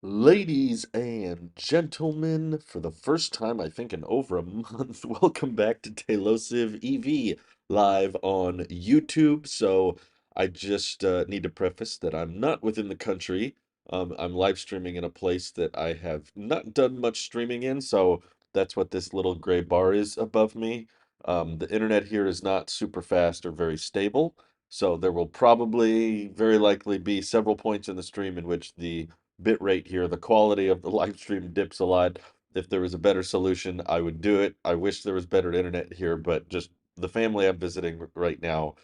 Ladies and gentlemen, for the first time, I think, in over a month, welcome back to Tailosive EV live on YouTube. So, I just need to preface that I'm not within the country. I'm live streaming in a place that I have not done much streaming in. So, that's what this little gray bar is above me. The internet here is not super fast or very stable. So, there will probably, very likely, be several points in the stream in which the bit rate here, the quality of the live stream dips a lot. If there was a better solution, I would do it. I wish there was better internet here, but just the family I'm visiting right now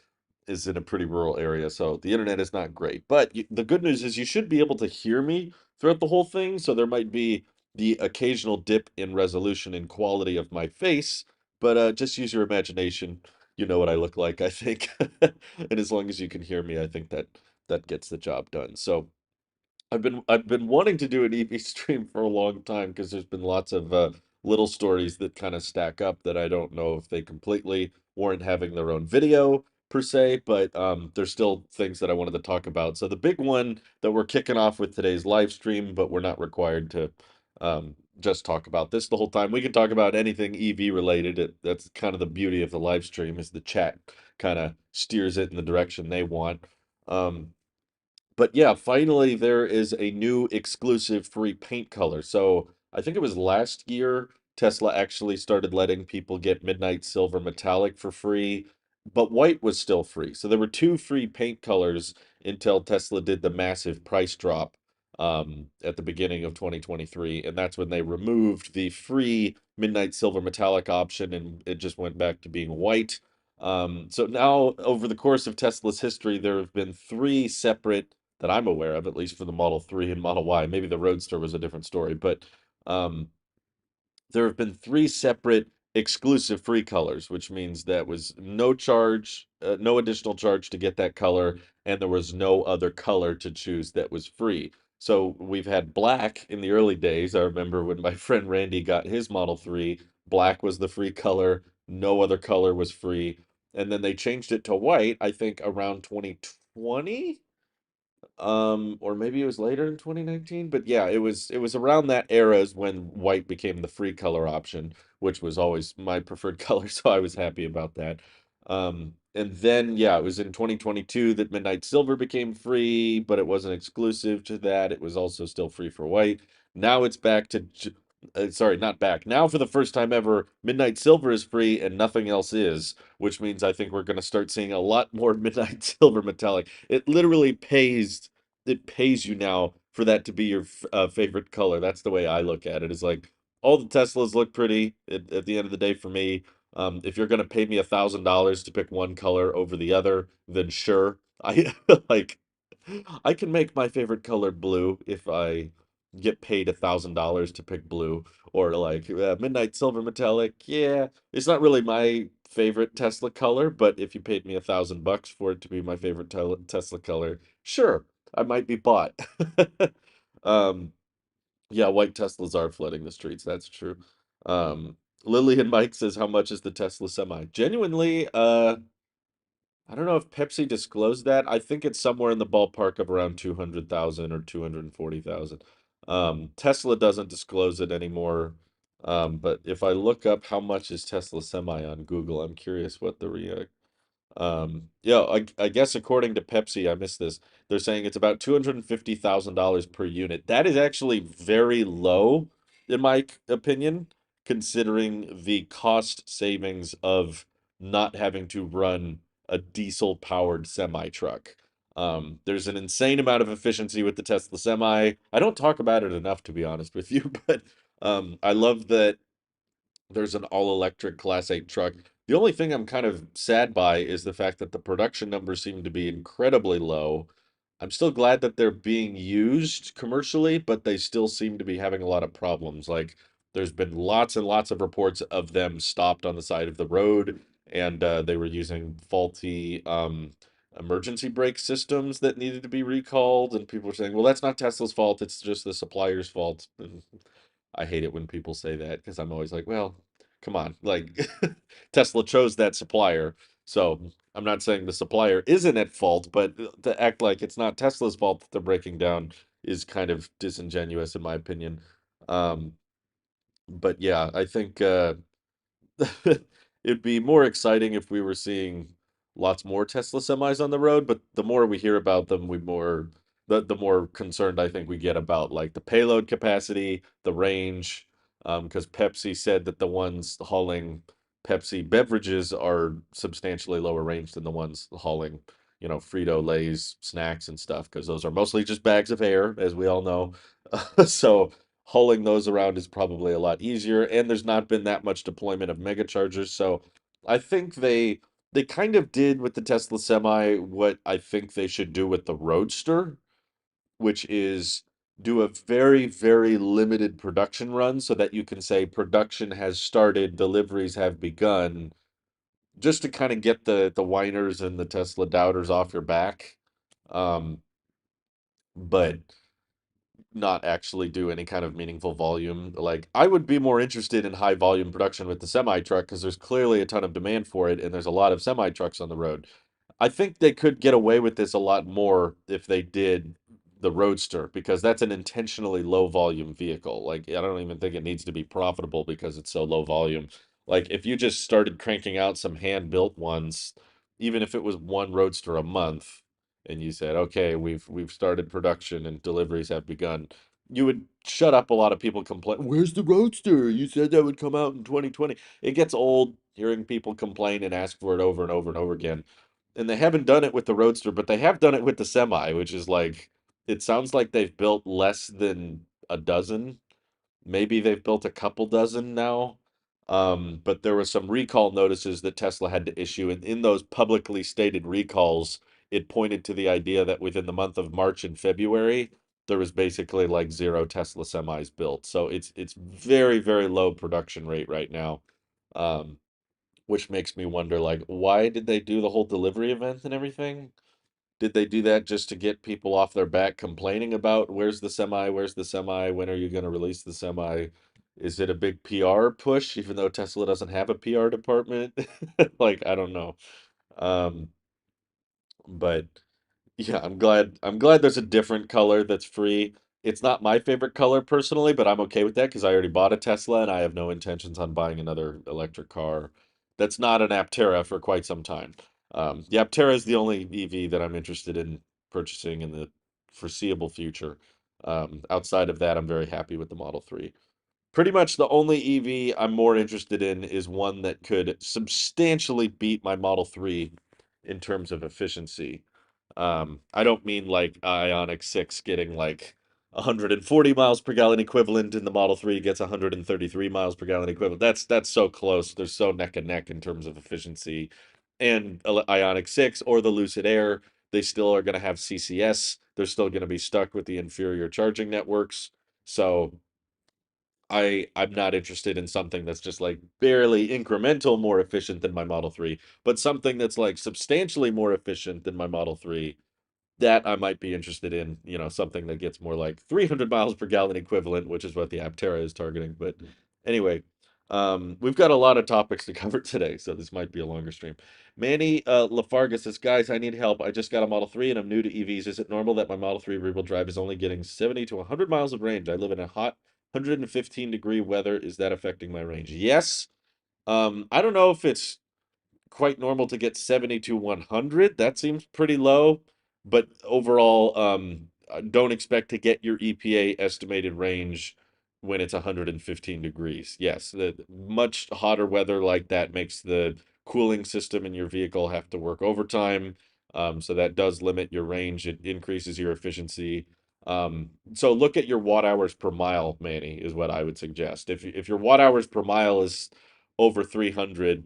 is in a pretty rural area, so the internet is not great. But the good news is you should be able to hear me throughout the whole thing, so there might be the occasional dip in resolution and quality of my face, but just use your imagination. You know what I look like, I think. And as long as you can hear me, I think that gets the job done. So I've been wanting to do an EV stream for a long time because there's been lots of little stories that kind of stack up that I don't know if they completely warrant having their own video per se, but there's still things that I wanted to talk about. So the big one that we're kicking off with today's live stream, but we're not required to just talk about this the whole time. We can talk about anything EV related. That's kind of the beauty of the live stream is the chat kind of steers it in the direction they want. Um, but yeah, finally there is a new exclusive free paint color. So I think it was last year Tesla actually started letting people get Midnight Silver Metallic for free, but white was still free. So there were two free paint colors until Tesla did the massive price drop at the beginning of 2023, and that's when they removed the free Midnight Silver Metallic option and it just went back to being white. So now, over the course of Tesla's history, there have been three separate that I'm aware of, at least for the Model 3 and Model Y. Maybe the Roadster was a different story, but um, there have been three separate exclusive free colors, which means that was no charge, no additional charge to get that color, and there was no other color to choose that was free. So we've had black in the early days. I remember when my friend Randy got his Model 3, black was the free color, no other color was free. And then they changed it to white, I think around 2020, or maybe it was later in 2019, but yeah, it was around that era is when white became the free color option, which was always my preferred color, so I was happy about that. And then yeah, it was in 2022 that Midnight Silver became free, but it wasn't exclusive to that. It was also still free for white. Now it's back to sorry, not back. Now for the first time ever, Midnight Silver is free and nothing else is, which means I think we're going to start seeing a lot more Midnight Silver Metallic. It pays you now for that to be your favorite color. That's the way I look at it. Is like all the Teslas look pretty at the end of the day for me. If you're gonna pay me $1,000 to pick one color over the other, then sure. I like I can make my favorite color blue if I get paid $1,000 to pick blue, or like midnight silver metallic. Yeah, it's not really my favorite Tesla color, but if you paid me $1,000 for it to be my favorite Tesla color, sure, I might be bought. Um, yeah, white Teslas are flooding the streets. That's true. Um, Lillian Mike says, "How much is the Tesla Semi?" Genuinely, I don't know if Pepsi disclosed that. I think it's somewhere in the ballpark of around 200,000 or 240,000. Tesla doesn't disclose it anymore. But if I look up how much is Tesla Semi on Google, I'm curious what the yeah, I guess according to Pepsi, I missed this. They're saying it's about $250,000 per unit. That is actually very low, in my opinion, considering the cost savings of not having to run a diesel-powered semi-truck. There's an insane amount of efficiency with the Tesla Semi. I don't talk about it enough, to be honest with you, but I love that there's an all-electric Class 8 truck. The only thing I'm kind of sad by is the fact that the production numbers seem to be incredibly low. I'm still glad that they're being used commercially, but they still seem to be having a lot of problems. Like, there's been lots and lots of reports of them stopped on the side of the road, and they were using faulty emergency brake systems that needed to be recalled. And people were saying, well, that's not Tesla's fault, it's just the supplier's fault. And I hate it when people say that because I'm always like, well, come on. Like Tesla chose that supplier. So I'm not saying the supplier isn't at fault, but to act like it's not Tesla's fault that they're breaking down is kind of disingenuous in my opinion. Um, but yeah, I think it'd be more exciting if we were seeing lots more Tesla semis on the road, but the more we hear about them, the more concerned I think we get about like the payload capacity, the range, because Pepsi said that the ones hauling Pepsi beverages are substantially lower range than the ones hauling, Frito-Lay's snacks and stuff, because those are mostly just bags of air, as we all know. So hauling those around is probably a lot easier, and there's not been that much deployment of mega chargers. So I think they kind of did with the Tesla Semi what I think they should do with the Roadster, which is do a very, very limited production run so that you can say production has started, deliveries have begun, just to kind of get the whiners and the Tesla doubters off your back. Um, but not actually do any kind of meaningful volume. Like, I would be more interested in high volume production with the semi truck because there's clearly a ton of demand for it and there's a lot of semi trucks on the road. I think they could get away with this a lot more if they did the Roadster because that's an intentionally low volume vehicle. Like, I don't even think it needs to be profitable because it's so low volume. Like, if you just started cranking out some hand built ones, even if it was one Roadster a month, and you said, okay, we've started production and deliveries have begun, you would shut up a lot of people complain, where's the Roadster? You said that would come out in 2020. It gets old hearing people complain and ask for it over and over and over again. And they haven't done it with the Roadster, but they have done it with the Semi, which is like, it sounds like they've built less than a dozen. Maybe they've built a couple dozen now. But there were some recall notices that Tesla had to issue, and in those publicly stated recalls, it pointed to the idea that within the month of March and February, there was basically like zero Tesla semis built. So it's very, very low production rate right now. Um, which makes me wonder, like, why did they do the whole delivery event and everything? Did they do that just to get people off their back complaining about where's the semi, where's the semi, when are you going to release the semi? Is it a big PR push, even though Tesla doesn't have a PR department? Like, I don't know. Um, but yeah, I'm glad there's a different color that's free. It's not my favorite color personally, but I'm okay with that because I already bought a Tesla and I have no intentions on buying another electric car that's not an Aptera for quite some time. The Aptera is the only EV that I'm interested in purchasing in the foreseeable future. Outside of that, I'm very happy with the Model 3. Pretty much the only EV I'm more interested in is one that could substantially beat my Model 3 in terms of efficiency. I don't mean like Ionic 6 getting like 140 miles per gallon equivalent and the Model 3 gets 133 miles per gallon equivalent. That's so close. They're so neck and neck in terms of efficiency. And Ionic 6 or the Lucid Air, they still are going to have CCS. They're still going to be stuck with the inferior charging networks. So I'm not interested in something that's just like barely incremental more efficient than my Model 3, but something that's like substantially more efficient than my Model 3 that I might be interested in, something that gets more like 300 miles per gallon equivalent, which is what the Aptera is targeting. But anyway, we've got a lot of topics to cover today, so this might be a longer stream. Manny Lafarga says, guys, I need help. I just got a Model 3 and I'm new to EVs. Is it normal that my Model 3 rear-wheel drive is only getting 70 to 100 miles of range? I live in a hot 115-degree weather. Is that affecting my range? Yes. I don't know if it's quite normal to get 70 to 100. That seems pretty low, but overall, don't expect to get your EPA estimated range when it's 115 degrees. Yes, the much hotter weather like that makes the cooling system in your vehicle have to work overtime. So that does limit your range. It increases your efficiency. So look at your watt hours per mile, Manny, is what I would suggest. If your watt hours per mile is over 300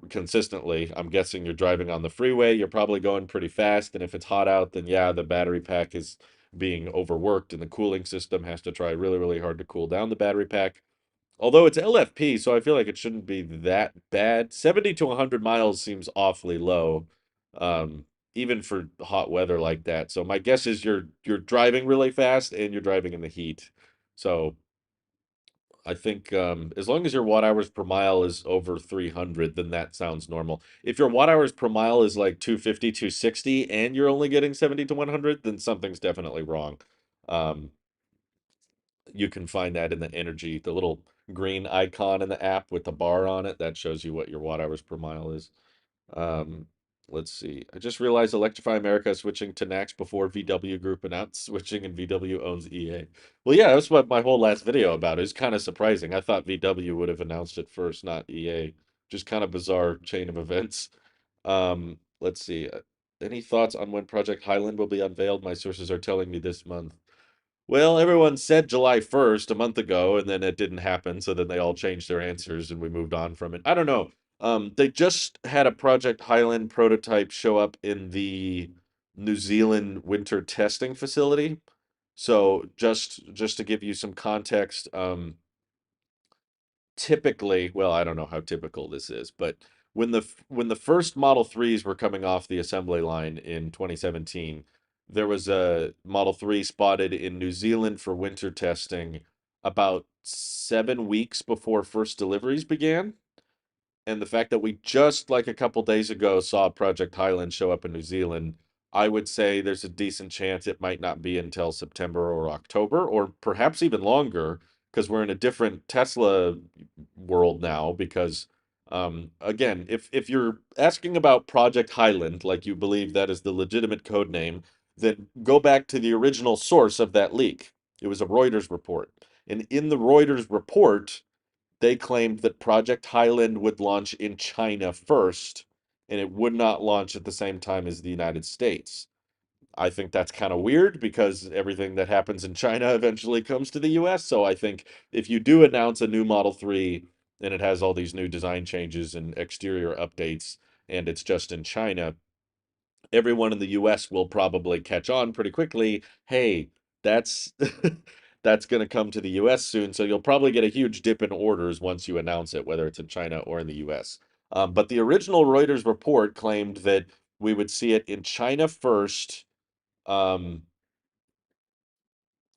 consistently, I'm guessing you're driving on the freeway, you're probably going pretty fast, and if it's hot out, then yeah, the battery pack is being overworked and the cooling system has to try really, really hard to cool down the battery pack. Although it's LFP, so I feel like it shouldn't be that bad. 70 to 100 miles seems awfully low, um, even for hot weather like that. So my guess is you're driving really fast and you're driving in the heat. So I think as long as your watt hours per mile is over 300, then that sounds normal. If your watt hours per mile is like 250, 260, and you're only getting 70 to 100, then something's definitely wrong. Um, you can find that in the energy, the little green icon in the app with the bar on it. That shows you what your watt hours per mile is. Um, let's see. I just realized Electrify America is switching to NACS before VW Group announced switching, and VW owns EA. Well, yeah, that's what my whole last video about. It was kind of surprising. I thought VW would have announced it first, not EA. Just kind of bizarre chain of events. Let's see. Any thoughts on when Project Highland will be unveiled? My sources are telling me this month. Well, everyone said July 1st a month ago, and then it didn't happen. So then they all changed their answers and we moved on from it. I don't know. They just had a Project Highland prototype show up in the New Zealand winter testing facility. So just to give you some context, typically, well, I don't know how typical this is, but when the first Model 3s were coming off the assembly line in 2017, there was a Model 3 spotted in New Zealand for winter testing about 7 weeks before first deliveries began. And the fact that we just like a couple days ago saw Project Highland show up in New Zealand, I would say there's a decent chance it might not be until September or October, or perhaps even longer, because we're in a different Tesla world now. Because, again, if you're asking about Project Highland, like you believe that is the legitimate code name, then go back to the original source of that leak. It was a Reuters report. And in the Reuters report, they claimed that Project Highland would launch in China first, and it would not launch at the same time as the United States. I think that's kind of weird because everything that happens in China eventually comes to the US. So I think if you do announce a new Model 3 and it has all these new design changes and exterior updates and it's just in China, everyone in the US will probably catch on pretty quickly. Hey, that's that's going to come to the US soon, so you'll probably get a huge dip in orders once you announce it, whether it's in China or in the US. But the original Reuters report claimed that we would see it in China first. Um,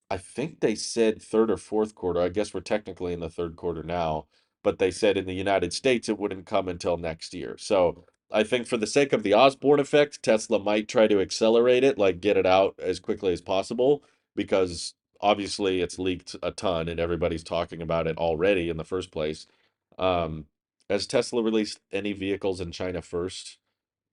I think they said third or fourth quarter. I guess we're technically in the third quarter now, but they said in the United States it wouldn't come until next year. So I think for the sake of the Osborne effect, Tesla might try to accelerate it, like get it out as quickly as possible, because obviously it's leaked a ton and everybody's talking about it already in the first place. Um, has Tesla released any vehicles in China first?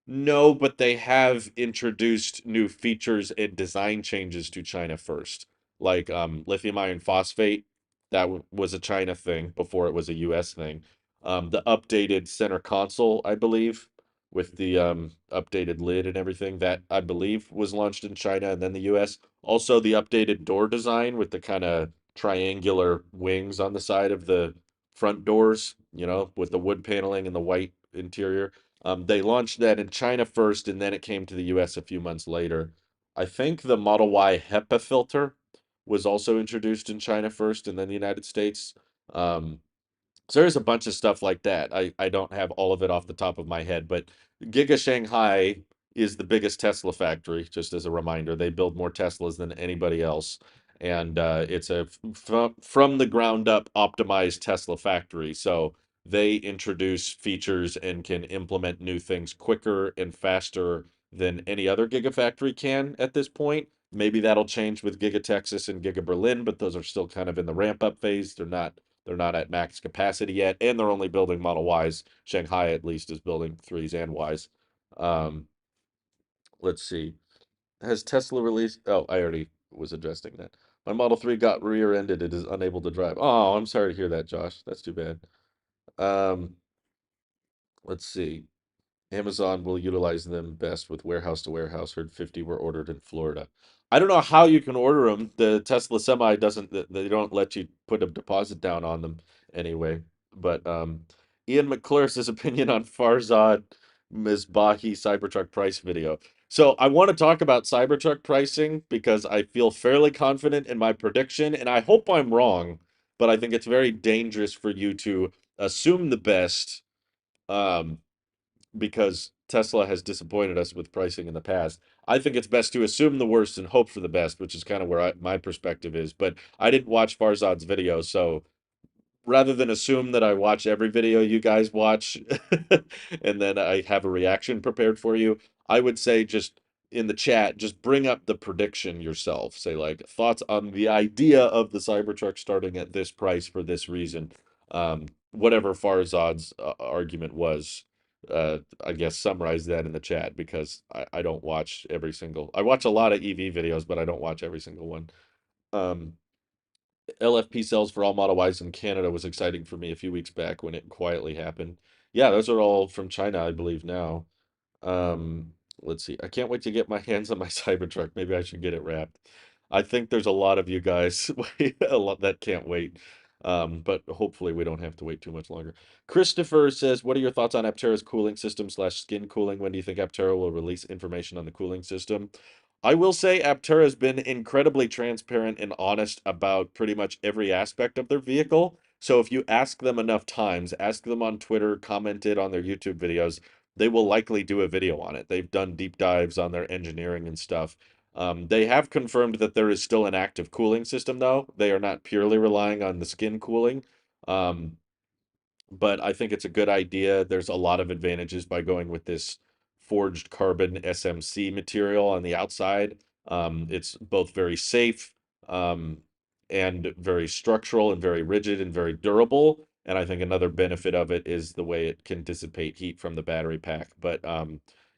No, but they have introduced new features and design changes to China first. Like lithium iron phosphate, that was a China thing before it was a US thing. The updated center console, I believe, with the updated lid and everything, that I believe was launched in China and then the US. Also, the updated door design with the kind of triangular wings on the side of the front doors, with the wood paneling and the white interior. They launched that in China first, and then it came to the US a few months later. I think the Model Y HEPA filter was also introduced in China first, and then the United States. Um, so there's a bunch of stuff like that. I don't have all of it off the top of my head, but Giga Shanghai is the biggest Tesla factory, just as a reminder. They build more Teslas than anybody else. And it's a from the ground up optimized Tesla factory. So they introduce features and can implement new things quicker and faster than any other Gigafactory can at this point. Maybe that'll change with Giga Texas and Giga Berlin, but those are still kind of in the ramp up phase. They're not at max capacity yet, and they're only building Model Ys. Shanghai at least is building threes and Ys. Um, let's see. Has Tesla released? Oh, I already was addressing that. My Model 3 got rear-ended. It is unable to drive. Oh, I'm sorry to hear that, Josh. That's too bad. Um, let's see. Amazon will utilize them best with warehouse to warehouse. Heard 50 were ordered in Florida. I don't know how you can order them. The Tesla Semi doesn't, they don't let you put a deposit down on them anyway. But Ian McClure's opinion on Farzad Misbahi Cybertruck price video. So I want to talk about Cybertruck pricing because I feel fairly confident in my prediction, and I hope I'm wrong, but I think it's very dangerous for you to assume the best. Um, because Tesla has disappointed us with pricing in the past. I think it's best to assume the worst and hope for the best, which is kind of where my perspective is. But I didn't watch Farzad's video, so rather than assume that I watch every video you guys watch and then I have a reaction prepared for you, I would say just in the chat, just bring up the prediction yourself. Say like thoughts on the idea of the Cybertruck starting at this price for this reason. Whatever Farzad's argument was, I guess summarize that in the chat because I don't watch every single. I watch a lot of EV videos, but I don't watch every single one. Um, LFP cells for all Model Ys in Canada was exciting for me a few weeks back when it quietly happened. Yeah, those are all from China, I believe now. Um, let's see. I can't wait to get my hands on my Cybertruck. Maybe I should get it wrapped. I think there's a lot of you guys a lot that can't wait. But hopefully we don't have to wait too much longer. Christopher says, "What are your thoughts on Aptera's cooling system slash skin cooling? When do you think Aptera will release information on the cooling system?" I will say Aptera has been incredibly transparent and honest about pretty much every aspect of their vehicle. So if you ask them enough times, ask them on Twitter, commented on their YouTube videos, they will likely do a video on it. They've done deep dives on their engineering and stuff. They have confirmed that there is still an active cooling system, though. They are not purely relying on the skin cooling. Um, but I think it's a good idea. There's a lot of advantages by going with this forged carbon SMC material on the outside. It's both very safe, and very structural and very rigid and very durable. And I think another benefit of it is the way it can dissipate heat from the battery pack. But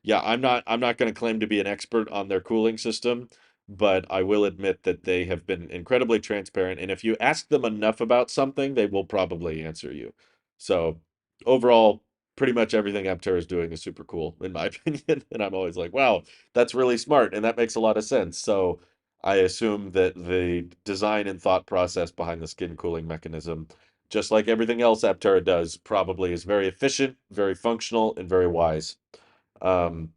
yeah, I'm not going to claim to be an expert on their cooling system, but I will admit that they have been incredibly transparent. And if you ask them enough about something, they will probably answer you. So overall, pretty much everything Aptera is doing is super cool, in my opinion. And I'm always like, wow, that's really smart. And that makes a lot of sense. So I assume that the design and thought process behind the skin cooling mechanism, just like everything else Aptera does, probably is very efficient, very functional, and very wise. Um,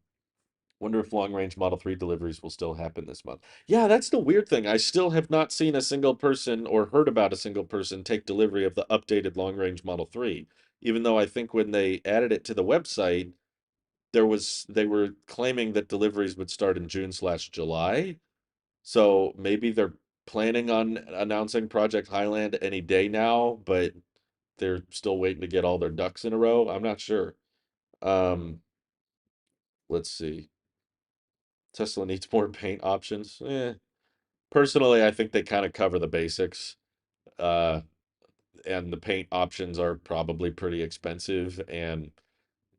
Wonder if long range Model 3 deliveries will still happen this month. Yeah, that's the weird thing. I still have not seen a single person or heard about a single person take delivery of the updated long range Model 3. Even though I think when they added it to the website, they were claiming that deliveries would start in June/July. So maybe they're planning on announcing Project Highland any day now, but they're still waiting to get all their ducks in a row. I'm not sure. Um, let's see. Tesla needs more paint options. Personally, I think they kind of cover the basics. Uh, and the paint options are probably pretty expensive, and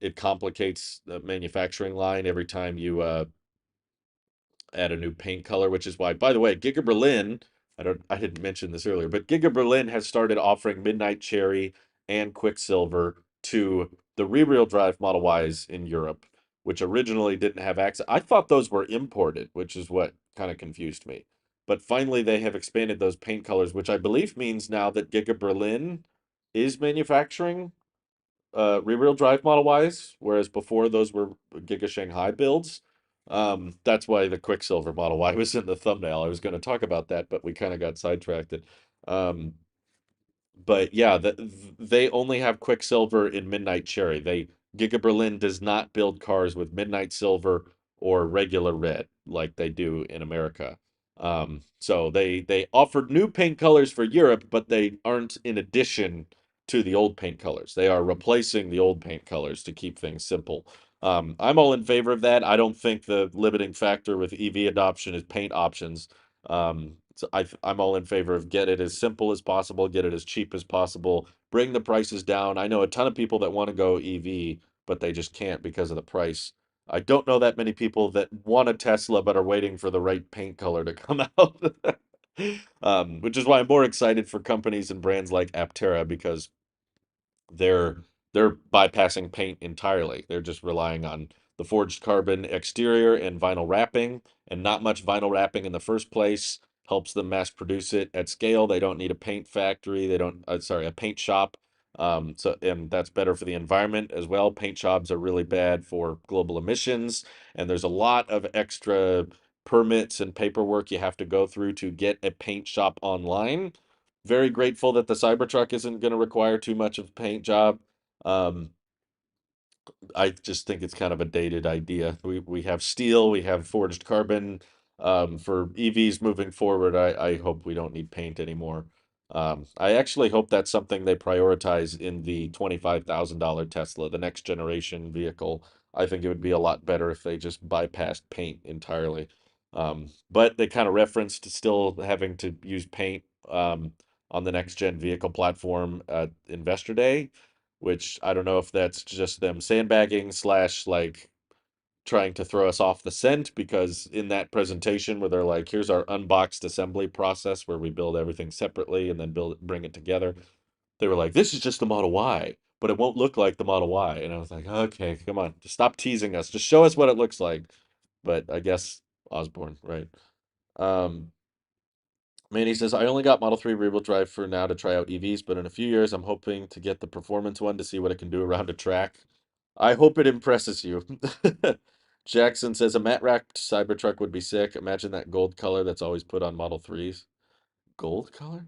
it complicates the manufacturing line every time you add a new paint color, which is why, by the way, Giga Berlin, I didn't mention this earlier, but Giga Berlin has started offering Midnight Cherry and Quicksilver to the rear-wheel drive Model Ys in Europe, which originally didn't have access. I thought those were imported, which is what kind of confused me. But finally, they have expanded those paint colors, which I believe means now that Giga Berlin is manufacturing rear-wheel drive Model Ys, whereas before those were Giga Shanghai builds. That's why the Quicksilver Model Y was in the thumbnail. I was going to talk about that, but we kind of got sidetracked. Um, but yeah, they only have Quicksilver in Midnight Cherry. Giga Berlin does not build cars with Midnight Silver or regular red like they do in America. So they offered new paint colors for Europe, but they aren't in addition to the old paint colors. They are replacing the old paint colors to keep things simple. I'm all in favor of that. I don't think the limiting factor with EV adoption is paint options. So I'm all in favor of get it as simple as possible, get it as cheap as possible, bring the prices down. I know a ton of people that want to go EV, but they just can't because of the price. I don't know that many people that want a Tesla but are waiting for the right paint color to come out. Which is why I'm more excited for companies and brands like Aptera because they're they're bypassing paint entirely. They're just relying on the forged carbon exterior and vinyl wrapping, and not much vinyl wrapping in the first place helps them mass produce it at scale. They don't need a paint factory. They don't, sorry, a paint shop. And that's better for the environment as well. Paint shops are really bad for global emissions, and there's a lot of extra permits and paperwork you have to go through to get a paint shop online. Very grateful that the Cybertruck isn't going to require too much of a paint job. Um, I just think it's kind of a dated idea. We have steel, we have forged carbon. For EVs moving forward, I hope we don't need paint anymore. I actually hope that's something they prioritize in the $25,000 Tesla, the next generation vehicle. I think it would be a lot better if they just bypassed paint entirely. But they kind of referenced still having to use paint on the next gen vehicle platform at Investor Day, which I don't know if that's just them sandbagging slash like trying to throw us off the scent, because in that presentation where they're like, here's our unboxed assembly process where we build everything separately and then bring it together, they were like, this is just the Model Y, but it won't look like the Model Y. And I was like, okay, come on, just stop teasing us, just show us what it looks like. But I guess Osborne, right? um Manny says, I only got Model 3 rear-wheel drive for now to try out EVs, but in a few years I'm hoping to get the performance one to see what it can do around a track. I hope it impresses you. Jackson says a matte wrapped Cybertruck would be sick. Imagine that gold color that's always put on Model 3s. Gold color?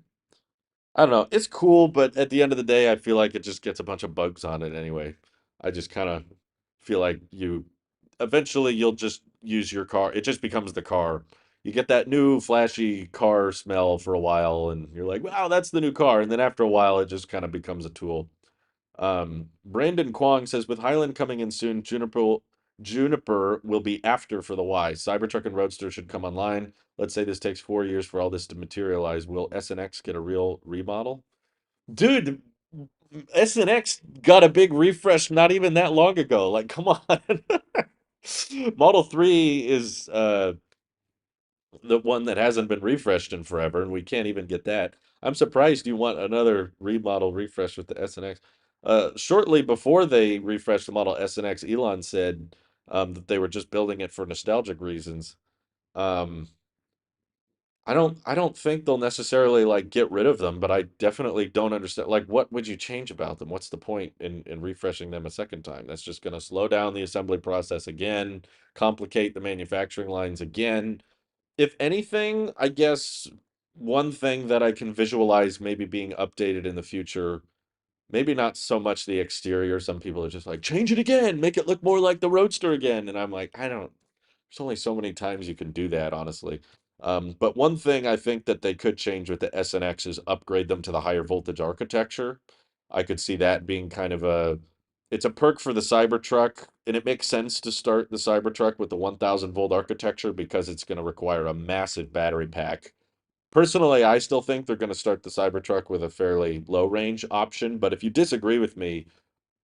I don't know. It's cool, but at the end of the day, I feel like it just gets a bunch of bugs on it anyway. I just kind of feel like you eventually you'll just use your car. It just becomes the car. You get that new flashy car smell for a while, and you're like, wow, that's the new car. And then after a while, it just kind of becomes a tool. Brandon Kwong says, with Highland coming in soon, Juniper will be after for the Y. Cybertruck and Roadster should come online. Let's say this takes 4 years for all this to materialize. Will SNX get a real remodel? Dude, SNX got a big refresh not even that long ago. Like, come on. Model 3 is the one that hasn't been refreshed in forever, and we can't even get that. I'm surprised you want another remodel refresh with the SNX. Shortly before they refreshed the Model S and X, Elon said that they were just building it for nostalgic reasons. Um, I don't think they'll necessarily like get rid of them, but I definitely don't understand. Like, what would you change about them? What's the point in refreshing them a second time? That's just going to slow down the assembly process again, complicate the manufacturing lines again. If anything, I guess one thing that I can visualize maybe being updated in the future, maybe not so much the exterior. Some people are just like, change it again, make it look more like the Roadster again. And I'm like, I don't, there's only so many times you can do that, honestly. But one thing I think that they could change with the SNX is upgrade them to the higher voltage architecture. I could see that being kind of it's a perk for the Cybertruck, and it makes sense to start the Cybertruck with the 1000 volt architecture because it's going to require a massive battery pack. Personally, I still think they're going to start the Cybertruck with a fairly low range option, but if you disagree with me,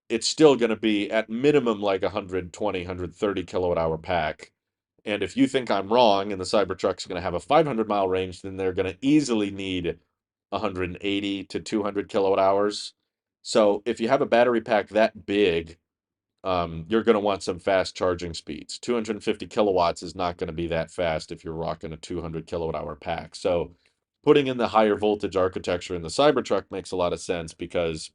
it's still going to be at minimum like 120, 130 kilowatt hour pack. And if you think I'm wrong and the Cybertruck's going to have a 500-mile range, then they're going to easily need 180 to 200 kilowatt hours. So if you have a battery pack that big, you're going to want some fast charging speeds. 250 kilowatts is not going to be that fast if you're rocking a 200 kilowatt hour pack. So putting in the higher voltage architecture in the Cybertruck makes a lot of sense because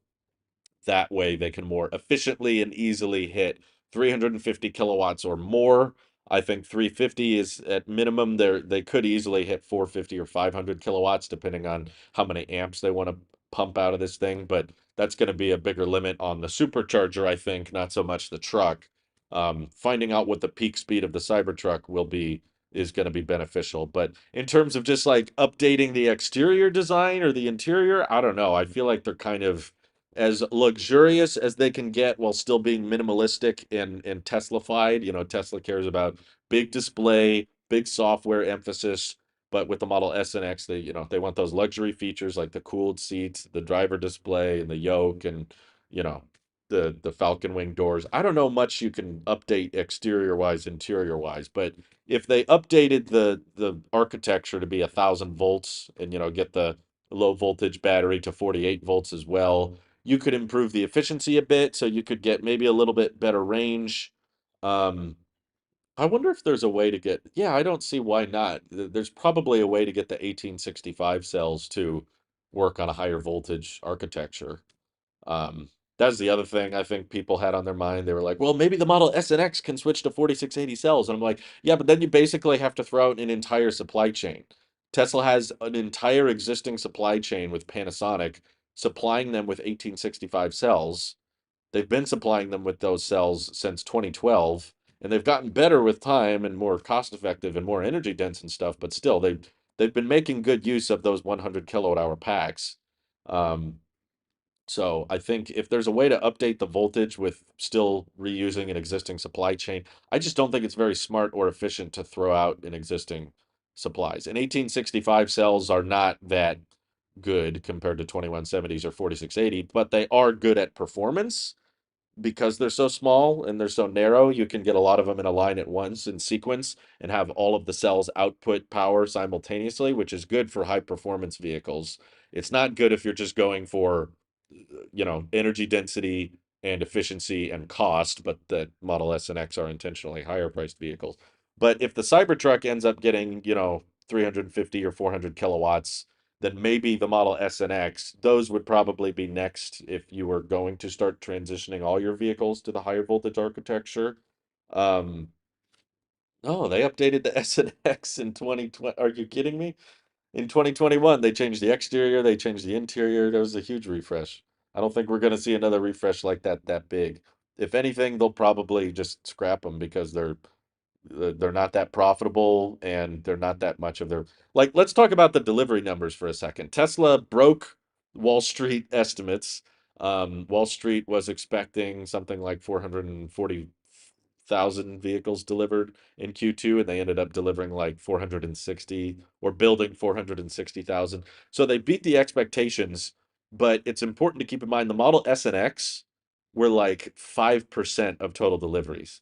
that way they can more efficiently and easily hit 350 kilowatts or more. I think 350 is at minimum. They could easily hit 450 or 500 kilowatts depending on how many amps they want to pump out of this thing, but that's going to be a bigger limit on the supercharger, I think, not so much the truck. Finding out what the peak speed of the Cybertruck will be is going to be beneficial. But in terms of just like updating the exterior design or the interior, I don't know. I feel like they're kind of as luxurious as they can get while still being minimalistic and Teslafied. You know, Tesla cares about big display, big software emphasis, but with the Model S and X, they want those luxury features like the cooled seats, the driver display, and the yoke, and you know, the Falcon Wing doors. I don't know much you can update exterior wise, interior wise, but if they updated the architecture to be 1,000 volts and get the low voltage battery to 48 volts as well, you could improve the efficiency a bit, so you could get maybe a little bit better range. Um, I wonder if there's a way to get, yeah, I don't see why not. There's probably a way to get the 1865 cells to work on a higher voltage architecture. Um, that's the other thing I think people had on their mind. They were like, well, maybe the Model S and X can switch to 4680 cells. And I'm like, yeah, but then you basically have to throw out an entire supply chain. Tesla has an entire existing supply chain with Panasonic supplying them with 1865 cells. They've been supplying them with those cells since 2012, and they've gotten better with time and more cost effective and more energy dense and stuff, but still they've been making good use of those 100 kilowatt hour packs. Um, So I think if there's a way to update the voltage with still reusing an existing supply chain, I just don't think it's very smart or efficient to throw out an existing supplies. And 1865 cells are not that good compared to 2170s or 4680, but they are good at performance because they're so small and they're so narrow. You can get a lot of them in a line at once in sequence and have all of the cells output power simultaneously, which is good for high performance vehicles. It's not good if you're just going for, energy density and efficiency and cost, but the Model S and X are intentionally higher priced vehicles. But if the Cybertruck ends up getting, 350 or 400 kilowatts, then maybe the Model S and X, those would probably be next if you were going to start transitioning all your vehicles to the higher voltage architecture. Um, oh, they updated the S and X in 2020. Are you kidding me? In 2021, they changed the exterior, they changed the interior. There was a huge refresh. I don't think we're going to see another refresh like that big. If anything, they'll probably just scrap them because they're not that profitable and they're not that much of their, like, let's talk about the delivery numbers for a second. Tesla broke Wall Street estimates. Wall Street was expecting something like 440,000 vehicles delivered in Q2, and they ended up delivering like 460 or building 460,000. So they beat the expectations, but it's important to keep in mind the Model S and X were like 5% of total deliveries.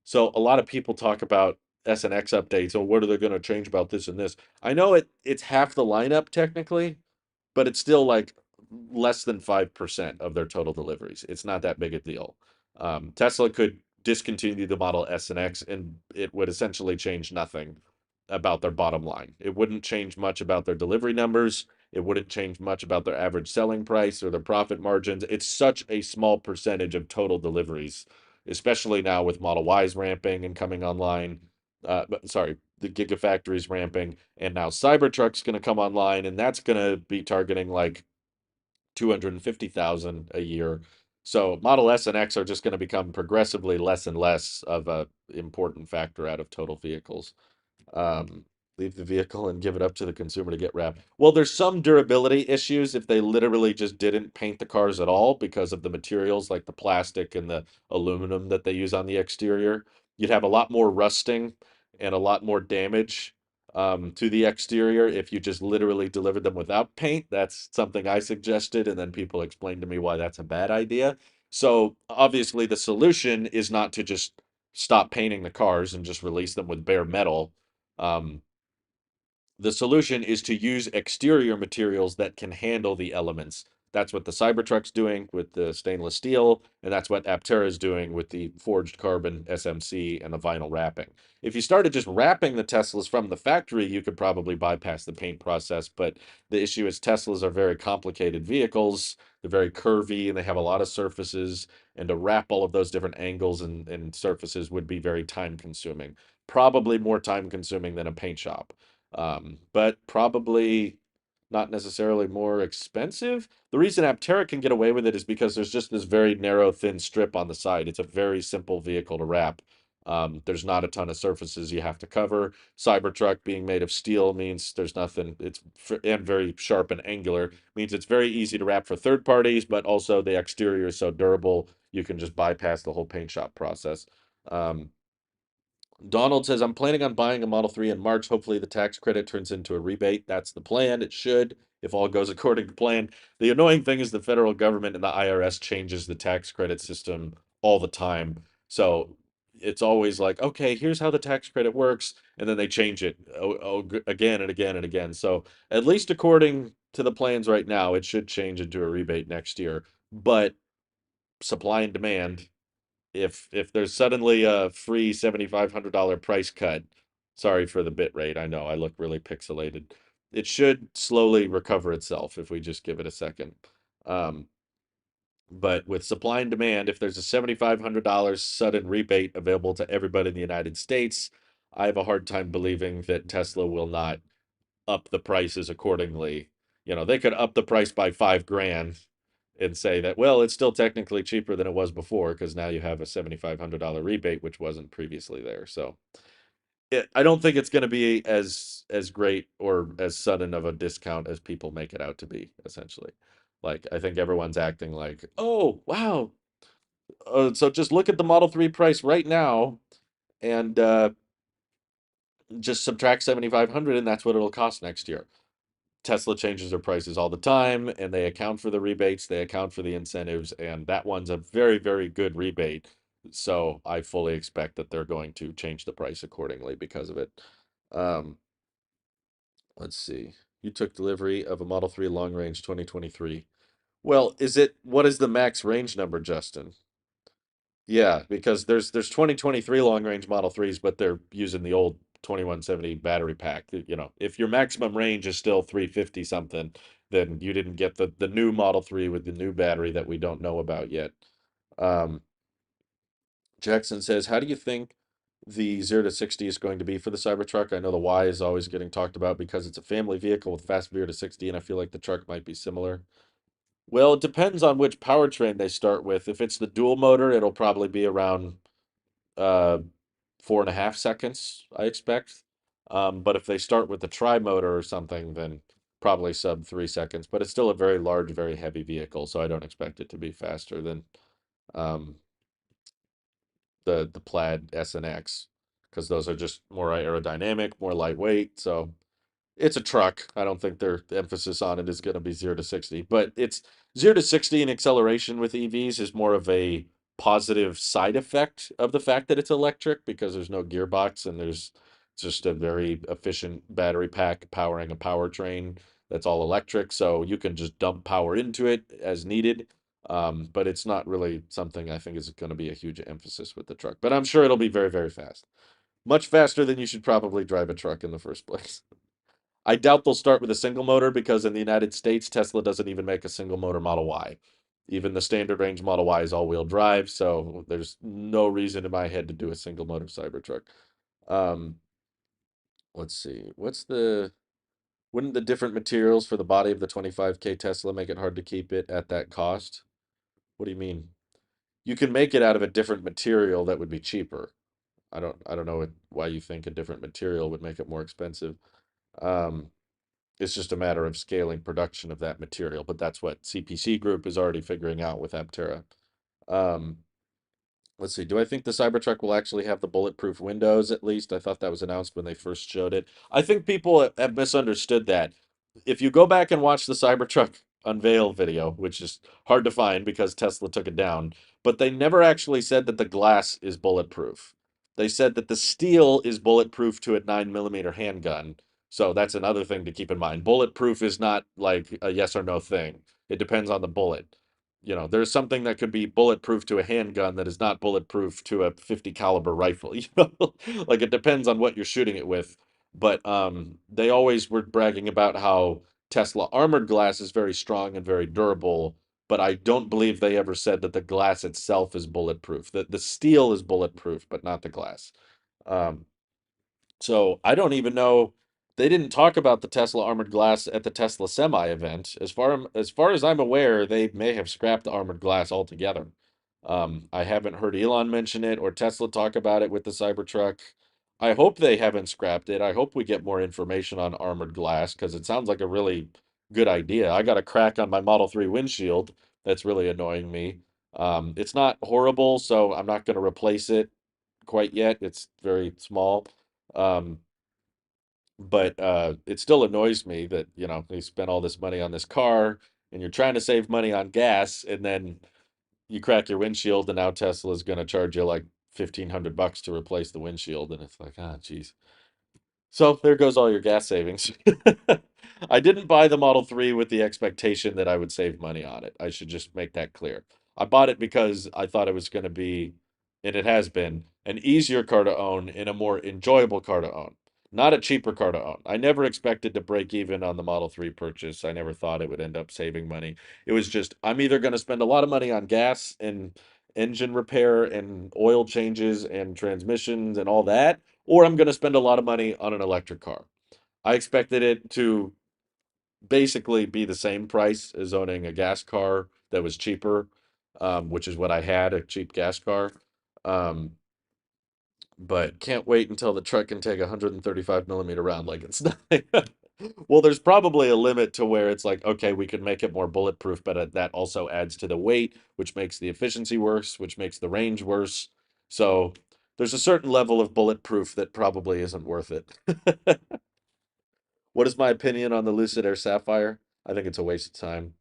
So a lot of people talk about S and X updates. Oh, what are they going to change about this and this? I know it's half the lineup technically, but it's still like less than 5% of their total deliveries. It's not that big a deal. Tesla could discontinue the Model S and X, and it would essentially change nothing about their bottom line. It wouldn't change much about their delivery numbers. It wouldn't change much about their average selling price or their profit margins. It's such a small percentage of total deliveries, especially now with Model Ys ramping and coming online. Sorry, the Gigafactories ramping, and now Cybertruck's going to come online, and that's going to be targeting like 250,000 a year. So Model S and X are just going to become progressively less and less of a important factor out of total vehicles. um, Leave the vehicle and give it up to the consumer to get wrapped. Well, there's some durability issues if they literally just didn't paint the cars at all because of the materials like the plastic and the aluminum that they use on the exterior. You'd have a lot more rusting and a lot more damage to the exterior if you just literally delivered them without paint. That's something I suggested, and then people explained to me why that's a bad idea. So obviously, the solution is not to just stop painting the cars and just release them with bare metal. um, the solution is to use exterior materials that can handle the elements. That's what the Cybertruck's doing with the stainless steel, and that's what Aptera is doing with the forged carbon SMC and the vinyl wrapping. If you started just wrapping the Teslas from the factory, you could probably bypass the paint process. But the issue is Teslas are very complicated vehicles. They're very curvy and they have a lot of surfaces. And to wrap all of those different angles and surfaces would be very time consuming. Probably more time consuming than a paint shop, but probably not necessarily more expensive. The reason Aptera can get away with it is because there's just this very narrow, thin strip on the side. It's a very simple vehicle to wrap. There's not a ton of surfaces you have to cover. Cybertruck being made of steel means there's nothing. And very sharp and angular means it's very easy to wrap for third parties, but also the exterior is so durable you can just bypass the whole paint shop process. Um, Donald says, I'm planning on buying a Model 3 in March. Hopefully, the tax credit turns into a rebate. That's the plan. It should, if all goes according to plan. The annoying thing is the federal government and the IRS changes the tax credit system all the time. So it's always like, okay, here's how the tax credit works. And then they change it again and again and again. So, at least according to the plans right now, it should change into a rebate next year. But supply and demand, if there's suddenly a free $7,500 price cut, sorry for the bit rate. I know I look really pixelated. It should slowly recover itself if we just give it a second. Um, but with supply and demand, if there's a $7,500 sudden rebate available to everybody in the United States, I have a hard time believing that Tesla will not up the prices accordingly. They could up the price by 5 grand and say that, well, it's still technically cheaper than it was before because now you have a $7,500 rebate, which wasn't previously there. So I don't think it's going to be as great or as sudden of a discount as people make it out to be, essentially. Like, I think everyone's acting like, oh, wow. So just look at the Model 3 price right now and just subtract 7,500 and that's what it'll cost next year. Tesla changes their prices all the time and they account for the rebates, they account for the incentives, and that one's a very, very good rebate. So I fully expect that they're going to change the price accordingly because of it. Um, let's see. You took delivery of a Model 3 long range 2023. Well, what is the max range number, Justin? Yeah, because there's 2023 long range Model 3s, but they're using the old 2170 battery pack. You know, if your maximum range is still 350 something, then you didn't get the new Model 3 with the new battery that we don't know about yet. Um, Jackson says, "How do you think the 0 to 60 is going to be for the Cybertruck? I know the Y is always getting talked about because it's a family vehicle with fast 0 to 60, and I feel like the truck might be similar." Well, it depends on which powertrain they start with. If it's the dual motor, it'll probably be around uh 4.5 seconds, I expect. But if they start with the tri-motor or something, then probably sub 3 seconds. But it's still a very large, very heavy vehicle, so I don't expect it to be faster than um, the Plaid S and X, because those are just more aerodynamic, more lightweight. So it's a truck. I don't think their emphasis on it is going to be 0 to 60, but it's 0 to 60 in acceleration with EVs is more of a positive side effect of the fact that it's electric because there's no gearbox and there's just a very efficient battery pack powering a powertrain that's all electric. So you can just dump power into it as needed. But it's not really something I think is going to be a huge emphasis with the truck. But I'm sure it'll be very, very fast. Much faster than you should probably drive a truck in the first place. I doubt they'll start with a single motor because in the United States, Tesla doesn't even make a single motor Model Y. Even the standard range Model Y is all-wheel drive, so there's no reason in my head to do a single motor Cybertruck. Um, let's see. Wouldn't the different materials for the body of the 25K Tesla make it hard to keep it at that cost? What do you mean? You can make it out of a different material that would be cheaper. I don't know why you think a different material would make it more expensive. Um, It's just a matter of scaling production of that material, but that's what CPC Group is already figuring out with Aptera. Um, let's see. Do I think the Cybertruck will actually have the bulletproof windows at least? I thought that was announced when they first showed it. I think people have misunderstood that. If you go back and watch the Cybertruck unveil video, which is hard to find because Tesla took it down, but they never actually said that the glass is bulletproof. They said that the steel is bulletproof to a 9mm handgun. So that's another thing to keep in mind. Bulletproof is not like a yes or no thing. It depends on the bullet. You know, there's something that could be bulletproof to a handgun that is not bulletproof to a 50 caliber rifle. You know, like it depends on what you're shooting it with. But they always were bragging about how Tesla armored glass is very strong and very durable. But I don't believe they ever said that the glass itself is bulletproof. That the steel is bulletproof, but not the glass. Um, so I don't even know. They didn't talk about the Tesla armored glass at the Tesla Semi event. As far as I'm aware, they may have scrapped the armored glass altogether. I haven't heard Elon mention it or Tesla talk about it with the Cybertruck. I hope they haven't scrapped it. I hope we get more information on armored glass because it sounds like a really good idea. I got a crack on my Model 3 windshield that's really annoying me. It's not horrible, so I'm not going to replace it quite yet. It's very small. Um, but it still annoys me that, you know, they spent all this money on this car and you're trying to save money on gas and then you crack your windshield and now Tesla's going to charge you like $1,500 to replace the windshield. And it's like, ah, geez. So there goes all your gas savings. I didn't buy the Model 3 with the expectation that I would save money on it. I should just make that clear. I bought it because I thought it was going to be, and it has been, an easier car to own and a more enjoyable car to own, not a cheaper car to own. I never expected to break even on the Model 3 purchase. I never thought it would end up saving money. It was just, I'm either going to spend a lot of money on gas and engine repair and oil changes and transmissions and all that, or I'm going to spend a lot of money on an electric car. I expected it to basically be the same price as owning a gas car that was cheaper, which is what I had, a cheap gas car. Um, but can't wait until the truck can take a 135 millimeter round like it's nothing. Well, there's probably a limit to where it's like, okay, we can make it more bulletproof, but that also adds to the weight, which makes the efficiency worse, which makes the range worse. So there's a certain level of bulletproof that probably isn't worth it. What is my opinion on the Lucid Air Sapphire? I think it's a waste of time.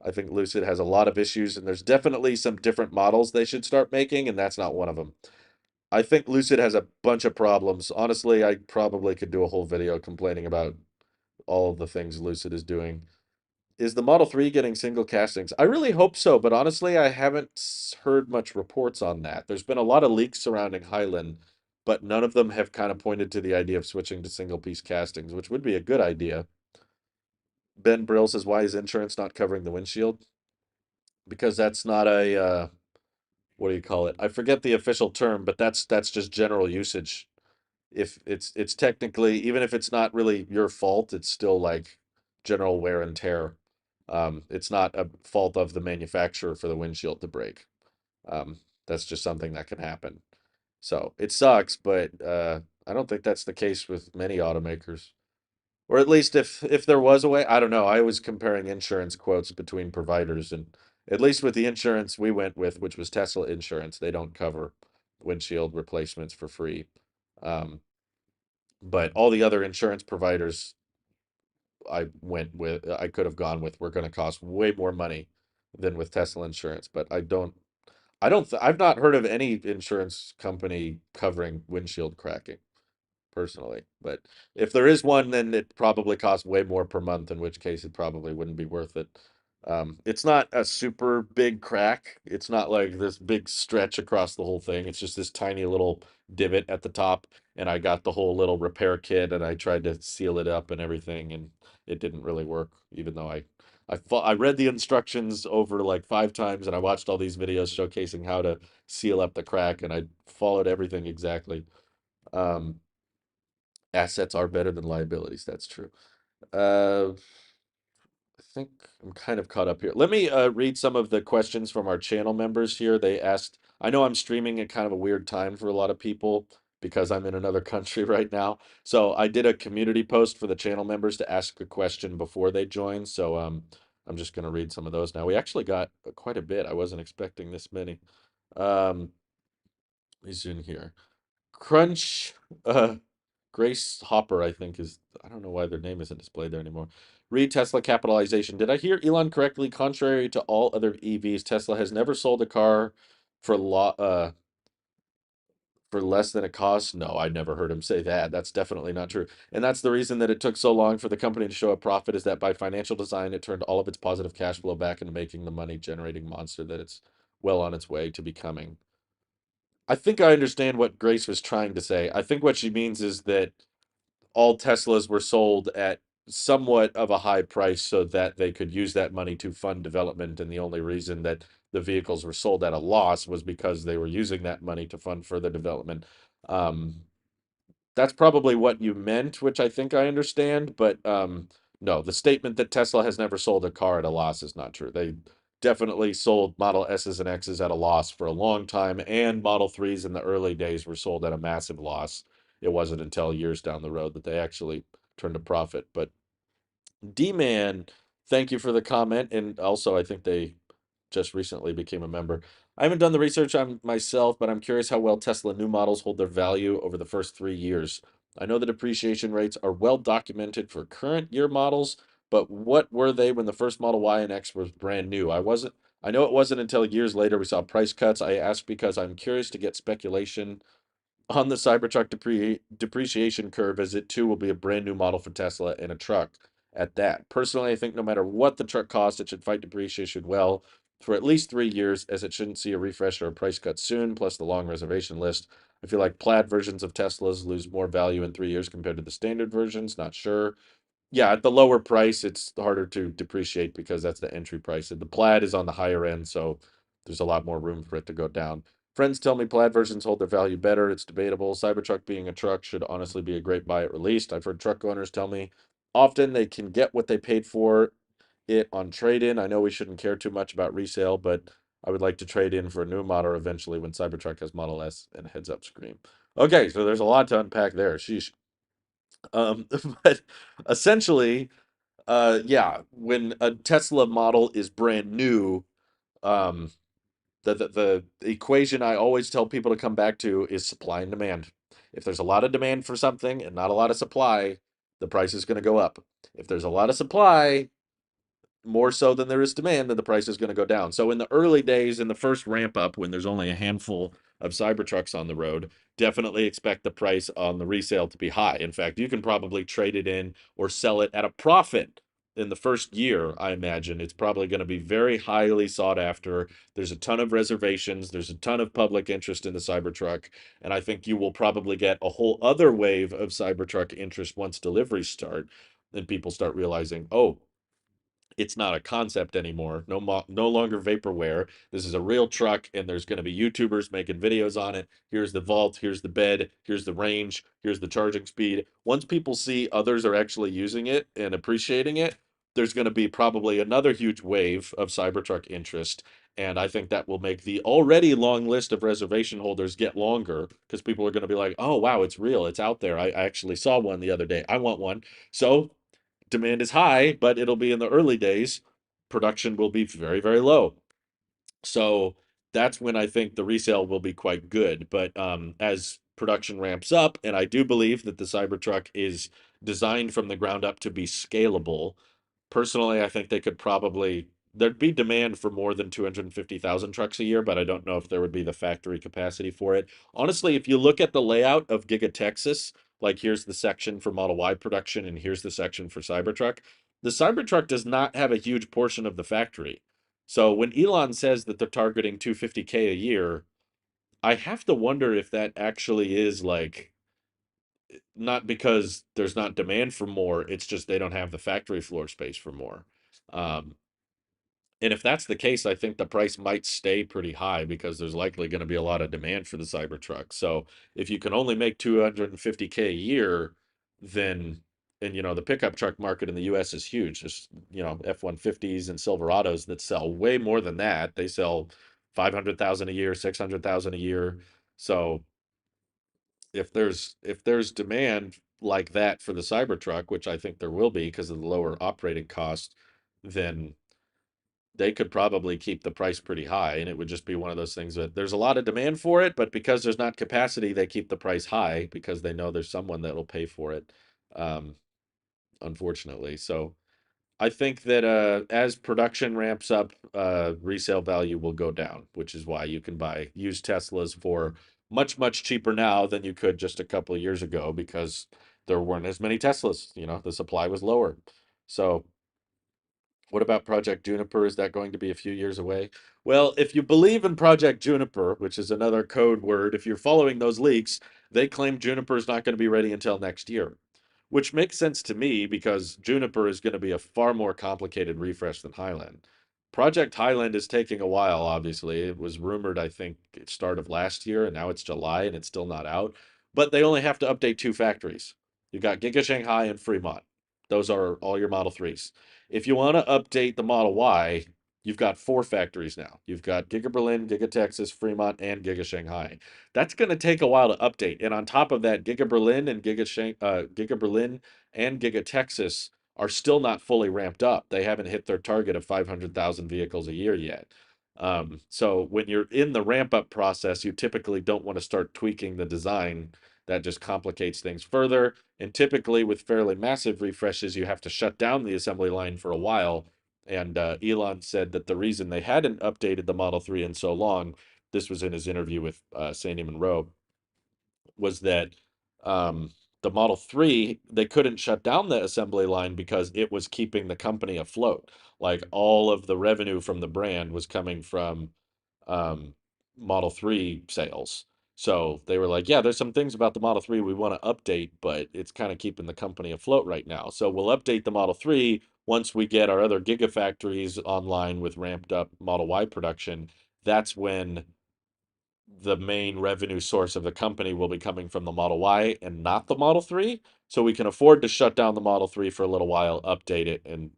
I think Lucid has a lot of issues, and there's definitely some different models they should start making, and that's not one of them. I think Lucid has a bunch of problems. Honestly, I probably could do a whole video complaining about all of the things Lucid is doing. Is the Model 3 getting single castings? I really hope so, but honestly, I haven't heard much reports on that. There's been a lot of leaks surrounding Highland, but none of them have kind of pointed to the idea of switching to single piece castings, which would be a good idea. Ben Brill says, why is insurance not covering the windshield? Because that's not a what do you call it? I forget the official term, but that's just general usage. If it's technically, even if it's not really your fault, it's still like general wear and tear. It's not a fault of the manufacturer for the windshield to break. That's just something that can happen. So it sucks, but I don't think that's the case with many automakers. Or at least if there was a way, I don't know. I was comparing insurance quotes between providers, and at least with the insurance we went with, which was Tesla Insurance, they don't cover windshield replacements for free. Um, but all the other insurance providers I could have gone with were going to cost way more money than with Tesla Insurance. But I've not heard of any insurance company covering windshield cracking personally. But if there is one, then it probably costs way more per month, in which case it probably wouldn't be worth it. It's not a super big crack. It's not like this big stretch across the whole thing. It's just this tiny little divot at the top. And I got the whole little repair kit and I tried to seal it up and everything, and it didn't really work, even though I read the instructions over like 5 times and I watched all these videos showcasing how to seal up the crack and I followed everything exactly. Um, Assets are better than liabilities. That's true. I think I'm kind of caught up here. Let me read some of the questions from our channel members here. They asked, I know I'm streaming at kind of a weird time for a lot of people because I'm in another country right now. So I did a community post for the channel members to ask a question before they join. So I'm just going to read some of those now. We actually got quite a bit. I wasn't expecting this many. Um, he's in here. Crunch. Grace Hopper, I think, is, I don't know why their name isn't displayed there anymore. Read Tesla capitalization. Did I hear Elon correctly? Contrary to all other EVs, Tesla has never sold a car for for less than it costs. No, I never heard him say that. That's definitely not true. And that's the reason that it took so long for the company to show a profit, is that by financial design, it turned all of its positive cash flow back into making the money generating monster that it's well on its way to becoming. I think I understand what Grace was trying to say. I think what she means is that all Teslas were sold at somewhat of a high price so that they could use that money to fund development. And the only reason that the vehicles were sold at a loss was because they were using that money to fund further development. Um, that's probably what you meant, which I think I understand. But no, the statement that Tesla has never sold a car at a loss is not true. They definitely sold Model S's and X's at a loss for a long time, and Model 3s in the early days were sold at a massive loss. It wasn't until years down the road that they actually turned a profit. But D-Man, thank you for the comment. And also, I think they just recently became a member. I haven't done the research on myself, but I'm curious how well Tesla new models hold their value over the first 3 years. I know the depreciation rates are well documented for current year models, but what were they when the first Model Y and X was brand new? I know it wasn't until years later we saw price cuts. I ask because I'm curious to get speculation on the Cybertruck depreciation curve, as it too will be a brand new model for Tesla and a truck at that. Personally, I think no matter what the truck costs, it should fight depreciation well for at least 3 years, as it shouldn't see a refresh or a price cut soon, plus the long reservation list. I feel like plaid versions of Teslas lose more value in 3 years compared to the standard versions. Not sure. Yeah, at the lower price, it's harder to depreciate because that's the entry price. And the plaid is on the higher end, so there's a lot more room for it to go down. Friends tell me plaid versions hold their value better. It's debatable. Cybertruck being a truck should honestly be a great buy at release. I've heard truck owners tell me often they can get what they paid for it on trade-in. I know we shouldn't care too much about resale, but I would like to trade in for a new model eventually when Cybertruck has Model S and heads-up screen. Okay, so there's a lot to unpack there. Sheesh. Um, but essentially, yeah, when a Tesla model is brand new, um, the equation I always tell people to come back to is supply and demand. If there's a lot of demand for something and not a lot of supply, the price is going to go up. If there's a lot of supply, more so than there is demand, then the price is going to go down. So in the early days, in the first ramp up, when there's only a handful of Cybertrucks on the road, definitely expect the price on the resale to be high. In fact, you can probably trade it in or sell it at a profit in the first year. I imagine it's probably going to be very highly sought after. There's a ton of reservations, there's a ton of public interest in the Cybertruck, and I think you will probably get a whole other wave of Cybertruck interest once deliveries start and people start realizing, oh, it's not a concept anymore. No longer vaporware. This is a real truck, and there's going to be YouTubers making videos on it. Here's the vault. Here's the bed. Here's the range. Here's the charging speed. Once people see others are actually using it and appreciating it, there's going to be probably another huge wave of Cybertruck interest. And I think that will make the already long list of reservation holders get longer because people are going to be like, oh, wow, it's real. It's out there. I actually saw one the other day. I want one. So demand is high, but it'll be in the early days. Production will be very, very low. So that's when I think the resale will be quite good. But as production ramps up, and I do believe that the Cybertruck is designed from the ground up to be scalable. Personally, I think they could probably there'd be demand for more than 250,000 trucks a year, but I don't know if there would be the factory capacity for it. Honestly, if you look at the layout of Giga Texas, like here's the section for Model Y production and here's the section for Cybertruck, the Cybertruck does not have a huge portion of the factory. So when Elon says that they're targeting 250K a year, I have to wonder if that actually is like not because there's not demand for more, it's just they don't have the factory floor space for more. Um, and if that's the case, I think the price might stay pretty high because there's likely going to be a lot of demand for the Cybertruck. So if you can only make 250K a year, then and the pickup truck market in the US is huge. There's F-150s and Silverados that sell way more than that. They sell 500,000 a year, 600,000 a year. So if there's demand like that for the Cybertruck, which I think there will be because of the lower operating cost, then they could probably keep the price pretty high, and it would just be one of those things that there's a lot of demand for it, but because there's not capacity, they keep the price high because they know there's someone that will pay for it. Um, Unfortunately, so I think that as production ramps up, resale value will go down, which is why you can buy used Teslas for much, much cheaper now than you could just a couple of years ago because there weren't as many Teslas. The supply was lower. So what about Project Juniper? Is that going to be a few years away? Well, if you believe in Project Juniper, which is another code word, if you're following those leaks, they claim Juniper is not going to be ready until next year, which makes sense to me because Juniper is going to be a far more complicated refresh than Highland. Project Highland is taking a while, obviously. It was rumored, I think, at start of last year, and now it's July and it's still not out. But they only have to update two factories. You got Giga Shanghai and Fremont. Those are all your Model 3s. If you want to update the Model Y, you've got four factories now. You've got Giga Berlin, Giga Texas, Fremont, and Giga Shanghai. That's going to take a while to update. And on top of that, Giga Berlin and Giga Berlin and Giga Texas are still not fully ramped up. They haven't hit their target of 500,000 vehicles a year yet. So when you're in the ramp up process, you typically don't want to start tweaking the design. That just complicates things further. And typically, with fairly massive refreshes, you have to shut down the assembly line for a while. And Elon said that the reason they hadn't updated the Model 3 in so long, this was in his interview with Sandy Monroe, was that um, the Model 3, they couldn't shut down the assembly line because it was keeping the company afloat. Like all of the revenue from the brand was coming from um, Model 3 sales. So they were like, yeah, there's some things about the Model 3 we want to update, but it's kind of keeping the company afloat right now. So we'll update the Model 3 once we get our other gigafactories online with ramped up Model Y production. That's when the main revenue source of the company will be coming from the Model Y and not the Model 3. So we can afford to shut down the Model 3 for a little while, update it, and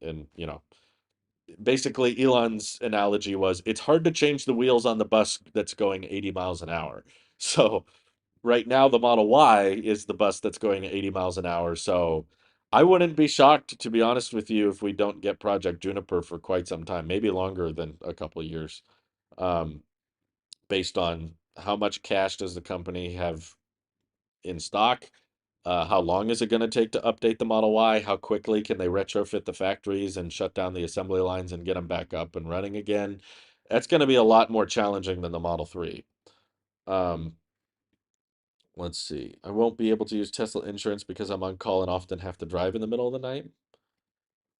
basically Elon's analogy was it's hard to change the wheels on the bus that's going 80 miles an hour. So right now the Model Y is the bus that's going 80 miles an hour. So I wouldn't be shocked, to be honest with you, if we don't get Project Juniper for quite some time, maybe longer than a couple of years, um, based on how much cash does the company have in stock? How long is it going to take to update the Model Y? How quickly can they retrofit the factories and shut down the assembly lines and get them back up and running again? That's going to be a lot more challenging than the Model 3. Um, let's see. I won't be able to use Tesla insurance because I'm on call and often have to drive in the middle of the night.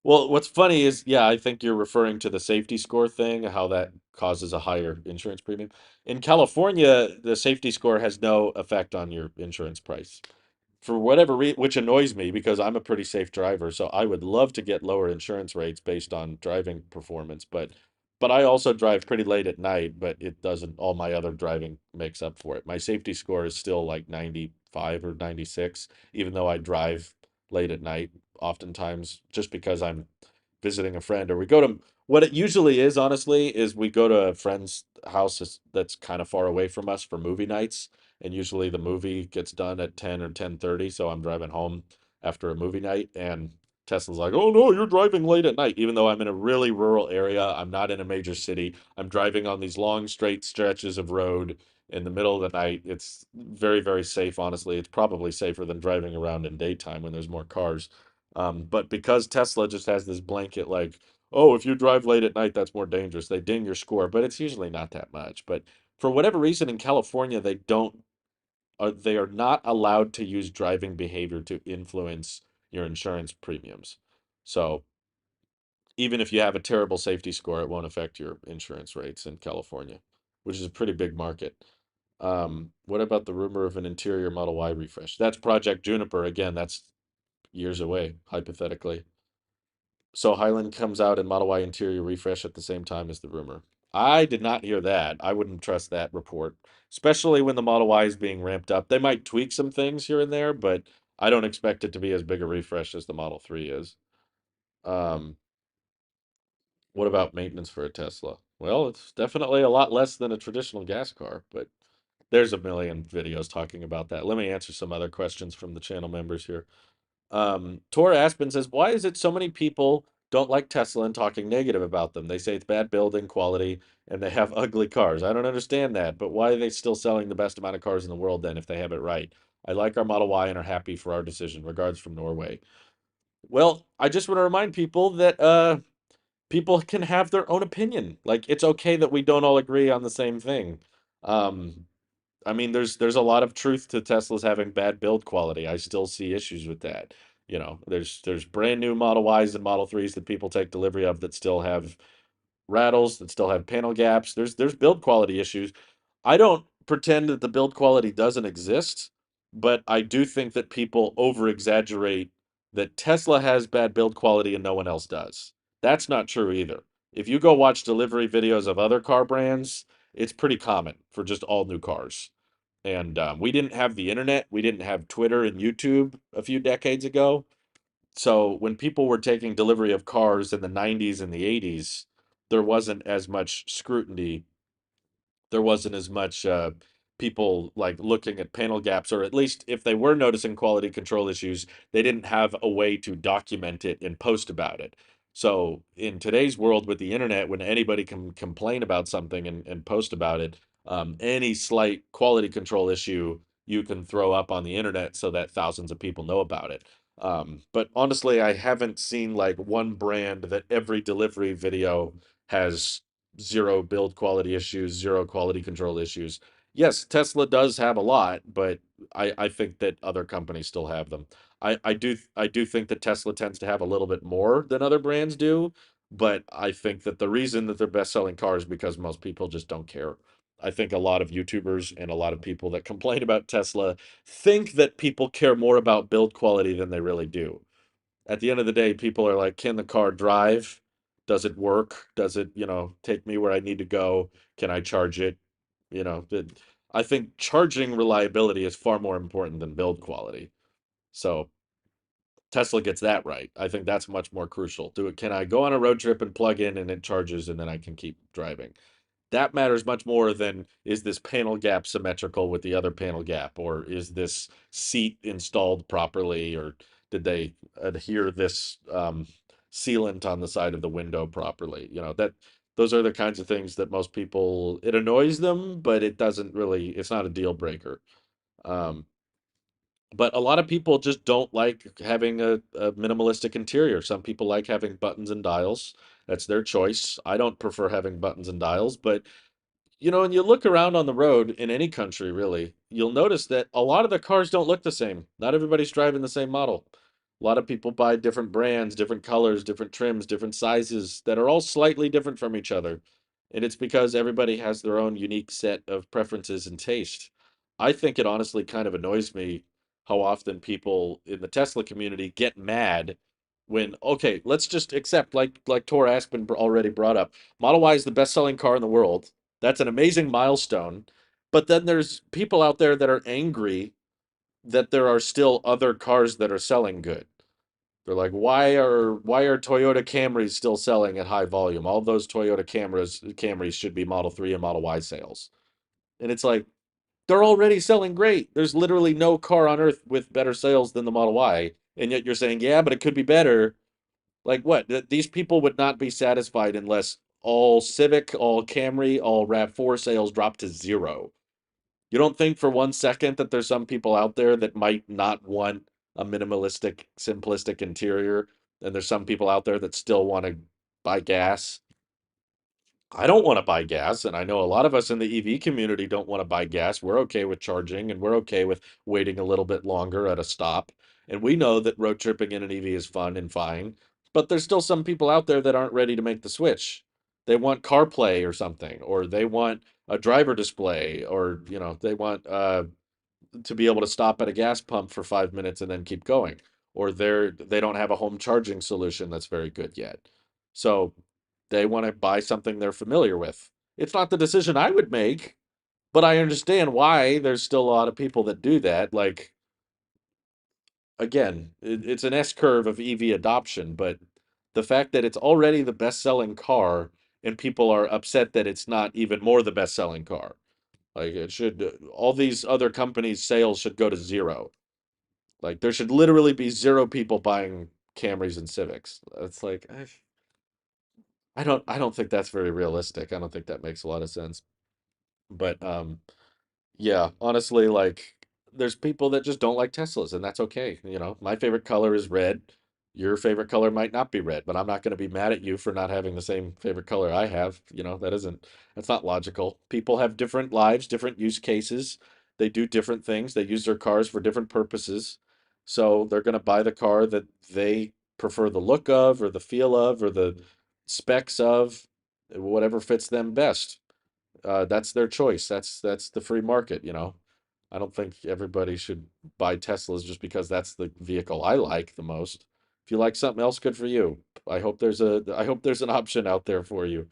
Well, what's funny is, yeah, I think you're referring to the safety score thing, how that causes a higher insurance premium. In California, the safety score has no effect on your insurance price for whatever reason, which annoys me because I'm a pretty safe driver. So I would love to get lower insurance rates based on driving performance, but I also drive pretty late at night, but it doesn't, all my other driving makes up for it. My safety score is still like 95 or 96, even though I drive late at night, oftentimes just because I'm visiting a friend or we go to what it usually is, honestly, is we go to a friend's house that's kind of far away from us for movie nights, and usually the movie gets done at 10 or 10:30, so I'm driving home after a movie night, and Tesla's like, "Oh no, you're driving late at night," even though I'm in a really rural area. I'm not in a major city. I'm driving on these long straight stretches of road in the middle of the night. It's very, very safe, honestly. It's probably safer than driving around in daytime when there's more cars. But because Tesla just has this blanket, like, oh, if you drive late at night, that's more dangerous. They ding your score, but it's usually not that much. But for whatever reason in California, they are not allowed to use driving behavior to influence your insurance premiums. So even if you have a terrible safety score, it won't affect your insurance rates in California, which is a pretty big market. What about the rumor of an interior Model Y refresh? That's Project Juniper. Again, that's years away, hypothetically. So Highland comes out in Model Y interior refresh at the same time as the rumor. I did not hear that. I wouldn't trust that report, especially when the Model Y is being ramped up. They might tweak some things here and there, but I don't expect it to be as big a refresh as the Model 3 is. Um, what about maintenance for a Tesla? Well, it's definitely a lot less than a traditional gas car, but there's a million videos talking about that. Let me answer some other questions from the channel members here. Tor Aspen says, why is it so many people don't like Tesla and talking negative about them? They say it's bad building quality and they have ugly cars. I don't understand that, but why are they still selling the best amount of cars in the world then if they have it right? I like our Model Y and are happy for our decision. Regards from Norway. Well, I just want to remind people that people can have their own opinion. Like it's okay that we don't all agree on the same thing. Um, I mean, there's a lot of truth to Teslas having bad build quality. I still see issues with that. You know, there's brand new Model Ys and Model 3s that people take delivery of that still have rattles, that still have panel gaps. There's build quality issues. I don't pretend that the build quality doesn't exist, but I do think that people over exaggerate that Tesla has bad build quality and no one else does. That's not true either. If you go watch delivery videos of other car brands, it's pretty common for just all new cars. And we didn't have the internet, we didn't have Twitter and YouTube a few decades ago. So when people were taking delivery of cars in the 90s and the 80s, there wasn't as much scrutiny, there wasn't as much people like looking at panel gaps, or at least if they were noticing quality control issues, they didn't have a way to document it and post about it. So in today's world with the internet, when anybody can complain about something and post about it, any slight quality control issue you can throw up on the internet so that thousands of people know about it. But honestly, I haven't seen like one brand that every delivery video has zero build quality issues, zero quality control issues. Yes, Tesla does have a lot, but I think that other companies still have them. I do think that Tesla tends to have a little bit more than other brands do, but I think that the reason that they're best selling cars is because most people just don't care. I think a lot of YouTubers and a lot of people that complain about Tesla think that people care more about build quality than they really do. At the end of the day, people are like, can the car drive? Does it work? Does it, take me where I need to go? Can I charge it? You know, I think charging reliability is far more important than build quality. So Tesla gets that right. I think that's much more crucial. Can I go on a road trip and plug in and it charges and then I can keep driving? That matters much more than is this panel gap symmetrical with the other panel gap, or is this seat installed properly, or did they adhere this sealant on the side of the window properly? That those are the kinds of things that most people, it annoys them, but it doesn't really, it's not a deal breaker. Um, but a lot of people just don't like having a minimalistic interior. Some people like having buttons and dials. That's their choice. I don't prefer having buttons and dials, but and you look around on the road in any country, really, you'll notice that a lot of the cars don't look the same. Not everybody's driving the same model. A lot of people buy different brands, different colors, different trims, different sizes that are all slightly different from each other. And it's because everybody has their own unique set of preferences and taste. I think it honestly kind of annoys me how often people in the Tesla community get mad when, okay, let's just accept, like Tor Aspen already brought up, Model Y is the best-selling car in the world. That's an amazing milestone. But then there's people out there that are angry that there are still other cars that are selling good. They're like, why are Toyota Camrys still selling at high volume? All those Toyota Camrys should be Model 3 and Model Y sales. And it's like, they're already selling great. There's literally no car on earth with better sales than the Model Y. And yet you're saying, yeah, but it could be better. Like what? These people would not be satisfied unless all Civic, all Camry, all RAV4 sales drop to zero. You don't think for one second that there's some people out there that might not want a minimalistic, simplistic interior, and there's some people out there that still want to buy gas? I don't want to buy gas, and I know a lot of us in the EV community don't want to buy gas. We're okay with charging, and we're okay with waiting a little bit longer at a stop. And we know that road tripping in an EV is fun and fine, but there's still some people out there that aren't ready to make the switch. They want CarPlay or something, or they want a driver display, or they want to be able to stop at a gas pump for 5 minutes and then keep going, or they don't have a home charging solution that's very good yet, so they want to buy something they're familiar with. It's not the decision I would make, but I understand why there's still a lot of people that do that. Like, again, it's an S curve of EV adoption, but the fact that it's already the best selling car and people are upset that it's not even more the best selling car. Like, it should, all these other companies' sales should go to zero. Like, there should literally be zero people buying Camrys and Civics. It's like, I don't think that's very realistic. I don't think that makes a lot of sense. But yeah, honestly, like, there's people that just don't like Teslas, and that's okay. My favorite color is red. Your favorite color might not be red, but I'm not going to be mad at you for not having the same favorite color I have. That's not logical. People have different lives, different use cases. They do different things. They use their cars for different purposes. So they're going to buy the car that they prefer the look of, or the feel of, or the specs of, whatever fits them best. That's their choice. That's the free market. I don't think everybody should buy Teslas just because that's the vehicle I like the most. If you like something else, good for you. I hope there's an option out there for you.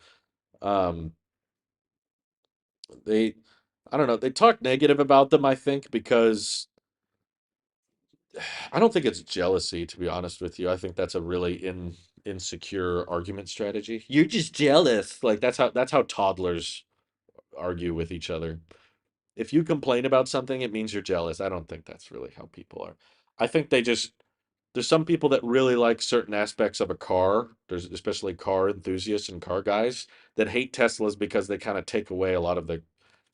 Um, they I don't know, they talk negative about them, I think, because I don't think it's jealousy, to be honest with you. I think that's a really insecure argument strategy. You're just jealous. Like, that's how toddlers argue with each other. If you complain about something, it means you're jealous. I don't think that's really how people are. I think there's some people that really like certain aspects of a car. There's especially car enthusiasts and car guys that hate Teslas because they kind of take away a lot of the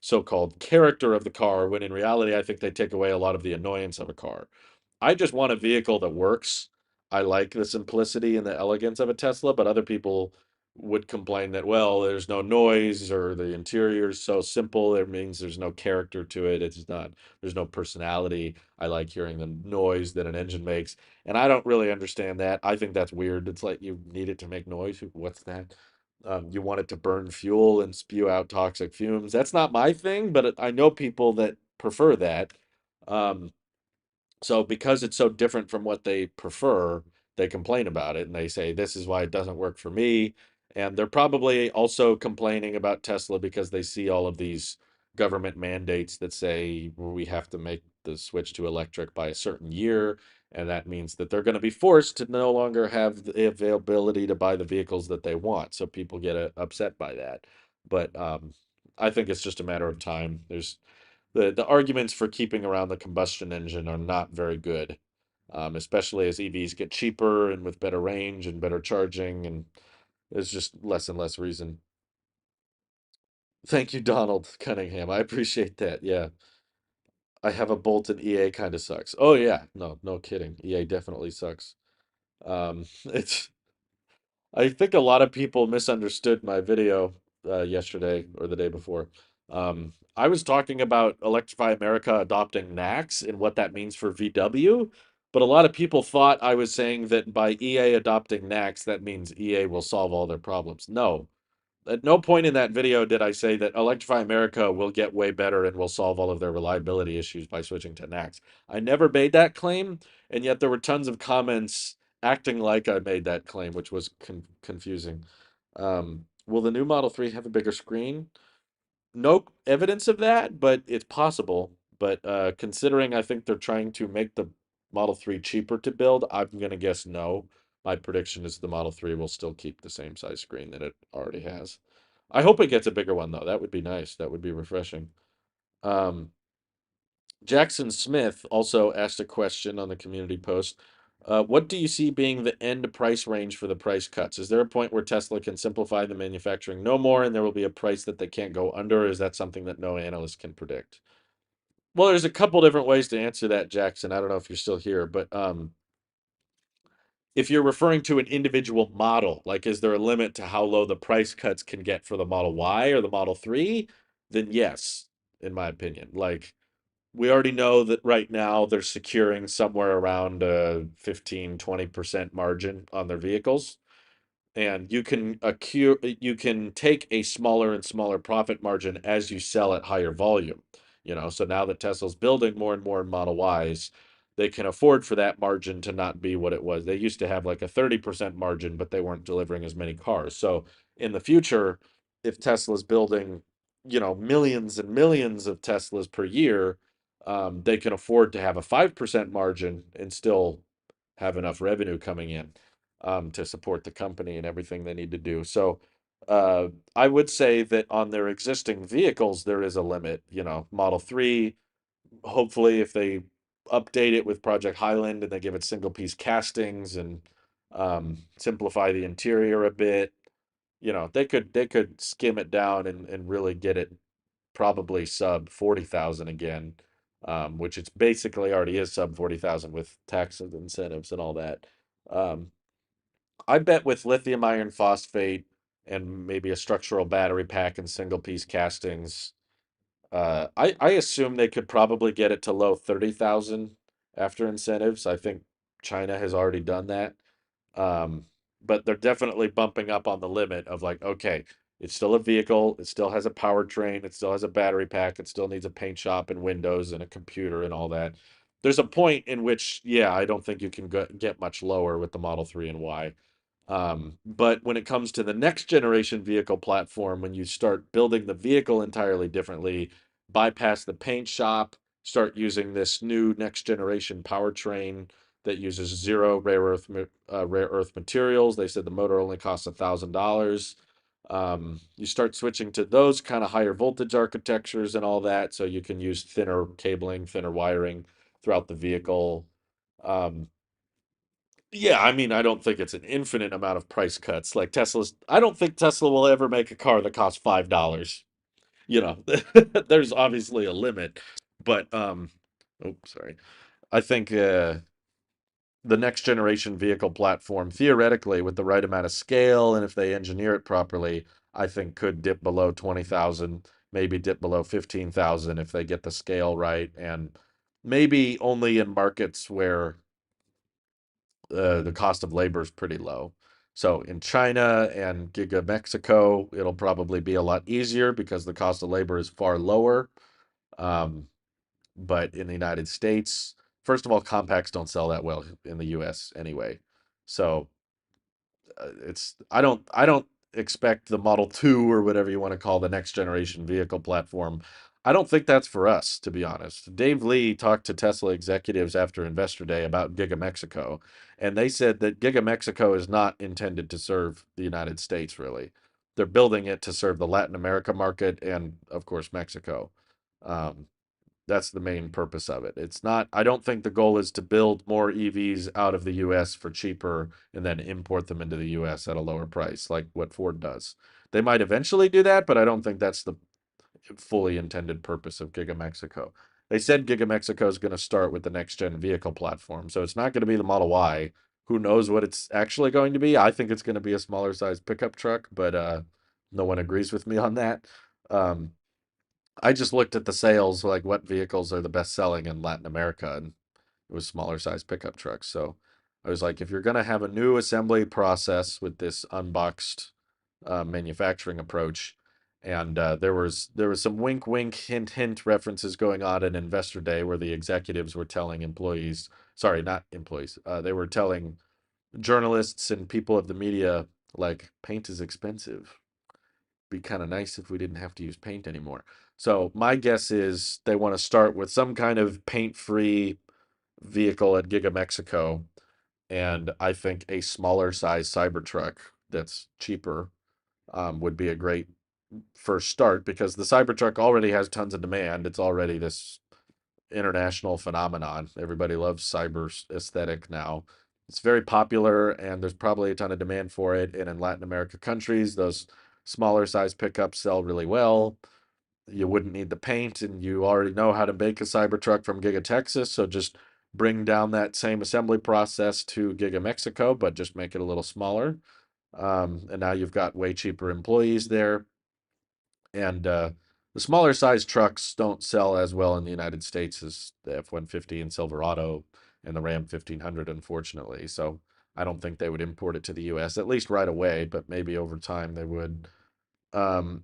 so-called character of the car, when in reality, I think they take away a lot of the annoyance of a car. I just want a vehicle that works. I like the simplicity and the elegance of a Tesla, but other people would complain that, well, there's no noise, or the interior is so simple. It means there's no character to it. There's no personality. I like hearing the noise that an engine makes. And I don't really understand that. I think that's weird. It's like, you need it to make noise. What's that? You want it to burn fuel and spew out toxic fumes. That's not my thing, but I know people that prefer that. Um, so because it's so different from what they prefer, they complain about it and they say, this is why it doesn't work for me. And they're probably also complaining about Tesla because they see all of these government mandates that say, well, we have to make the switch to electric by a certain year. And that means that they're going to be forced to no longer have the availability to buy the vehicles that they want. So people get upset by that. But I think it's just a matter of time. There's the arguments for keeping around the combustion engine are not very good, especially as EVs get cheaper and with better range and better charging, and there's just less and less reason. Thank you, Donald Cunningham. I appreciate that. Yeah, I have a Bolt and EA kind of sucks. Oh yeah, no, no kidding. EA definitely sucks. It's I think a lot of people misunderstood my video yesterday or the day before. I was talking about Electrify America adopting NACS and what that means for VW, but a lot of people thought I was saying that by EA adopting NACS, that means EA will solve all their problems. No, at no point in that video did I say that Electrify America will get way better and will solve all of their reliability issues by switching to NACS. I never made that claim, and yet there were tons of comments acting like I made that claim, which was confusing. Will the new Model 3 have a bigger screen? No evidence of that, but it's possible. But considering I think they're trying to make the Model 3 cheaper to build, I'm going to guess no. My prediction is the Model 3 will still keep the same size screen that it already has. I hope it gets a bigger one, though. That would be nice. That would be refreshing. Um, Jackson Smith also asked a question on the community post. What do you see being the end price range for the price cuts? Is there a point where Tesla can simplify the manufacturing no more and there will be a price that they can't go under? Or is that something that no analyst can predict? Well, there's a couple different ways to answer that, Jackson. I don't know if you're still here, but if you're referring to an individual model, like is there a limit to how low the price cuts can get for the Model Y or the Model 3? Then yes, in my opinion. Like we already know that right now they're securing somewhere around a 15-20% margin on their vehicles, and you can take a smaller and smaller profit margin as you sell at higher volume. So now that Tesla's building more and more Model Ys, they can afford for that margin to not be what it was. They used to have like a 30% margin, but they weren't delivering as many cars. So in the future, if Tesla's building, millions and millions of Teslas per year, they can afford to have a 5% margin and still have enough revenue coming in to support the company and everything they need to do. So I would say that on their existing vehicles, there is a limit. Model 3, hopefully, if they update it with Project Highland and they give it single piece castings and simplify the interior a bit, they could skim it down and really get it probably sub 40,000 again, which it's basically already is sub 40,000 with tax incentives and all that. Um, I bet with lithium iron phosphate and maybe a structural battery pack and single piece castings, I assume they could probably get it to low 30,000 after incentives. I think China has already done that. Um, but they're definitely bumping up on the limit of like, okay, it's still a vehicle, it still has a powertrain, it still has a battery pack, it still needs a paint shop and windows and a computer and all that. There's a point in which, yeah, I don't think you can get much lower with the Model 3 and Y. But when it comes to the next generation vehicle platform, when you start building the vehicle entirely differently, bypass the paint shop, start using this new next generation powertrain that uses zero rare earth materials. They said the motor only costs $1,000. You start switching to those kind of higher voltage architectures and all that, so you can use thinner cabling, thinner wiring throughout the vehicle. Um, yeah, I mean, I don't think it's an infinite amount of price cuts. Like I don't think Tesla will ever make a car that costs $5. You know, there's obviously a limit, but oh, sorry. I think the next generation vehicle platform, theoretically, with the right amount of scale and if they engineer it properly, I think could dip below 20,000, maybe dip below 15,000 if they get the scale right, and maybe only in markets where the cost of labor is pretty low. So in China and Giga Mexico, it'll probably be a lot easier because the cost of labor is far lower. Um, but in the United States, first of all, compacts don't sell that well in the US anyway. So it's I don't expect the Model 2 or whatever you want to call the next generation vehicle platform. I don't think that's for us, to be honest. Dave Lee talked to Tesla executives after Investor Day about Giga Mexico, and they said that Giga Mexico is not intended to serve the United States, really. they're building it to serve the Latin America market and of course Mexico. Um, that's the main purpose of it. It's not, I don't think the goal is to build more EVs out of the US for cheaper and then import them into the US at a lower price, like what Ford does. They might eventually do that, but I don't think that's the fully intended purpose of Giga Mexico. They said Giga Mexico is going to start with the next gen vehicle platform. So it's not going to be the Model Y. Who knows what it's actually going to be? I think it's going to be a smaller size pickup truck, but no one agrees with me on that. Um, I just looked at the sales, like what vehicles are the best selling in Latin America, and it was smaller size pickup trucks. So I was like, if you're going to have a new assembly process with this unboxed manufacturing approach, and there was some wink wink hint hint references going on in Investor Day where the executives were telling employees, sorry, not employees, they were telling journalists and people of the media like paint is expensive. Be kind of nice if we didn't have to use paint anymore. So my guess is they want to start with some kind of paint-free vehicle at Giga Mexico, and I think a smaller size Cybertruck that's cheaper would be a great first start because the Cybertruck already has tons of demand. It's already this international phenomenon. Everybody loves cyber aesthetic now. It's very popular, and there's probably a ton of demand for it. And in Latin America countries, those smaller size pickups sell really well. You wouldn't need the paint, and you already know how to make a Cybertruck from Giga Texas. So just bring down that same assembly process to Giga Mexico, but just make it a little smaller. And now you've got way cheaper employees there. And the smaller size trucks don't sell as well in the United States as the F-150 and Silverado and the Ram 1500, unfortunately. So I don't think they would import it to the US, at least right away, but maybe over time they would. Um,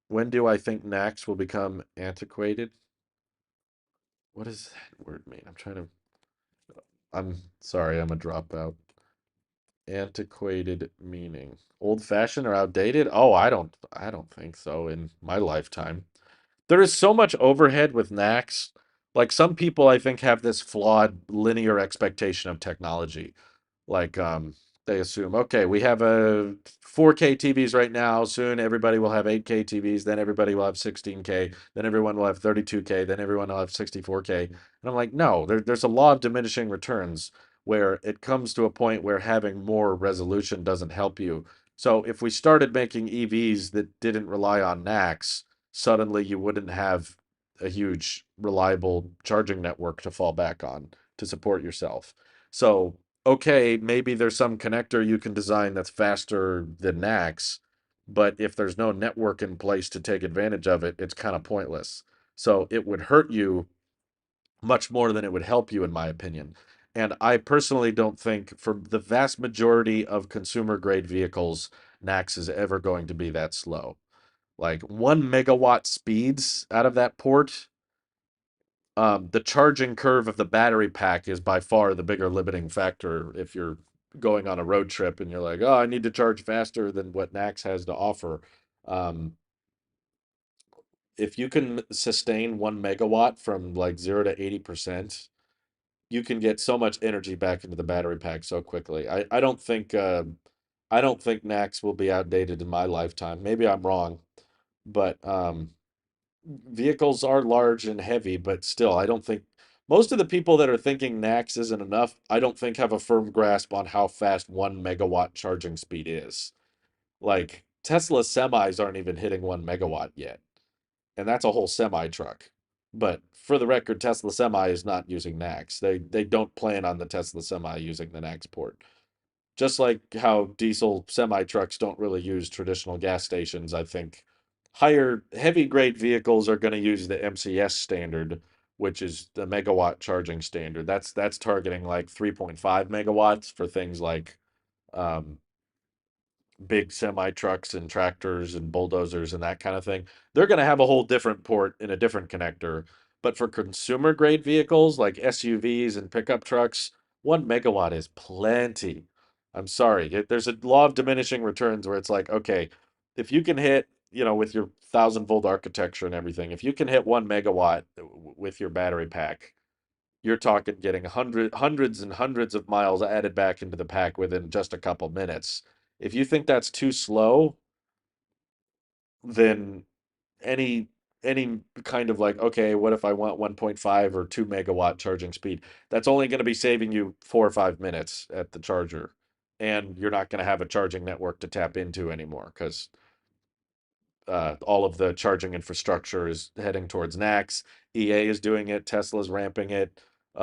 when do I think NACS will become antiquated? What does that word mean? I'm sorry, I'm a dropout. Antiquated meaning. Old fashioned or outdated? Oh, I don't think so in my lifetime. There is so much overhead with NACS. Like some people, I think, have this flawed linear expectation of technology. Like they assume, okay, we have a 4K TVs right now. Soon everybody will have 8K TVs. Then everybody will have 16K. Then everyone will have 32K. Then everyone will have 64K. And I'm like, no, there's a law of diminishing returns where it comes to a point where having more resolution doesn't help you. So if we started making EVs that didn't rely on NACS, suddenly you wouldn't have a huge reliable charging network to fall back on to support yourself. So okay, maybe there's some connector you can design that's faster than NACS, but if there's no network in place to take advantage of it, it's kind of pointless. So it would hurt you much more than it would help you, in my opinion. And I personally don't think for the vast majority of consumer grade vehicles, NACS is ever going to be that slow. Like 1 megawatt speeds out of that port, the charging curve of the battery pack is by far the bigger limiting factor if you're going on a road trip and you're like, oh, I need to charge faster than what NACS has to offer. Um, if you can sustain 1 megawatt from like 0 to 80%, you can get so much energy back into the battery pack so quickly. I don't think NACS will be outdated in my lifetime. Maybe I'm wrong, but vehicles are large and heavy, but still, I don't think most of the people that are thinking NACS isn't enough, I don't think have a firm grasp on how fast 1 megawatt charging speed is. Like Tesla semis aren't even hitting 1 megawatt yet, and that's a whole semi truck. But for the record, Tesla semi is not using NACS. They don't plan on the Tesla semi using the NACS port. Just like how diesel semi trucks don't really use traditional gas stations, I think higher heavy grade vehicles are going to use the MCS standard, which is the megawatt charging standard. That's targeting like 3.5 megawatts for things like um, big semi trucks and tractors and bulldozers and that kind of thing. They're going to have a whole different port in a different connector. But for consumer grade vehicles like SUVs and pickup trucks, 1 megawatt is plenty. I'm sorry. There's a law of diminishing returns where it's like, okay, if you can hit, with your 1,000-volt architecture and everything, if you can hit 1 megawatt with your battery pack, you're talking getting hundreds and hundreds of miles added back into the pack within just a couple minutes. If you think that's too slow, then any any kind of like, okay, what if I want 1.5 or 2 megawatt charging speed? That's only going to be saving you 4 or 5 minutes at the charger, and you're not going to have a charging network to tap into anymore because all of the charging infrastructure is heading towards NACS. EA is doing it, Tesla's ramping it,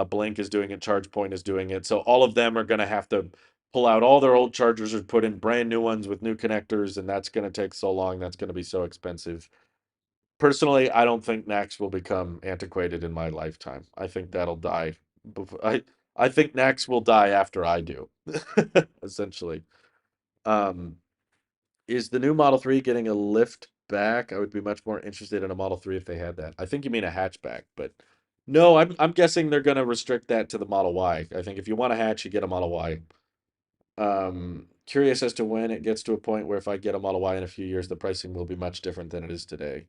Blink is doing it, ChargePoint is doing it. So all of them are going to have to pull out all their old chargers or put in brand new ones with new connectors, and that's going to take so long. That's going to be so expensive. Personally, I don't think NACS will become antiquated in my lifetime. I think that'll die. I think NACS will die after I do, essentially. Um, is the new Model 3 getting a lift back? I would be much more interested in a Model 3 if they had that. I think you mean a hatchback, but no, I'm guessing they're going to restrict that to the Model Y. I think if you want a hatch, you get a Model Y. Curious as to when it gets to a point where if I get a Model Y in a few years, the pricing will be much different than it is today.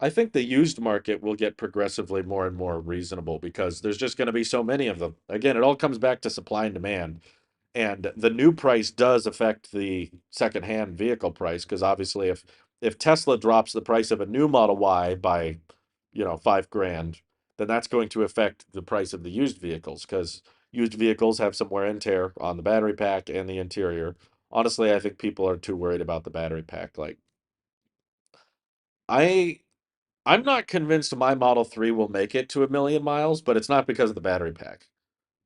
I think the used market will get progressively more and more reasonable because there's just going to be so many of them. Again, it all comes back to supply and demand. And the new price does affect the secondhand vehicle price because obviously if Tesla drops the price of a new Model Y by, 5 grand, then that's going to affect the price of the used vehicles because used vehicles have some wear and tear on the battery pack and the interior. Honestly, I think people are too worried about the battery pack. Like I I'm not convinced my Model 3 will make it to 1 million miles, but it's not because of the battery pack.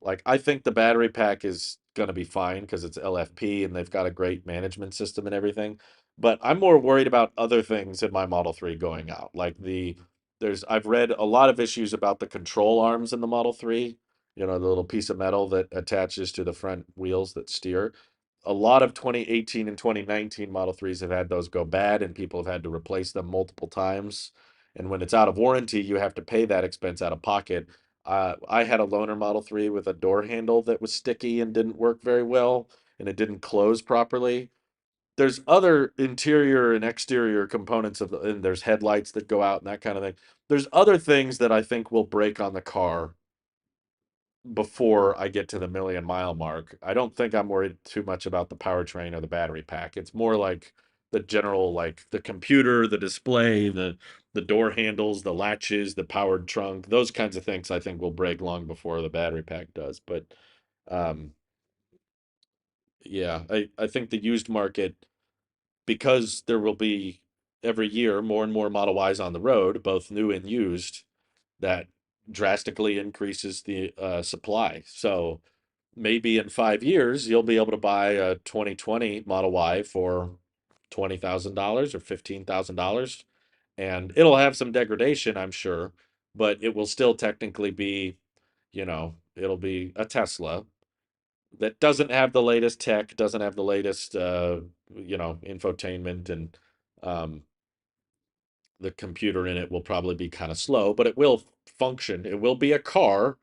Like, I think the battery pack is going to be fine because it's LFP and they've got a great management system and everything. But I'm more worried about other things in my Model 3 going out. Like I've read a lot of issues about the control arms in the Model 3, the little piece of metal that attaches to the front wheels that steer. A lot of 2018 and 2019 Model 3s have had those go bad and people have had to replace them multiple times. And when it's out of warranty, you have to pay that expense out of pocket. I had a loaner Model 3 with a door handle that was sticky and didn't work very well, and it didn't close properly. There's other interior and exterior components and there's headlights that go out and that kind of thing. There's other things that I think will break on the car before I get to the 1 million mile mark. I don't think I'm worried too much about the powertrain or the battery pack. It's more like the general, like the computer, the display, the door handles, the latches, the powered trunk, those kinds of things I think will break long before the battery pack does. But um yeah, I think the used market, because there will be every year more and more Model Ys on the road, both new and used, that drastically increases the supply. So maybe in 5 years, you'll be able to buy a 2020 Model Y for $20,000 or $15,000. And it'll have some degradation, I'm sure, but it will still technically be, it'll be a Tesla that doesn't have the latest tech, doesn't have the latest, infotainment, and um, the computer in it will probably be kind of slow, but it will function. It will be a car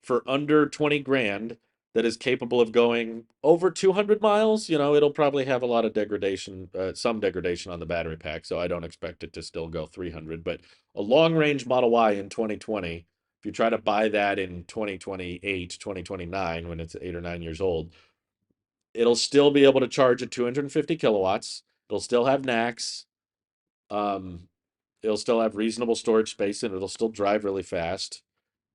for under 20 grand that is capable of going over 200 miles. It'll probably have a lot of degradation, some degradation on the battery pack, so I don't expect it to still go 300. But a long range Model Y in 2020, if you try to buy that in 2028, 2029, when it's 8 or 9 years old, it'll still be able to charge at 250 kilowatts. It'll still have NACS. Um, it'll still have reasonable storage space and it'll still drive really fast.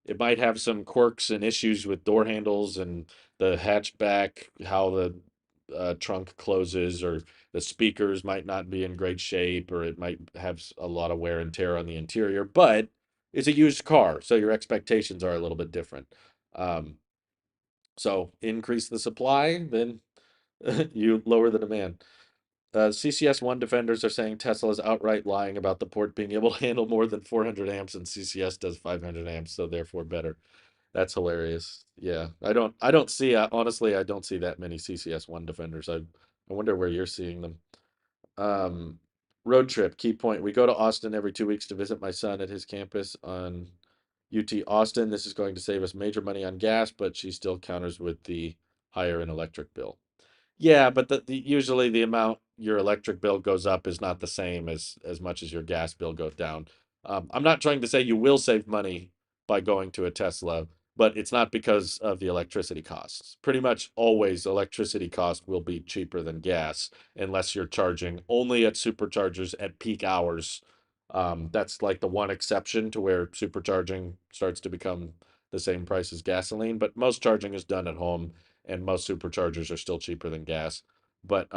It might have some quirks and issues with door handles and the hatchback, how the trunk closes, or the speakers might not be in great shape, or it might have a lot of wear and tear on the interior. But it's a used car, so your expectations are a little bit different. Um, so increase the supply, then you lower the demand. CCS1 defenders are saying Tesla is outright lying about the port being able to handle more than 400 amps, and CCS does 500 amps, so therefore better. That's hilarious. Yeah, I don't see, honestly, I don't see that many CCS1 defenders. I wonder where you're seeing them. Um, Road trip, key point. We go to Austin every 2 weeks to visit my son at his campus on UT Austin. This is going to save us major money on gas, but she still counters with the higher in electric bill. Yeah, but usually the amount your electric bill goes up is not the same as much as your gas bill goes down. I'm not trying to say you will save money by going to a Tesla, but it's not because of the electricity costs. Pretty much always electricity cost will be cheaper than gas unless you're charging only at superchargers at peak hours. That's like the one exception to where supercharging starts to become the same price as gasoline, but most charging is done at home and most superchargers are still cheaper than gas. But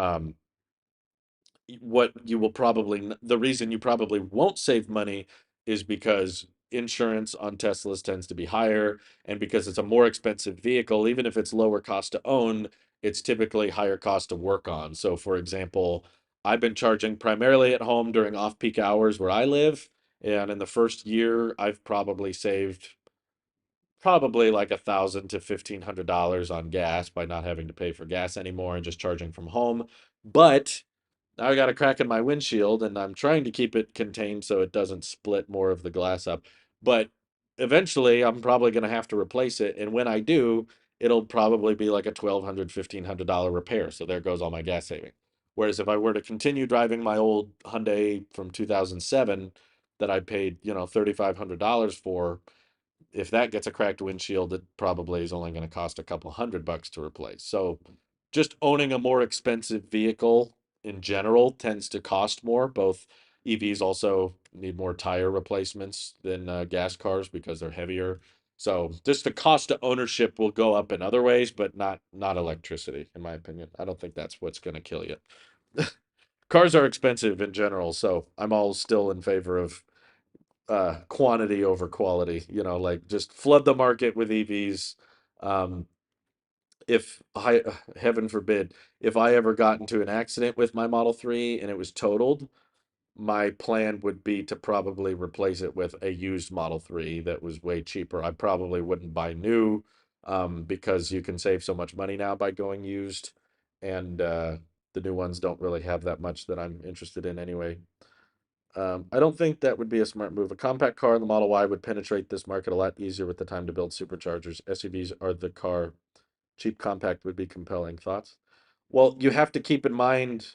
what you will probably the reason you probably won't save money is because insurance on Teslas tends to be higher, and because it's a more expensive vehicle, even if it's lower cost to own, it's typically higher cost to work on. So for example, I've been charging primarily at home during off-peak hours where I live, and in the first year I've probably saved probably like $1,000 to $1,500 on gas by not having to pay for gas anymore and just charging from home. But now I got a crack in my windshield and I'm trying to keep it contained so it doesn't split more of the glass up. But eventually I'm probably going to have to replace it. And when I do, it'll probably be like a $1,200, $1,500 repair. So there goes all my gas saving. Whereas if I were to continue driving my old Hyundai from 2007 that I paid, $3,500 for, if that gets a cracked windshield, it probably is only going to cost a couple $100 to replace. So just owning a more expensive vehicle in general tends to cost more. Both EVs also need more tire replacements than gas cars because they're heavier. So just the cost of ownership will go up in other ways, but not electricity, in my opinion. I don't think that's what's going to kill you. Cars are expensive in general, so I'm all still in favor of quantity over quality, like just flood the market with EVs. Um, if I, heaven forbid, if I ever got into an accident with my Model 3 and it was totaled, my plan would be to probably replace it with a used Model 3 that was way cheaper. I probably wouldn't buy new, because you can save so much money now by going used, and the new ones don't really have that much that I'm interested in anyway. I don't think that would be a smart move. A compact car in the Model Y would penetrate this market a lot easier with the time to build superchargers. SUVs are the car. Cheap compact would be compelling. Thoughts? Well, you have to keep in mind.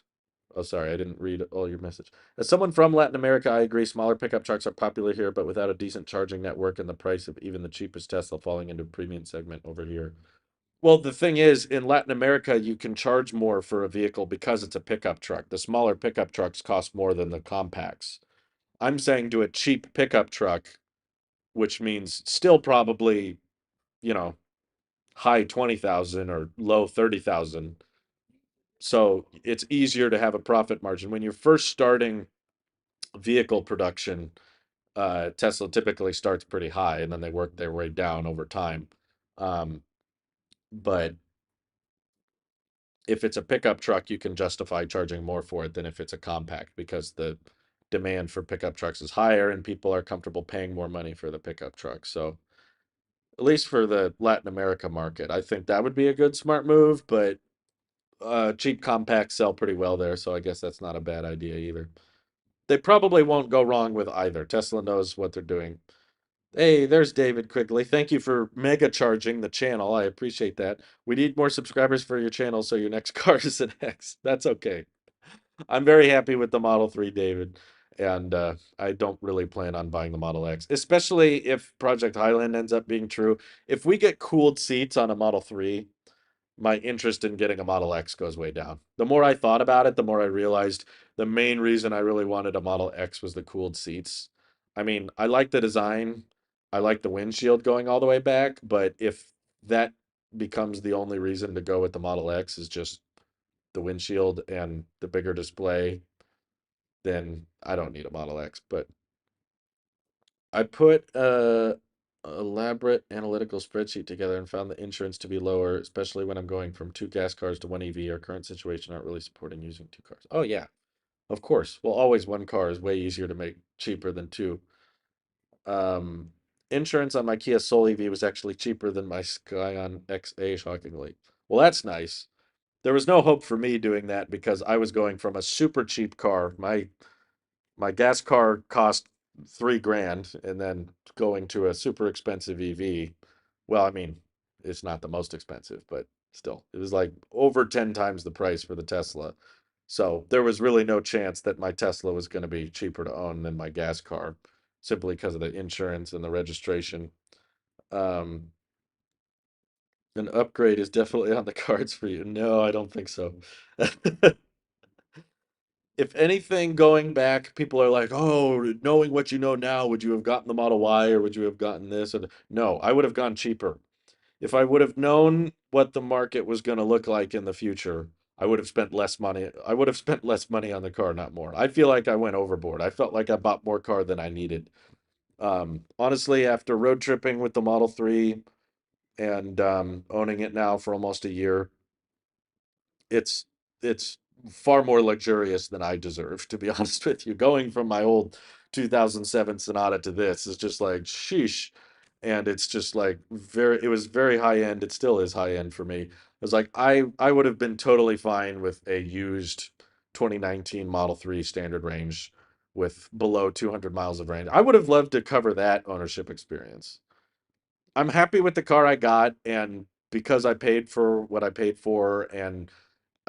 Oh, sorry, I didn't read all your message. As someone from Latin America, I agree. Smaller pickup trucks are popular here, but without a decent charging network and the price of even the cheapest Tesla falling into a premium segment over here. Well, the thing is, in Latin America, you can charge more for a vehicle because it's a pickup truck. The smaller pickup trucks cost more than the compacts. I'm saying to a cheap pickup truck, which means still probably, you know, high 20,000 or low 30,000. So it's easier to have a profit margin. When you're first starting vehicle production, Tesla typically starts pretty high and then they work their way down over time. Um, but if it's a pickup truck, you can justify charging more for it than if it's a compact because the demand for pickup trucks is higher and people are comfortable paying more money for the pickup truck. So at least for the Latin America market, I think that would be a good smart move, but cheap compacts sell pretty well there, so I guess that's not a bad idea either. They probably won't go wrong with either. Tesla knows what they're doing. Hey, there's David quickly. Thank you for mega charging the channel. I appreciate that. We need more subscribers for your channel so your next car is an X. That's okay. I'm very happy with the Model 3, David. And I don't really plan on buying the Model X, especially if Project Highland ends up being true. If we get cooled seats on a Model 3, my interest in getting a Model X goes way down. The more I thought about it, the more I realized the main reason I really wanted a Model X was the cooled seats. I mean, I like the design, I like the windshield going all the way back, but if that becomes the only reason to go with the Model X is just the windshield and the bigger display, then I don't need a Model X. But I put a elaborate analytical spreadsheet together and found the insurance to be lower, especially when I'm going from two gas cars to one EV. Our current situation aren't really supporting using two cars. Oh yeah, of course. Well, always one car is way easier to make cheaper than two. Um, Insurance on my Kia Soul EV was actually cheaper than my Scion XA, shockingly. Well, that's nice. There was no hope for me doing that because I was going from a super cheap car. My gas car cost 3 grand, and then going to a super expensive EV. Well, I mean, it's not the most expensive, but still, it was like over 10 times the price for the Tesla. So there was really no chance that my Tesla was going to be cheaper to own than my gas car simply because of the insurance and the registration. Um, An upgrade is definitely on the cards for you. No, I don't think so. If anything, going back, people are like, "Oh, knowing what you know now, would you have gotten the Model Y or would you have gotten this?" And no, I would have gone cheaper. If I would have known what the market was going to look like in the future, I would have spent less money. I would have spent less money on the car, not more. I feel like I went overboard. I felt like I bought more car than I needed. Honestly, after road tripping with the Model 3 and owning it now for almost a year, it's it's far more luxurious than I deserve, to be honest with you. Going from my old 2007 Sonata to this is just like sheesh. And it's just like it was very high end. It still is high end for me. It was like I would have been totally fine with a used 2019 Model 3 standard range with below 200 miles of range. I would have loved to cover that ownership experience. I'm happy with the car I got, and because I paid for what I paid for, and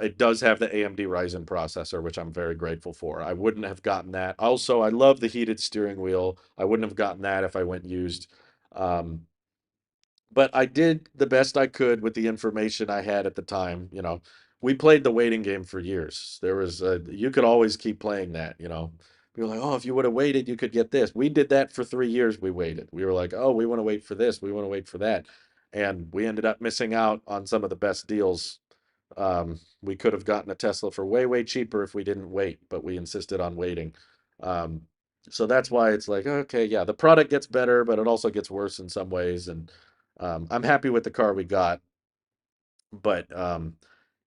it does have the AMD Ryzen processor, which I'm very grateful for. I wouldn't have gotten that. Also, I love the heated steering wheel. I wouldn't have gotten that if I went used. Um, but I did the best I could with the information I had at the time. We played the waiting game for years. You could always keep playing that. We were like, oh, if you would have waited, you could get this. We did that for 3 years. We waited. We were like, oh, we want to wait for this. We want to wait for that. And we ended up missing out on some of the best deals. We could have gotten a Tesla for way, way cheaper if we didn't wait, but we insisted on waiting. Um, so that's why it's like, okay, yeah, the product gets better, but it also gets worse in some ways. And I'm happy with the car we got, but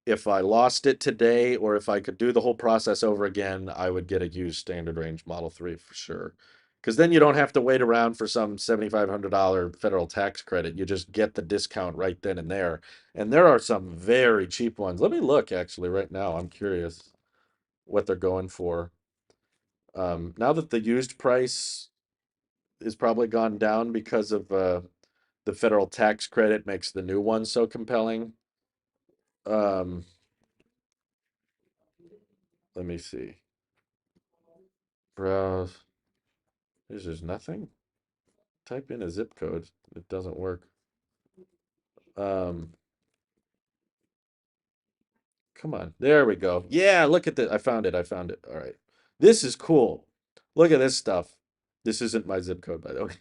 if I lost it today or if I could do the whole process over again, I would get a used standard range Model 3 for sure. Because then you don't have to wait around for some $7,500 federal tax credit. You just get the discount right then and there. And there are some very cheap ones. Let me look actually right now. I'm curious what they're going for. Now that the used price is probably gone down because of the federal tax credit makes the new one so compelling. Um, Let me see. Browse. There's nothing. Type in a zip code. It doesn't work. Um, Come on. There we go. Yeah, look at this. I found it. I found it. All right. This is cool. Look at this stuff. This isn't my zip code, by the way.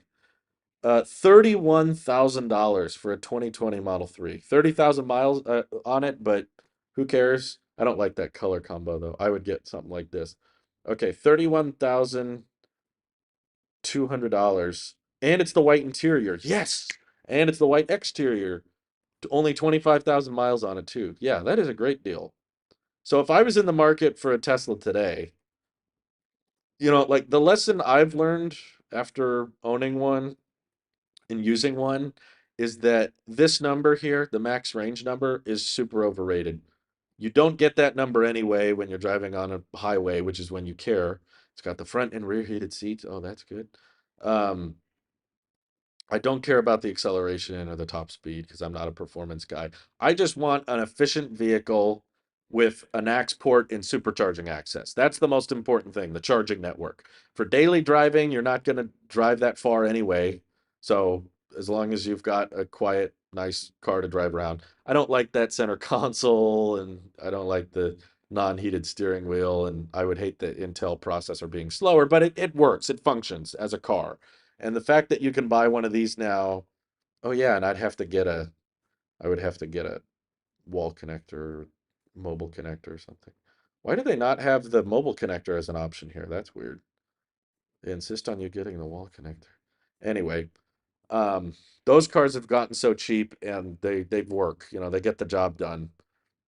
$31,000 for a 2020 Model 3. 30,000 miles on it, but who cares? I don't like that color combo though. I would get something like this. Okay, $31,200. And it's the white interior. Yes. And it's the white exterior. Only 25,000 miles on it too. Yeah, that is a great deal. So if I was in the market for a Tesla today, like the lesson I've learned after owning one and using one is that this number here, the max range number, is super overrated. You don't get that number anyway when you're driving on a highway, which is when you care. It's got the front and rear heated seats. Oh, that's good. Um, I don't care about the acceleration or the top speed because I'm not a performance guy. I just want an efficient vehicle with an aux port and supercharging access. That's the most important thing, the charging network. For daily driving, you're not going to drive that far anyway. So as long as you've got a quiet, nice car to drive around. I don't like that center console and I don't like the non-heated steering wheel. And I would hate the Intel processor being slower, but it works. It functions as a car. And the fact that you can buy one of these now, oh yeah, and I would have to get a wall connector, mobile connector or something. Why do they not have the mobile connector as an option here? That's weird. They insist on you getting the wall connector. Anyway, um, those cars have gotten so cheap and they work, they get the job done.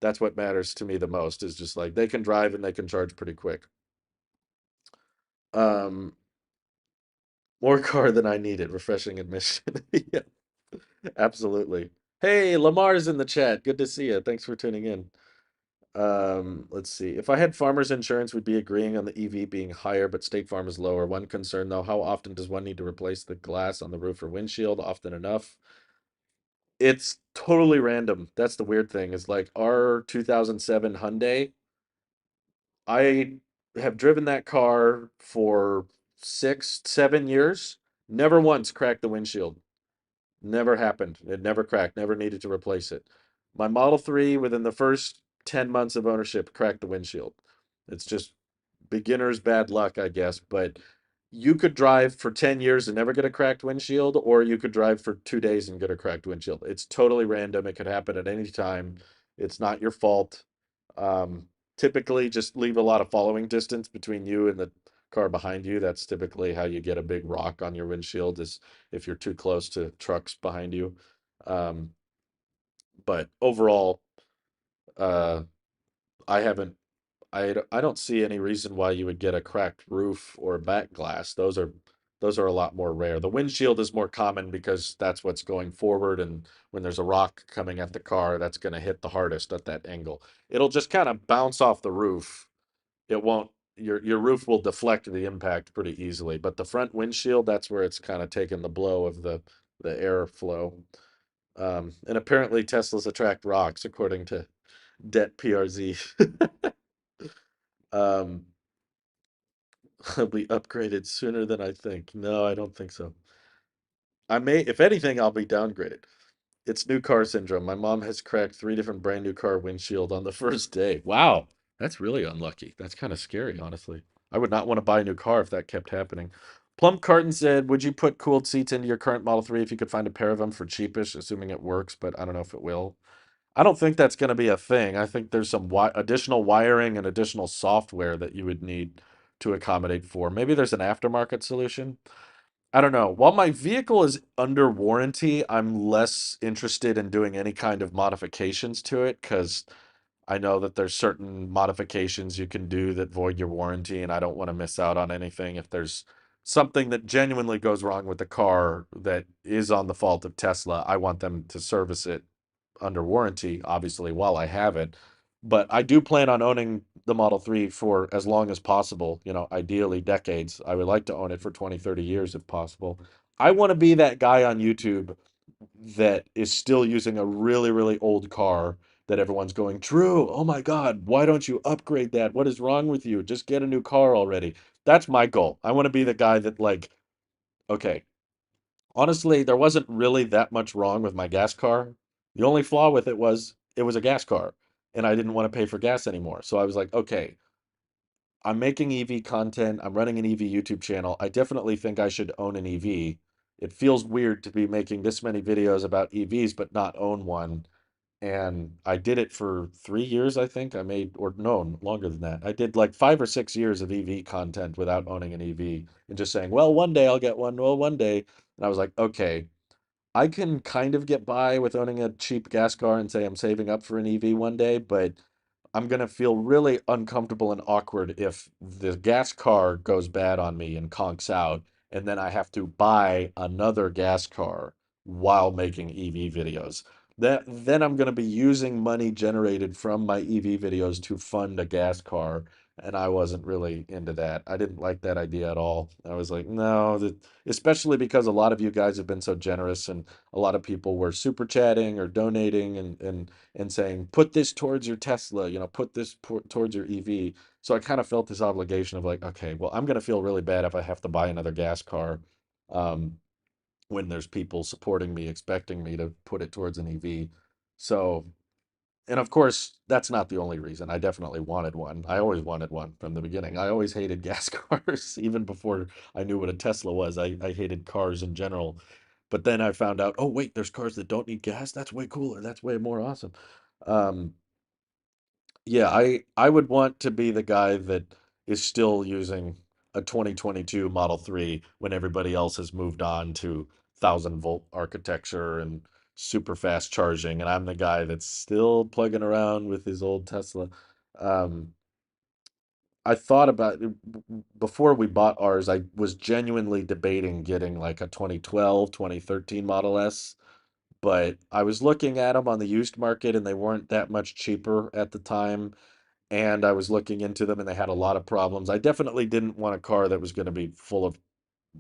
That's what matters to me the most is just like they can drive and they can charge pretty quick. Um, More car than I needed, refreshing admission. Yeah. Absolutely. Hey, Lamar's in the chat. Good to see you. Thanks for tuning in. Let's see. If I had farmers insurance, we'd be agreeing on the EV being higher, but State Farm is lower. One concern though, how often does one need to replace the glass on the roof or windshield? Often enough. It's totally random. That's the weird thing, is like our 2007 Hyundai. I have driven that car for 6, 7 years. Never once cracked the windshield. Never happened. It never cracked, never needed to replace it. My Model 3, within the first 10 months of ownership, cracked the windshield. It's just beginner's bad luck, I guess. But you could drive for 10 years and never get a cracked windshield, or you could drive for 2 days and get a cracked windshield. It's totally random. It could happen at any time. It's not your fault. Typically, just leave a lot of following distance between you and the car behind you. That's typically how you get a big rock on your windshield, is if you're too close to trucks behind you. Um, but overall, uh, I haven't, I don't see any reason why you would get a cracked roof or back glass. Those are a lot more rare. The windshield is more common because that's what's going forward, and when there's a rock coming at the car, that's going to hit the hardest at that angle. It'll just kind of bounce off the roof. It won't, your roof will deflect the impact pretty easily, but the front windshield, that's where it's kind of taken the blow of the airflow. And apparently Teslas attract rocks, according to Det PRZ. Um, I'll be upgraded sooner than I think. No, I don't think so. I may, if anything, I'll be downgraded. It's new car syndrome. My mom has cracked three different brand new car windshield on the first day. Wow, that's really unlucky. That's kind of scary, honestly. I would not want to buy a new car if that kept happening. Plum Carton said, "Would you put cooled seats into your current Model 3 if you could find a pair of them for cheapish, assuming it works, but I don't know if it will." I don't think that's going to be a thing. I think there's some additional wiring and additional software that you would need to accommodate for. Maybe there's an aftermarket solution. I don't know. While my vehicle is under warranty, I'm less interested in doing any kind of modifications to it because I know that there's certain modifications you can do that void your warranty, and I don't want to miss out on anything. If there's something that genuinely goes wrong with the car that is on the fault of Tesla, I want them to service it under warranty, obviously, while I have it. But I do plan on owning the Model 3 for as long as possible, ideally decades. I would like to own it for 20, 30 years if possible. I want to be that guy on YouTube that is still using a really, really old car that everyone's going, Drew, oh my God, why don't you upgrade that? What is wrong with you? Just get a new car already. That's my goal. I want to be the guy that, like, okay, honestly, there wasn't really that much wrong with my gas car. The only flaw with it was a gas car, and I didn't want to pay for gas anymore. So I was like, okay, I'm making EV content. I'm running an EV YouTube channel. I definitely think I should own an EV. It feels weird to be making this many videos about EVs but not own one. And I did it for 3 years, I think. I made, or no, longer than that. I did like 5 or 6 years of EV content without owning an EV and just saying, well, one day I'll get one. Well, one day. And I was like, okay, I can kind of get by with owning a cheap gas car and say I'm saving up for an EV one day, but I'm gonna feel really uncomfortable and awkward if the gas car goes bad on me and conks out, and then I have to buy another gas car while making EV videos. Then I'm gonna be using money generated from my EV videos to fund a gas car, and I wasn't really into that. I didn't like that idea at all. I was like, no, especially because a lot of you guys have been so generous, and a lot of people were super chatting or donating and saying, put this towards your Tesla, put this towards your EV. So I kind of felt this obligation of like, okay, well, I'm going to feel really bad if I have to buy another gas car, um, when there's people supporting me, expecting me to put it towards an EV. So, and of course, that's not the only reason. I definitely wanted one. I always wanted one from the beginning. I always hated gas cars, even before I knew what a Tesla was. I hated cars in general. But then I found out, oh, wait, there's cars that don't need gas. That's way cooler. That's way more awesome. Um, yeah, I would want to be the guy that is still using a 2022 Model 3 when everybody else has moved on to 1,000-volt architecture and super fast charging, and I'm the guy that's still plugging around with his old Tesla. Um, I thought about it before we bought ours. I was genuinely debating getting like a 2012, 2013 Model S, but I was looking at them on the used market and they weren't that much cheaper at the time, and I was looking into them and they had a lot of problems. I definitely didn't want a car that was going to be full of,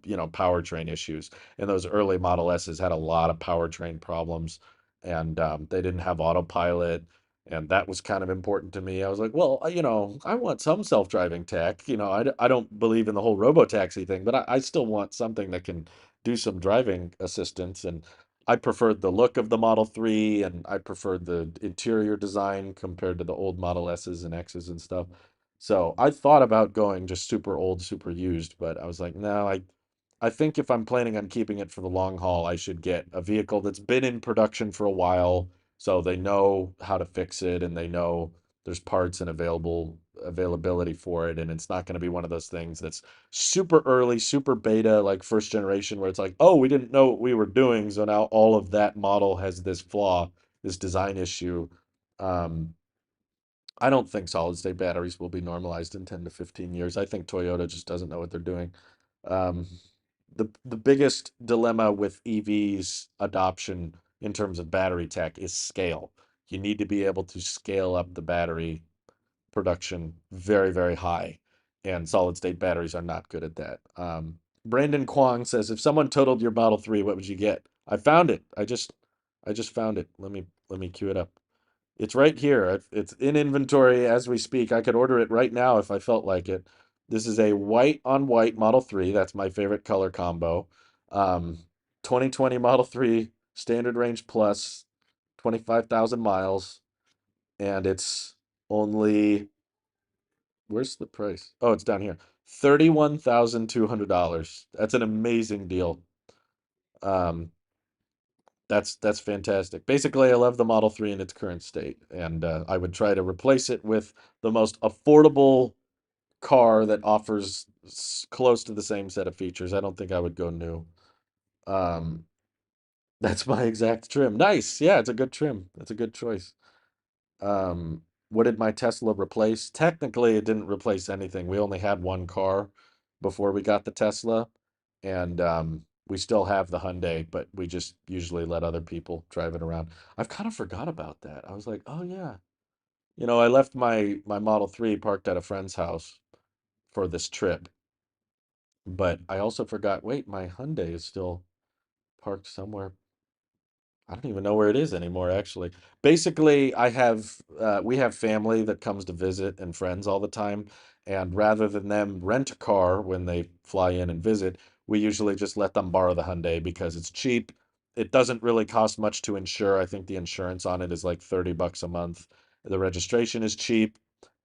powertrain issues. And those early Model S's had a lot of powertrain problems, and they didn't have autopilot. And that was kind of important to me. I was like, well, I want some self-driving tech. I don't believe in the whole robo-taxi thing, but I still want something that can do some driving assistance. And I preferred the look of the Model 3 and I preferred the interior design compared to the old Model S's and X's and stuff. So I thought about going just super old, super used, but I was like, no, I think if I'm planning on keeping it for the long haul, I should get a vehicle that's been in production for a while, so they know how to fix it and they know there's parts and availability for it, and it's not going to be one of those things that's super early, super beta, like first generation, where it's like, oh, we didn't know what we were doing, so now all of that model has this flaw, this design issue. Um, I don't think solid state batteries will be normalized in 10 to 15 years. I think Toyota just doesn't know what they're doing. Um, the biggest dilemma with EVs adoption in terms of battery tech is scale. You need to be able to scale up the battery production very, very high, and solid state batteries are not good at that. Brandon Kwong says, if someone totaled your Model 3, what would you get? I found it. I just found it. Let me queue it up. It's right here. It's in inventory as we speak. I could order it right now if I felt like it. This is a white on white Model 3. That's my favorite color combo. Um, 2020 Model 3 standard range plus 25,000 miles, and it's only, where's the price? Oh, it's down here. $31,200. That's an amazing deal. Um, that's fantastic. Basically, I love the Model 3 in its current state, and I would try to replace it with the most affordable car that offers close to the same set of features. I don't think I would go new. Um, that's my exact trim. Nice. Yeah, it's a good trim. That's a good choice. What did my Tesla replace? Technically, it didn't replace anything. We only had one car before we got the Tesla, and we still have the Hyundai, but we just usually let other people drive it around. I've kind of forgot about that. I was like, oh yeah. I left my Model 3 parked at a friend's house for this trip, but I also forgot, wait, my Hyundai is still parked somewhere. I don't even know where it is anymore, actually. Basically, we have family that comes to visit and friends all the time. And rather than them rent a car when they fly in and visit, we usually just let them borrow the Hyundai because it's cheap. It doesn't really cost much to insure. I think the insurance on it is like 30 bucks a month. The registration is cheap.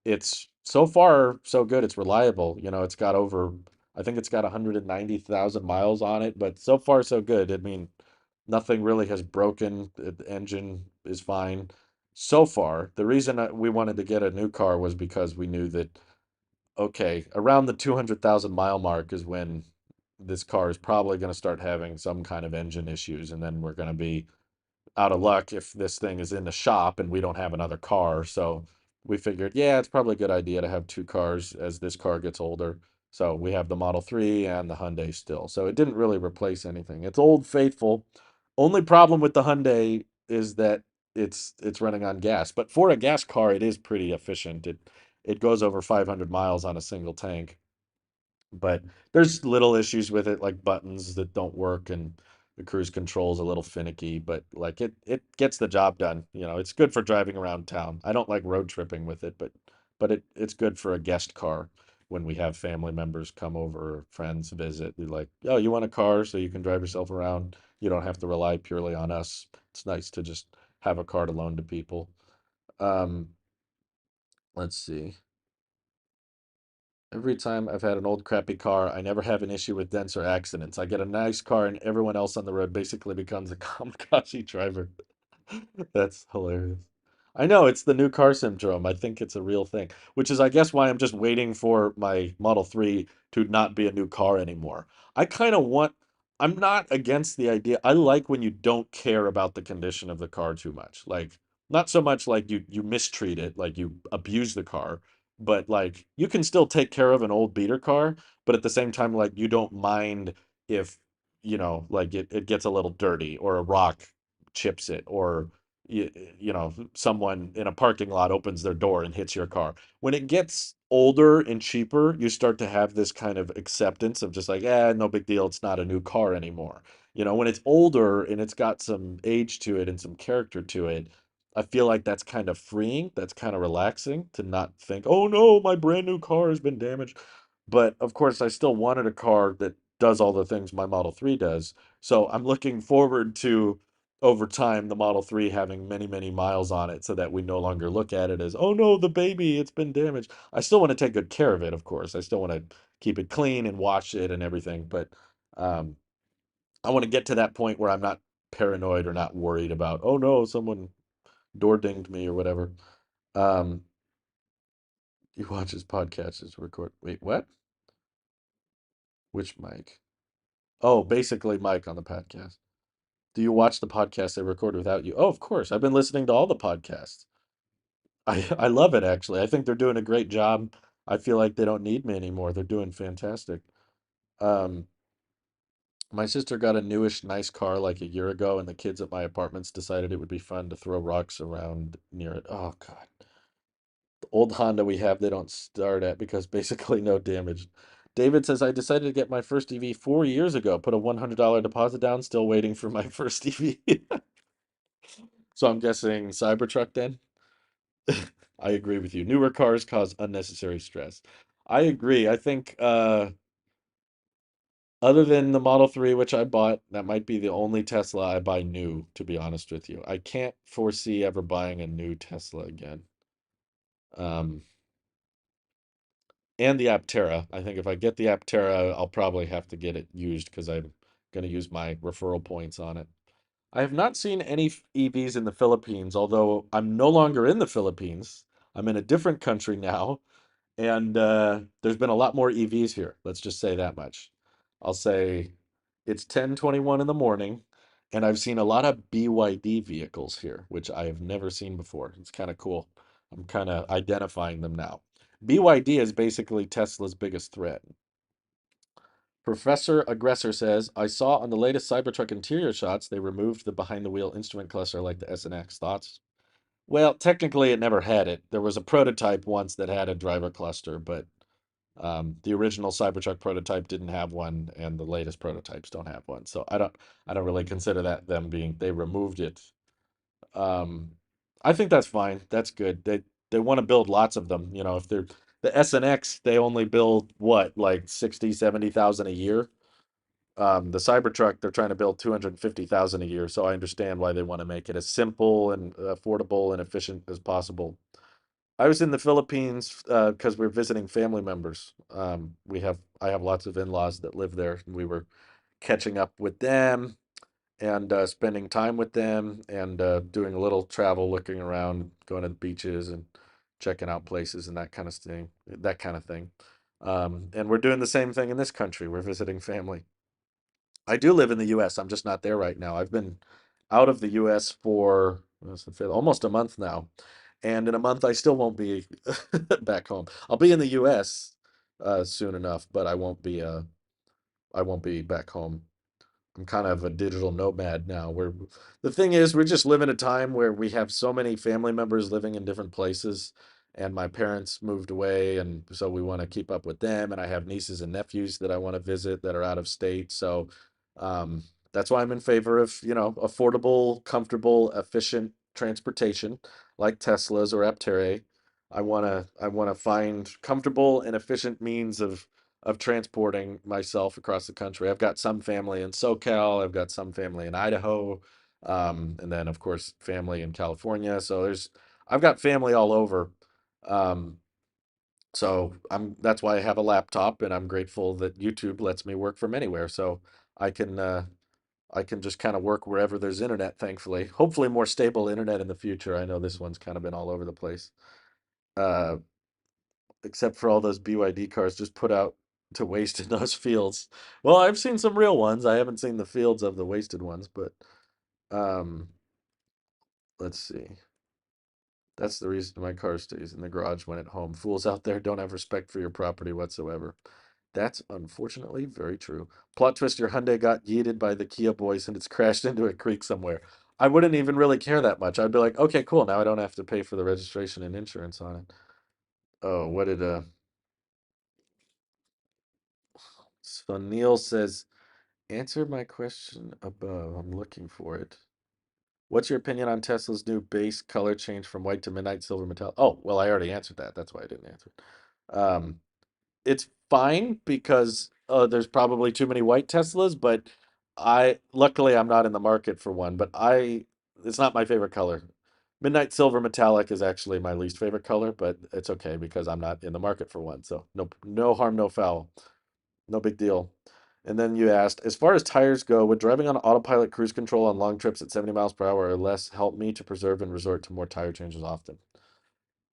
It's so far so good. It's reliable. I think it's got 190,000 miles on it, but so far so good. I mean, nothing really has broken. The engine is fine so far. The reason we wanted to get a new car was because we knew that, okay, around the 200,000 mile mark is when this car is probably going to start having some kind of engine issues, and then we're going to be out of luck if this thing is in the shop and we don't have another car. So we figured, yeah, it's probably a good idea to have two cars as this car gets older. So we have the Model 3 and the Hyundai still. So it didn't really replace anything. It's old faithful. Only problem with the Hyundai is that it's running on gas. But for a gas car, it is pretty efficient. It goes over 500 miles on a single tank, but there's little issues with it, like buttons that don't work, and the cruise control's a little finicky, but like it gets the job done. It's good for driving around town. I don't like road tripping with it, but it's good for a guest car when we have family members come over or friends visit. They're like, oh, you want a car so you can drive yourself around? You don't have to rely purely on us. It's nice to just have a car to loan to people. Um, let's see. Every time I've had an old crappy car, I never have an issue with dents or accidents. I get a nice car and everyone else on the road basically becomes a kamikaze driver. That's hilarious. I know it's the new car syndrome. I think it's a real thing, which is, I guess, why I'm just waiting for my Model 3 to not be a new car anymore. I kind of want, I'm not against the idea. I like when you don't care about the condition of the car too much. Like, not so much like you mistreat it, like you abuse the car, but like you can still take care of an old beater car, but at the same time, like you don't mind if, like it gets a little dirty or a rock chips it, or someone in a parking lot opens their door and hits your car. When it gets older and cheaper, you start to have this kind of acceptance of just like, no big deal, it's not a new car anymore. When it's older and it's got some age to it and some character to it, I feel like that's kind of freeing, that's kind of relaxing to not think, oh no, my brand new car has been damaged. But of course, I still wanted a car that does all the things my Model 3 does. So I'm looking forward to over time, the Model 3 having many, many miles on it so that we no longer look at it as, oh no, the baby, it's been damaged. I still want to take good care of it, of course. I still want to keep it clean and wash it and everything, but um, I want to get to that point where I'm not paranoid or not worried about, oh no, someone door dinged me or whatever. Um, he watches podcasts to record. Wait, what? Which mic? Oh, basically Mike on the podcast. Do you watch the podcast they record without you? Oh, of course. I've been listening to all the podcasts. I love it actually. I think they're doing a great job. I feel like they don't need me anymore. They're doing fantastic. Um, my sister got a newish nice car like a year ago, and the kids at my apartments decided it would be fun to throw rocks around near it. Oh God. The old Honda we have, they don't start at because basically no damage. David says, I decided to get my first EV 4 years ago. Put a $100 deposit down, still waiting for my first EV. So I'm guessing Cybertruck then? I agree with you. Newer cars cause unnecessary stress. I agree. I think other than the Model 3, which I bought, that might be the only Tesla I buy new, to be honest with you. I can't foresee ever buying a new Tesla again. Um, and the Aptera. I think if I get the Aptera, I'll probably have to get it used because I'm going to use my referral points on it. I have not seen any EVs in the Philippines, although I'm no longer in the Philippines. I'm in a different country now. And there's been a lot more EVs here. Let's just say that much. I'll say it's 10:21 in the morning, and I've seen a lot of BYD vehicles here, which I have never seen before. It's kind of cool. I'm kind of identifying them now. BYD is basically Tesla's biggest threat. Professor Aggressor says, I saw on the latest Cybertruck interior shots they removed the behind the wheel instrument cluster like the SNX. Thoughts? Well, technically it never had it. There was a prototype once that had a driver cluster, but the original Cybertruck prototype didn't have one, and the latest prototypes don't have one. So I don't really consider that them being they removed it. Um, I think that's fine. That's good. They want to build lots of them. You know, if they're the SNX, they only build what, like 60, 70,000 a year. The Cybertruck, they're trying to build 250,000 a year. So I understand why they want to make it as simple and affordable and efficient as possible. I was in the Philippines because we're visiting family members. I have lots of in-laws that live there, and we were catching up with them and spending time with them and doing a little travel, looking around, going to the beaches and checking out places and that kind of thing. That kind of thing. And we're doing the same thing in this country. We're visiting family. I do live in the U.S. I'm just not there right now. I've been out of the U.S. for almost a month now, and in a month I still won't be back home. I'll be in the U.S. Soon enough, but I won't be back home. I'm kind of a digital nomad now. The thing is, we're just living a time where we have so many family members living in different places, and my parents moved away, and so we want to keep up with them. And I have nieces and nephews that I want to visit that are out of state. So um, that's why I'm in favor of, affordable, comfortable, efficient transportation like Teslas or Aptera. I want to find comfortable and efficient means of transporting myself across the country. I've got some family in SoCal, I've got some family in Idaho, and then of course family in California. So I've got family all over. Um, so that's why I have a laptop, and I'm grateful that YouTube lets me work from anywhere. So I can uh, I can just kind of work wherever there's internet, thankfully. Hopefully more stable internet in the future. I know this one's kind of been all over the place. Uh, except for all those BYD cars just put out to waste in those fields. Well, I've seen some real ones. I haven't seen the fields of the wasted ones, but um, let's see. That's the reason my car stays in the garage when at home. Fools out there don't have respect for your property whatsoever. That's unfortunately very true. Plot twist, your Hyundai got yeeted by the Kia boys and it's crashed into a creek somewhere. I wouldn't even really care that much. I'd be like, okay, cool. Now I don't have to pay for the registration and insurance on it. Oh, what did so Neil says, answer my question above. I'm looking for it. What's your opinion on Tesla's new base color change from white to midnight silver metallic? Oh, well, I already answered that. That's why I didn't answer it. It's fine because there's probably too many white Teslas, but I luckily I'm not in the market for one, but it's not my favorite color. Midnight Silver Metallic is actually my least favorite color, but it's okay because I'm not in the market for one. So no harm, no foul. No big deal. And then you asked, as far as tires go, would driving on autopilot cruise control on long trips at 70 miles per hour or less help me to preserve and resort to more tire changes often?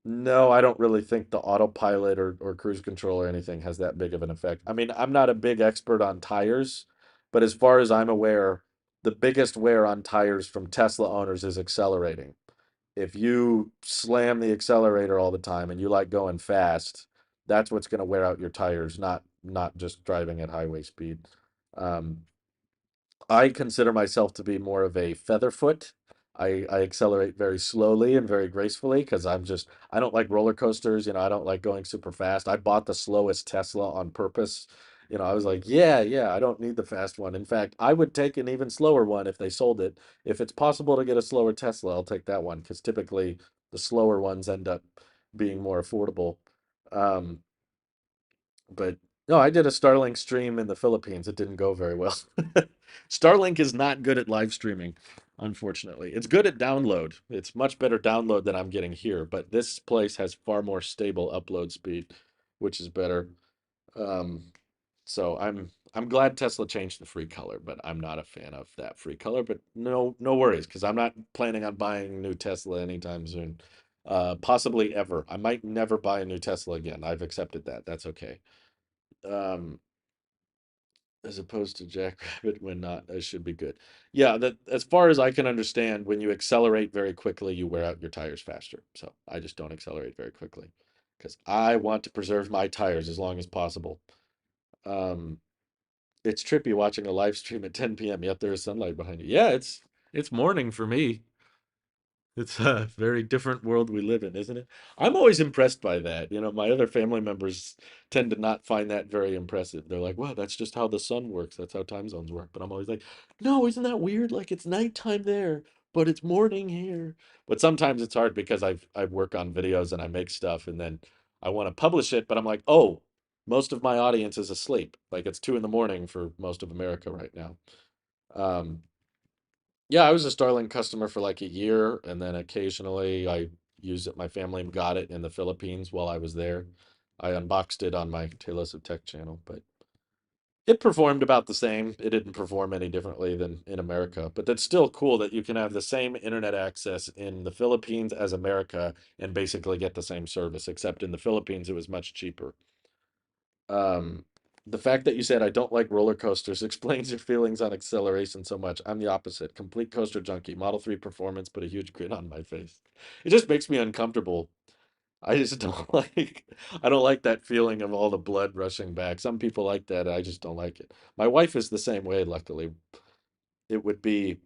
No, I don't really think the autopilot or cruise control or anything has that big of an effect. I mean, I'm not a big expert on tires, but as far as I'm aware, the biggest wear on tires from Tesla owners is accelerating. If you slam the accelerator all the time and you like going fast, that's what's going to wear out your tires, not just driving at highway speed. Um, I consider myself to be more of a featherfoot. I accelerate very slowly and very gracefully because I don't like roller coasters, I don't like going super fast. I bought the slowest Tesla on purpose. I was like, yeah, I don't need the fast one. In fact, I would take an even slower one if they sold it. If it's possible to get a slower Tesla, I'll take that one because typically the slower ones end up being more affordable. Um, but no, I did a Starlink stream in the Philippines. It didn't go very well. Starlink is not good at live streaming, unfortunately. It's good at download. It's much better download than I'm getting here, but this place has far more stable upload speed, which is better. Um, so I'm glad Tesla changed the free color, but I'm not a fan of that free color. But no worries, because I'm not planning on buying a new Tesla anytime soon. Possibly ever. I might never buy a new Tesla again. I've accepted that. That's okay. Um, as opposed to Jackrabbit when not, it should be good. Yeah, that as far as I can understand, when you accelerate very quickly, you wear out your tires faster. So I just don't accelerate very quickly because I want to preserve my tires as long as possible. Um, it's trippy watching a live stream at 10 p.m. yet there is sunlight behind you. Yeah, it's morning for me. It's a very different world we live in, isn't it? I'm always impressed by that. My other family members tend to not find that very impressive. They're like, "Wow, that's just how the sun works. That's how time zones work." But I'm always like, "No, isn't that weird? Like it's nighttime there, but it's morning here." But sometimes it's hard because I work on videos and I make stuff and then I want to publish it, but I'm like, "Oh, most of my audience is asleep. Like it's 2 in the morning for most of America right now." Um, yeah, I was a Starlink customer for like a year, and then occasionally I used it. My family got it in the Philippines while I was there. I unboxed it on my Talos of Tech channel, but it performed about the same. It didn't perform any differently than in America, but that's still cool that you can have the same internet access in the Philippines as America and basically get the same service, except in the Philippines it was much cheaper. Um, the fact that you said I don't like roller coasters explains your feelings on acceleration so much. I'm the opposite. Complete coaster junkie. Model 3 performance, put a huge grin on my face. It just makes me uncomfortable. I just don't I don't like that feeling of all the blood rushing back. Some people like that. I just don't like it. My wife is the same way, luckily. It would be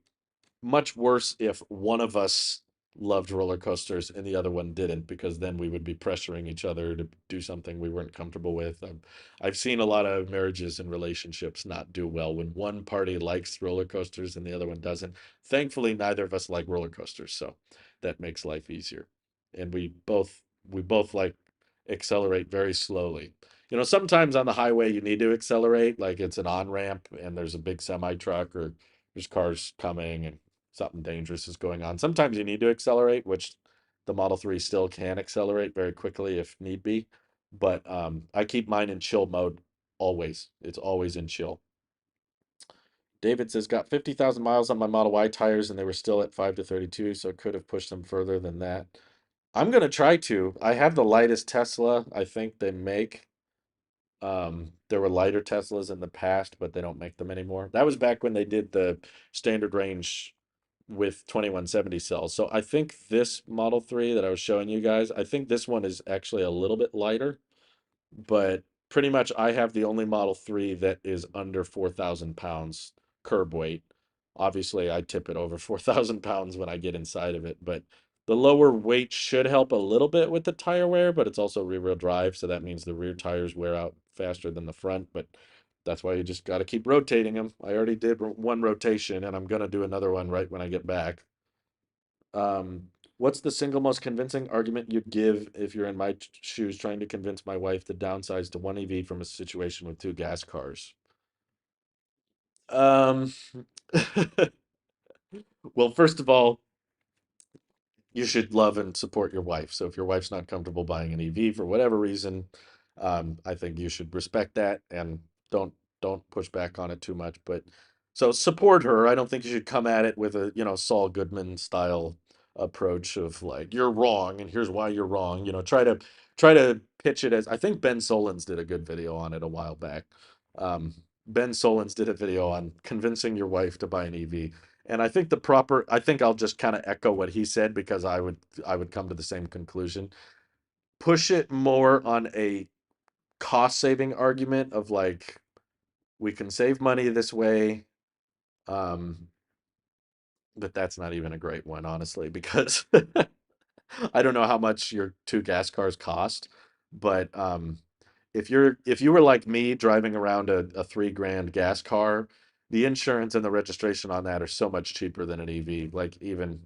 much worse if one of us loved roller coasters and the other one didn't, because then we would be pressuring each other to do something we weren't comfortable with. I've seen a lot of marriages and relationships not do well when one party likes roller coasters and the other one doesn't. Thankfully, neither of us like roller coasters, so that makes life easier. And we both like accelerate very slowly. Sometimes on the highway you need to accelerate, like it's an on ramp and there's a big semi truck or there's cars coming and something dangerous is going on. Sometimes you need to accelerate, which the Model 3 still can accelerate very quickly if need be. But I keep mine in chill mode always. It's always in chill. David says, got 50,000 miles on my Model Y tires and they were still at 5 to 32, so could have pushed them further than that. I'm going to try to. I have the lightest Tesla I think they make. There were lighter Teslas in the past, but they don't make them anymore. That was back when they did the standard range with 2170 cells. So I think this Model 3 that I was showing you guys, I think this one is actually a little bit lighter, but pretty much I have the only Model 3 that is under 4,000 pounds curb weight. Obviously, I tip it over 4,000 pounds when I get inside of it, but the lower weight should help a little bit with the tire wear, but it's also rear-wheel drive, so that means the rear tires wear out faster than the front, but that's why you just got to keep rotating them. I already did one rotation, and I'm going to do another one right when I get back. What's the single most convincing argument you'd give if you're in my shoes trying to convince my wife to downsize to one EV from a situation with two gas cars? Um, well, first of all, you should love and support your wife. So if your wife's not comfortable buying an EV for whatever reason, I think you should respect that and don't don't push back on it too much. But so support her. I don't think you should come at it with a, Saul Goodman style approach of like you're wrong and here's why you're wrong. Try to pitch it as I think Ben Solons did a good video on it a while back. Um, Ben Solons did a video on convincing your wife to buy an EV. And I think I'll just kind of echo what he said because I would come to the same conclusion. Push it more on a cost saving argument of like we can save money this way. Um, but that's not even a great one, honestly, because I don't know how much your two gas cars cost, but if you were like me driving around a 3 grand gas car, the insurance and the registration on that are so much cheaper than an EV. Like even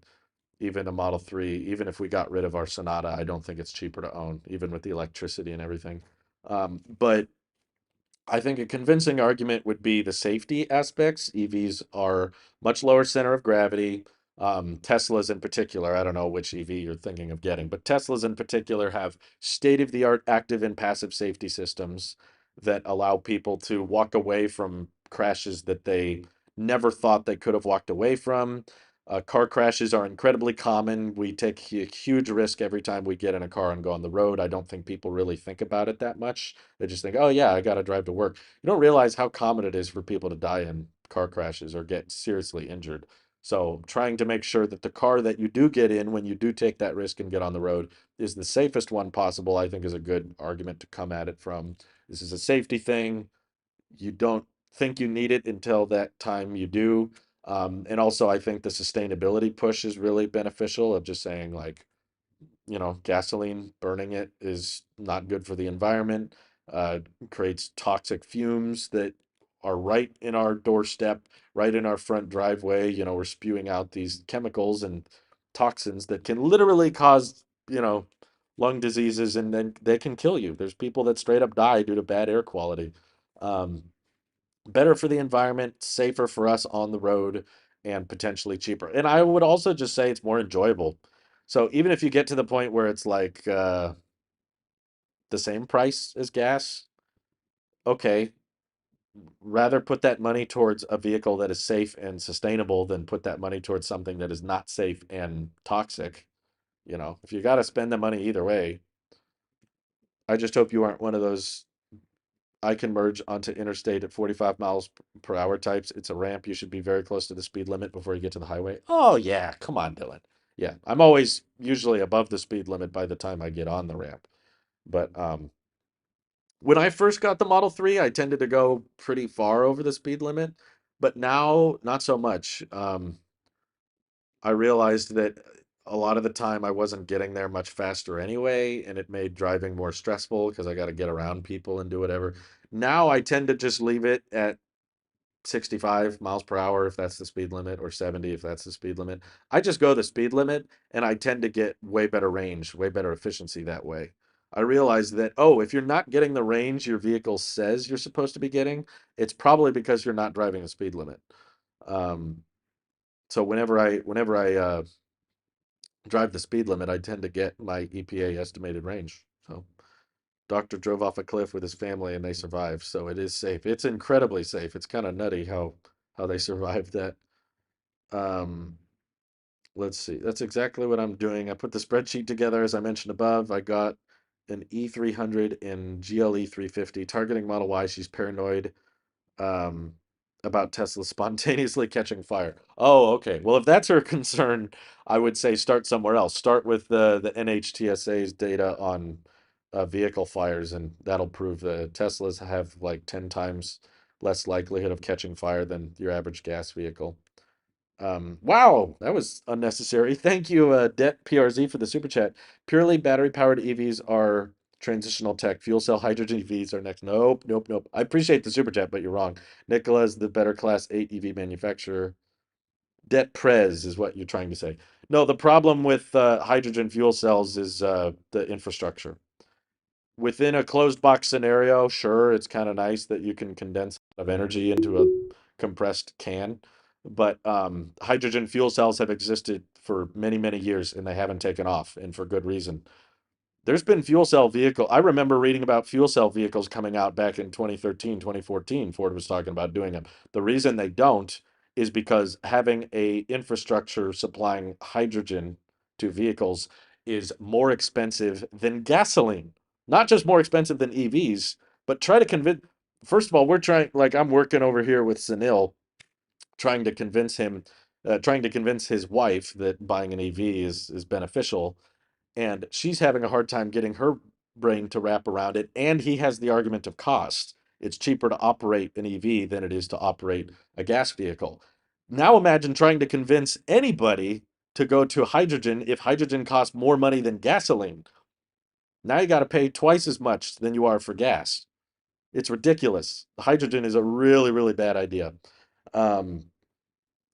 a Model 3, even if we got rid of our Sonata, I don't think it's cheaper to own, even with the electricity and everything. But I think a convincing argument would be the safety aspects. EVs are much lower center of gravity. Teslas in particular, I don't know which EV you're thinking of getting, but Teslas in particular have state-of-the-art active and passive safety systems that allow people to walk away from crashes that they never thought they could have walked away from. Car crashes are incredibly common. We take a huge risk every time we get in a car and go on the road. I don't think people really think about it that much. They just think, oh yeah, I got to drive to work. You don't realize how common it is for people to die in car crashes or get seriously injured. So trying to make sure that the car that you do get in when you do take that risk and get on the road is the safest one possible, I think is a good argument to come at it from. This is a safety thing. You don't think you need it until that time you do. And also, I think the sustainability push is really beneficial of just saying like, gasoline, burning it is not good for the environment, uh, creates toxic fumes that are right in our doorstep, right in our front driveway. We're spewing out these chemicals and toxins that can literally cause, lung diseases and then they can kill you. There's people that straight up die due to bad air quality. Um, Better for the environment, safer for us on the road, and potentially cheaper. And I would also just say it's more enjoyable. So even if you get to the point where it's like the same price as gas, okay, rather put that money towards a vehicle that is safe and sustainable than put that money towards something that is not safe and toxic. If you got to spend the money either way, I just hope you aren't one of those I can merge onto interstate at 45 miles per hour types. It's a ramp. You should be very close to the speed limit before you get to the highway. Oh, yeah. Come on, Dylan. Yeah. I'm always usually above the speed limit by the time I get on the ramp. But when I first got the Model 3, I tended to go pretty far over the speed limit. But now, not so much. I realized that a lot of the time I wasn't getting there much faster anyway, and it made driving more stressful because I got to get around people and do whatever. Now I tend to just leave it at 65 miles per hour if that's the speed limit, or 70 if that's the speed limit. I just go the speed limit and I tend to get way better range, way better efficiency that way. I realize that, oh, if you're not getting the range your vehicle says you're supposed to be getting, it's probably because you're not driving the speed limit. Um, so whenever I drive the speed limit, I tend to get my EPA estimated range. So doctor drove off a cliff with his family and they survived. So it is safe. It's incredibly safe. It's kind of nutty how they survived that. Um, let's see. That's exactly what I'm doing. I put the spreadsheet together as I mentioned above. I got an E300 and GLE 350 targeting Model Y. She's paranoid um, about Tesla spontaneously catching fire. Oh, okay. Well, if that's her concern, I would say start somewhere else. Start with the NHTSA's data on vehicle fires, and that'll prove that Teslas have like 10 times less likelihood of catching fire than your average gas vehicle. Wow, that was unnecessary. Thank you, Det PRZ, for the super chat. Purely battery powered EVs are transitional tech. Fuel cell hydrogen EVs are next. Nope, nope, nope. I appreciate the super chat, but you're wrong. Nikola is the better class 8 EV manufacturer. Det Prez is what you're trying to say. No, the problem with hydrogen fuel cells is the infrastructure. Within a closed box scenario, sure, it's kind of nice that you can condense a lot of energy into a compressed can. But hydrogen fuel cells have existed for many, many years and they haven't taken off, and for good reason. There's been fuel cell vehicle. I remember reading about fuel cell vehicles coming out back in 2013, 2014. Ford was talking about doing them. The reason they don't is because having a infrastructure supplying hydrogen to vehicles is more expensive than gasoline. Not just more expensive than EVs, but try to convince. First of all, we're trying, like I'm working over here with Sunil, trying to convince him, trying to convince his wife that buying an EV is beneficial, and she's having a hard time getting her brain to wrap around it. And he has the argument of cost. It's cheaper to operate an EV than it is to operate a gas vehicle. Now imagine trying to convince anybody to go to hydrogen if hydrogen costs more money than gasoline. Now you got to pay twice as much than you are for gas. It's ridiculous. Hydrogen is a really, really bad idea. Um,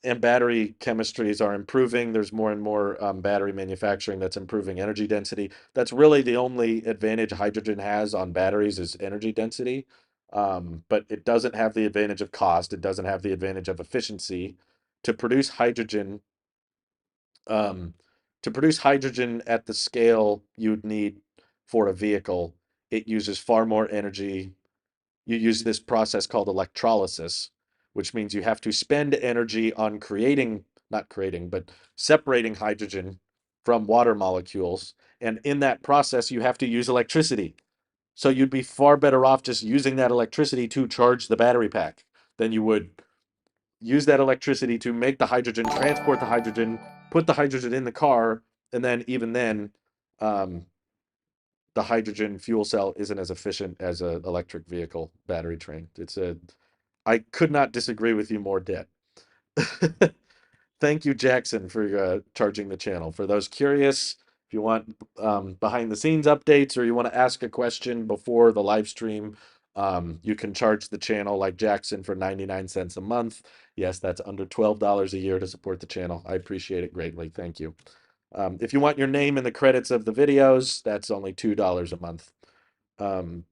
and battery chemistries are improving. There's more and more battery manufacturing that's improving energy density. That's really the only advantage hydrogen has on batteries is energy density. But it doesn't have the advantage of cost. It doesn't have the advantage of efficiency. To produce hydrogen, um, to produce hydrogen at the scale you'd need for a vehicle, it uses far more energy. You use this process called electrolysis, which means you have to spend energy on creating, not creating, but separating hydrogen from water molecules. And in that process, you have to use electricity. So you'd be far better off just using that electricity to charge the battery pack than you would use that electricity to make the hydrogen, transport the hydrogen, put the hydrogen in the car, and then even then, um, the hydrogen fuel cell isn't as efficient as an electric vehicle battery train. I could not disagree with you more, Debt. Thank you, Jackson, for charging the channel. For those curious, if you want behind the scenes updates or you want to ask a question before the live stream, you can charge the channel like Jackson for 99 cents a month. Yes, that's under $12 a year to support the channel. I appreciate it greatly. Thank you. If you want your name in the credits of the videos, that's only $2 a month. Um,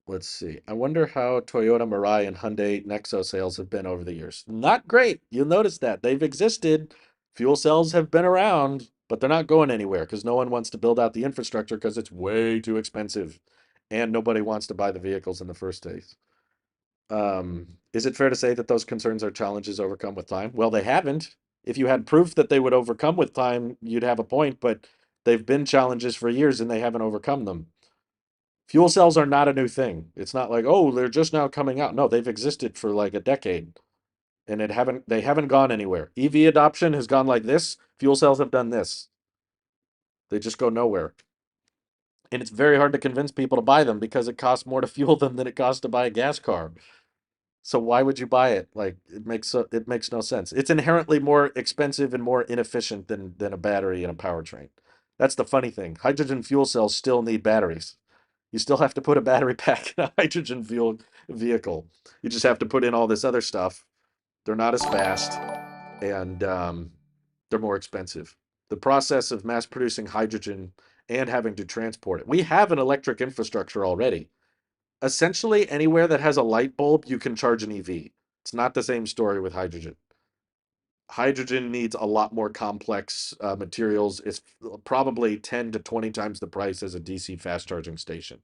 let's see. I wonder how Toyota Mirai and Hyundai Nexo sales have been over the years. Not great. You'll notice that they've existed. Fuel cells have been around, but they're not going anywhere because no one wants to build out the infrastructure because it's way too expensive, and nobody wants to buy the vehicles in the first place. Is it fair to say that those concerns are challenges overcome with time? Well, they haven't. If you had proof that they would overcome with time, you'd have a point, but they've been challenges for years and they haven't overcome them. Fuel cells are not a new thing. It's not like, oh, they're just now coming out. No, they've existed for like a decade and they haven't gone anywhere. EV adoption has gone like this. Fuel cells have done this. They just go nowhere. And it's very hard to convince people to buy them because it costs more to fuel them than it costs to buy a gas car. So why would you buy it? Like it makes no sense. It's inherently more expensive and more inefficient than a battery and a powertrain. That's the funny thing. Hydrogen fuel cells still need batteries. You still have to put a battery pack in a hydrogen fuel vehicle. You just have to put in all this other stuff. They're not as fast and they're more expensive. The process of mass producing hydrogen and having to transport it. We have an electric infrastructure already. Essentially, anywhere that has a light bulb, you can charge an EV. It's not the same story with hydrogen. Hydrogen needs a lot more complex materials. It's probably 10 to 20 times the price as a DC fast charging station.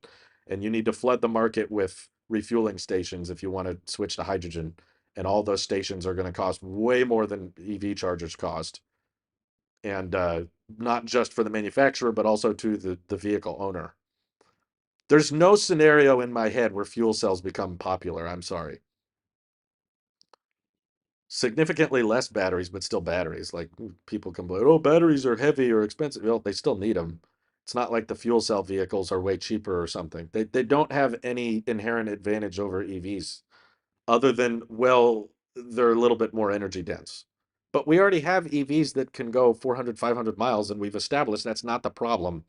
And you need to flood the market with refueling stations if you want to switch to hydrogen. And all those stations are going to cost way more than EV chargers cost. And not just for the manufacturer, but also to the vehicle owner. There's no scenario in my head where fuel cells become popular. I'm sorry. Significantly less batteries, but still batteries. Like people complain, oh, batteries are heavy or expensive. Well, they still need them. It's not like the fuel cell vehicles are way cheaper or something. They don't have any inherent advantage over EVs other than, well, they're a little bit more energy dense. But we already have EVs that can go 400, 500 miles, and we've established that's not the problem.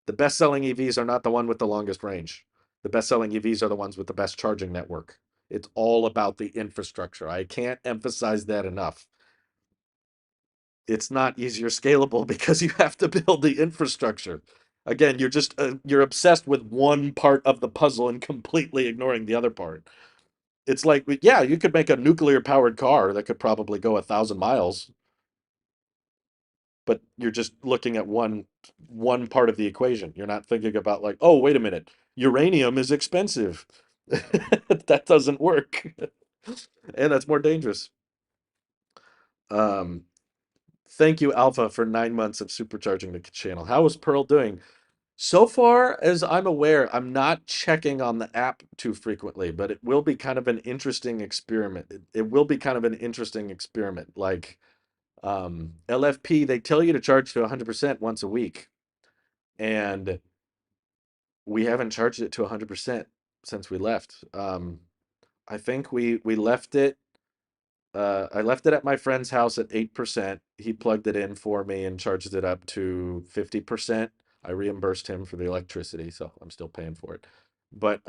The best-selling EVs are not the one with the longest range. The best-selling EVs are the ones with the best charging network. It's all about the infrastructure. I can't emphasize that enough. It's not easier scalable because you have to build the infrastructure. Again, you're obsessed with one part of the puzzle and completely ignoring the other part. It's like, yeah, you could make a nuclear powered car that could probably go 1,000 miles, but you're just looking at one part of the equation. You're not thinking about like, oh, wait a minute, uranium is expensive. That doesn't work. And that's more dangerous. Um, Thank you, Alpha, for 9 months of supercharging the channel. How is Pearl doing? So far as I'm aware, I'm not checking on the app too frequently, but it will be kind of an interesting experiment. It will be kind of an interesting experiment. Like LFP, they tell you to charge to 100% once a week, and we haven't charged it to 100% since we left. I think we left it. I left it at my friend's house at 8%. He plugged it in for me and charged it up to 50%. I reimbursed him for the electricity, so I'm still paying for it. But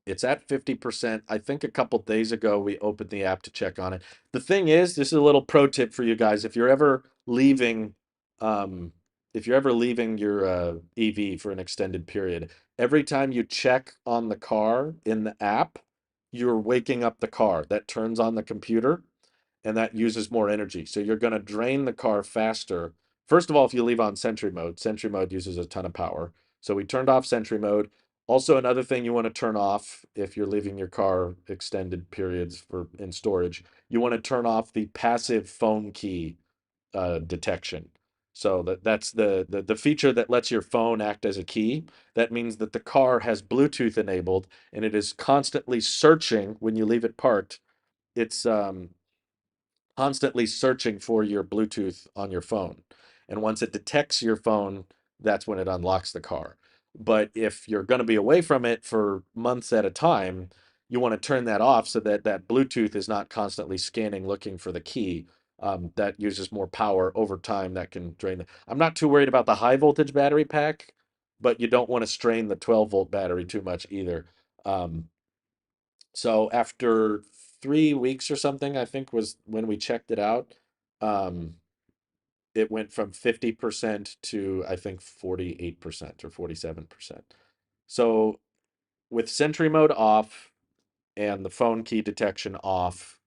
it's at 50%. I think a couple days ago we opened the app to check on it. The thing is, this is a little pro tip for you guys. Um, if you're ever leaving your EV for an extended period, every time you check on the car in the app, you're waking up the car. That turns on the computer and that uses more energy. So you're going to drain the car faster. First of all, if you leave on Sentry mode uses a ton of power. So we turned off Sentry mode. Also, another thing you want to turn off if you're leaving your car extended periods for in storage, you want to turn off the passive phone key detection. So that's the feature that lets your phone act as a key. That means that the car has Bluetooth enabled and it is constantly searching when you leave it parked. It's constantly searching for your Bluetooth on your phone. And once it detects your phone, that's when it unlocks the car. But if you're going to be away from it for months at a time, you want to turn that off so that that Bluetooth is not constantly scanning looking for the key. That uses more power over time. That can drain the. I'm not too worried about the high voltage battery pack, but you don't want to strain the 12-volt battery too much either. Um, so after 3 weeks or something, I think was when we checked it out, um, it went from 50% to I think 48% or 47%. So with Sentry mode off and the phone key detection off,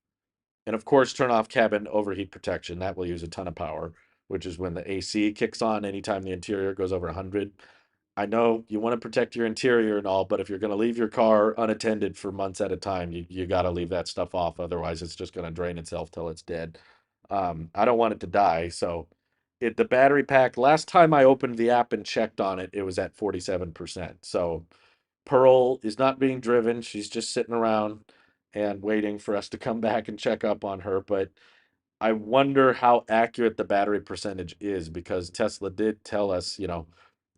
and of course turn off cabin overheat protection, that will use a ton of power, which is when the AC kicks on anytime the interior goes over 100. I know you want to protect your interior and all, but if you're going to leave your car unattended for months at a time, you got to leave that stuff off. Otherwise, it's just going to drain itself till it's dead. I don't want it to die. So, the battery pack, last time I opened the app and checked on it, it was at 47%. So, Pearl is not being driven. She's just sitting around and waiting for us to come back and check up on her. But I wonder how accurate the battery percentage is because Tesla did tell us,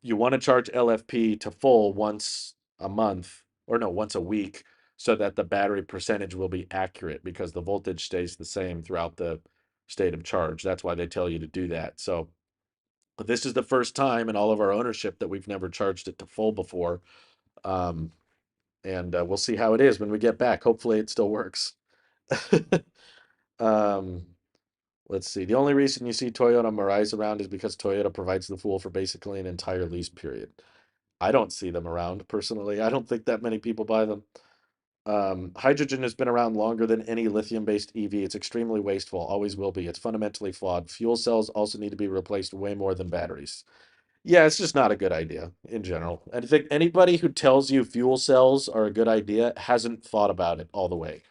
you want to charge LFP to full once a month or no, once a week so that the battery percentage will be accurate because the voltage stays the same throughout the state of charge. That's why they tell you to do that. So this is the first time in all of our ownership that we've never charged it to full before. Um, and we'll see how it is when we get back. Hopefully it still works. um, Let's see. The only reason you see Toyota Mirais around is because Toyota provides the fuel for basically an entire lease period. I don't see them around personally. I don't think that many people buy them. Hydrogen has been around longer than any lithium-based EV. It's extremely wasteful, always will be. It's fundamentally flawed. Fuel cells also need to be replaced way more than batteries. Yeah, it's just not a good idea in general. I think anybody who tells you fuel cells are a good idea hasn't thought about it all the way.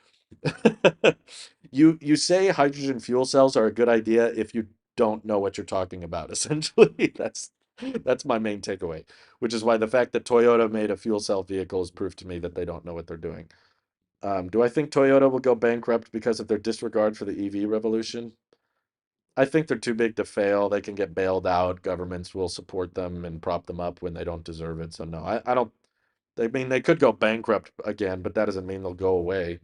You say hydrogen fuel cells are a good idea if you don't know what you're talking about, essentially. That's my main takeaway, which is why the fact that Toyota made a fuel cell vehicle is proof to me that they don't know what they're doing. Do I think Toyota will go bankrupt because of their disregard for the EV revolution? I think they're too big to fail. They can get bailed out. Governments will support them and prop them up when they don't deserve it. So no, I don't. I mean, they could go bankrupt again, but that doesn't mean they'll go away.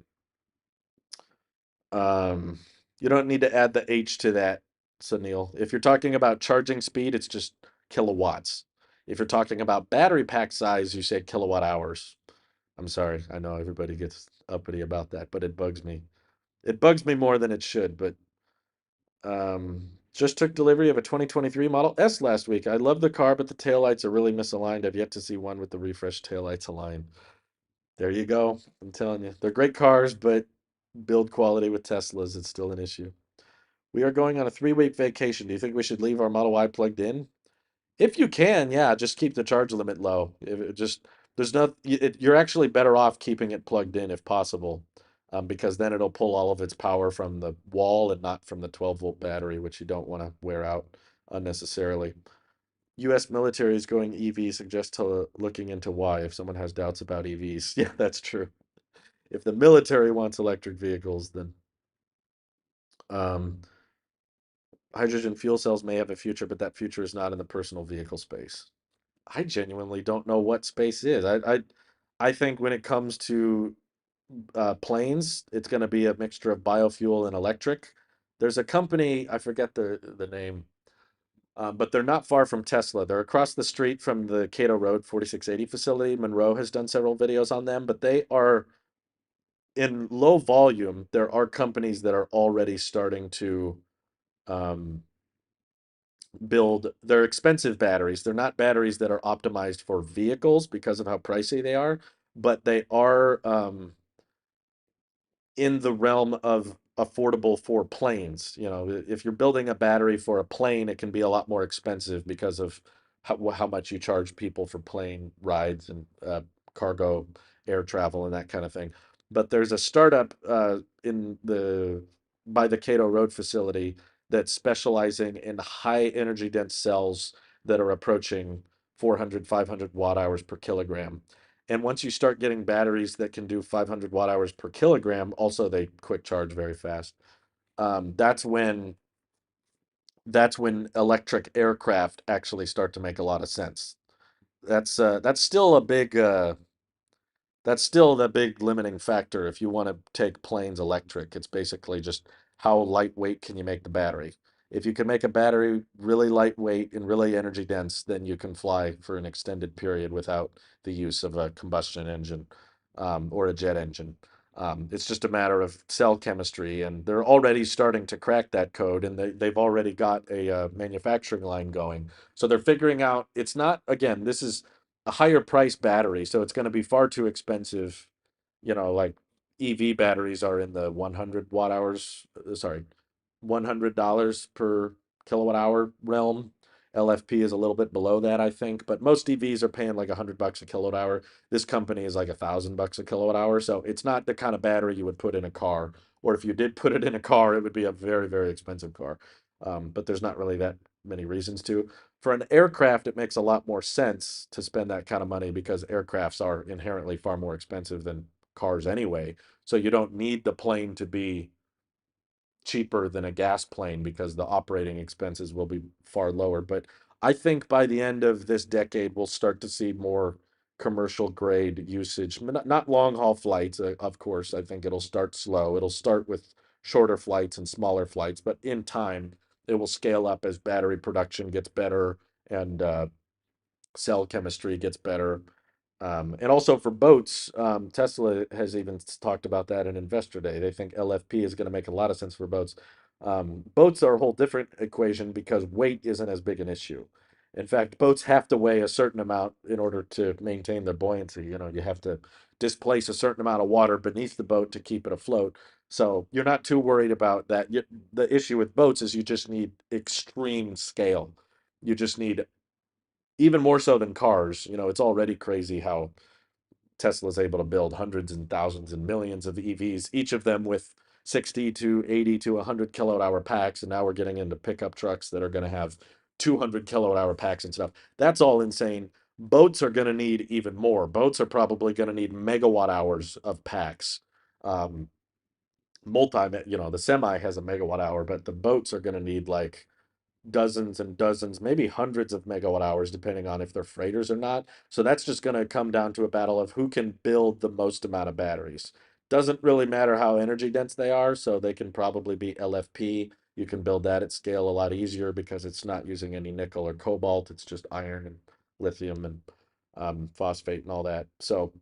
Um, you don't need to add the H to that, Sunil. If you're talking about charging speed, it's just kilowatts. If you're talking about battery pack size, you say kilowatt hours. I'm sorry. I know everybody gets uppity about that, but it bugs me. It bugs me more than it should, but just took delivery of a 2023 Model S last week. I love the car, but the taillights are really misaligned. I've yet to see one with the refreshed taillights aligned. There you go. I'm telling you, they're great cars, but build quality with Teslas, it's still an issue. We are going on a 3-week vacation. Do you think we should leave our Model Y plugged in? If you can, yeah, just keep the charge limit low. If it just there's no, you're actually better off keeping it plugged in if possible, because then it'll pull all of its power from the wall and not from the 12-volt battery, which you don't want to wear out unnecessarily. U.S. military is going EV. Suggest to looking into why if someone has doubts about EVs. Yeah, that's true. If the military wants electric vehicles, then um, hydrogen fuel cells may have a future, but that future is not in the personal vehicle space. I genuinely don't know what space is. I think when it comes to planes, it's going to be a mixture of biofuel and electric. There's a company, I forget the name, but they're not far from Tesla. They're across the street from the Cato Road 4680 facility. Monroe has done several videos on them, but they are in low volume. There are companies that are already starting to um, build. They're expensive batteries. They're not batteries that are optimized for vehicles because of how pricey they are, but they are in the realm of affordable for planes. You know, if you're building a battery for a plane, it can be a lot more expensive because of how much you charge people for plane rides and cargo air travel and that kind of thing. But there's a startup in the by the Cato Road facility that's specializing in high energy dense cells that are approaching 400, 500 watt hours per kilogram. And once you start getting batteries that can do 500 watt hours per kilogram, also they quick charge very fast. Um, that's when that's when electric aircraft actually start to make a lot of sense. That's still a big that's still the big limiting factor if you want to take planes electric. It's basically just how lightweight can you make the battery. If you can make a battery really lightweight and really energy dense, then you can fly for an extended period without the use of a combustion engine or a jet engine. It's just a matter of cell chemistry, and they're already starting to crack that code, and they've already got a manufacturing line going. So they're figuring out it's not, again, this is a higher price battery, so it's going to be far too expensive. You know, like EV batteries are in the 100 watt hours, sorry, $100 per kilowatt hour realm. LFP is a little bit below that, I think, but most EVs are paying like $100 a kilowatt hour. This company is like $1,000 a kilowatt hour, so it's not the kind of battery you would put in a car, or if you did put it in a car, it would be a very, very expensive car. But there's not really that many reasons to. For an aircraft, it makes a lot more sense to spend that kind of money because aircrafts are inherently far more expensive than cars anyway. So you don't need the plane to be cheaper than a gas plane because the operating expenses will be far lower. But I think by the end of this decade, we'll start to see more commercial grade usage. Not long haul flights, of course. I think it'll start slow. It'll start with shorter flights and smaller flights, but in time, it will scale up as battery production gets better and cell chemistry gets better. And also for boats, Tesla has even talked about that in Investor Day. They think LFP is going to make a lot of sense for boats. Boats are a whole different equation because weight isn't as big an issue. In fact, boats have to weigh a certain amount in order to maintain their buoyancy. You know, you have to displace a certain amount of water beneath the boat to keep it afloat. So you're not too worried about that. The issue with boats is you just need extreme scale. You just need even more so than cars. You know, it's already crazy how Tesla's able to build hundreds and thousands and millions of EVs, each of them with 60 to 80 to 100 kilowatt hour packs. And now we're getting into pickup trucks that are going to have 200 kilowatt hour packs and stuff. That's all insane. Boats are going to need even more. Boats are probably going to need megawatt hours of packs. Um, you know, the semi has a megawatt hour, but the boats are going to need like dozens and dozens, maybe hundreds of megawatt hours, depending on if they're freighters or not. So that's just going to come down to a battle of who can build the most amount of batteries. Doesn't really matter how energy dense they are, so they can probably be LFP. You can build that at scale a lot easier because it's not using any nickel or cobalt. It's just iron and lithium and phosphate and all that. So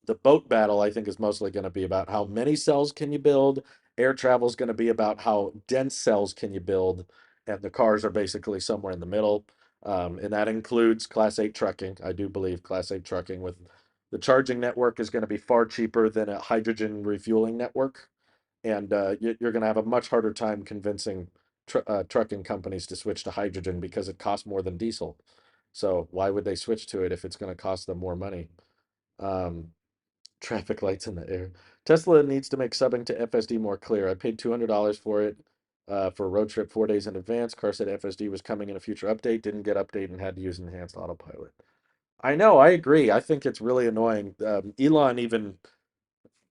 the boat battle, I think, is mostly going to be about how many cells can you build. Air travel is going to be about how dense cells can you build, and the cars are basically somewhere in the middle. And that includes Class 8 trucking. I do believe Class 8 trucking with The charging network is going to be far cheaper than a hydrogen refueling network, and you're going to have a much harder time convincing trucking companies to switch to hydrogen because it costs more than diesel. So why would they switch to it if it's going to cost them more money? Um, Traffic lights in the air. Tesla needs to make subbing to FSD more clear. I paid $200 for it for a road trip 4 days in advance. Car said FSD was coming in a future update, didn't get update, and had to use enhanced autopilot. I know, I agree. I think it's really annoying. Elon even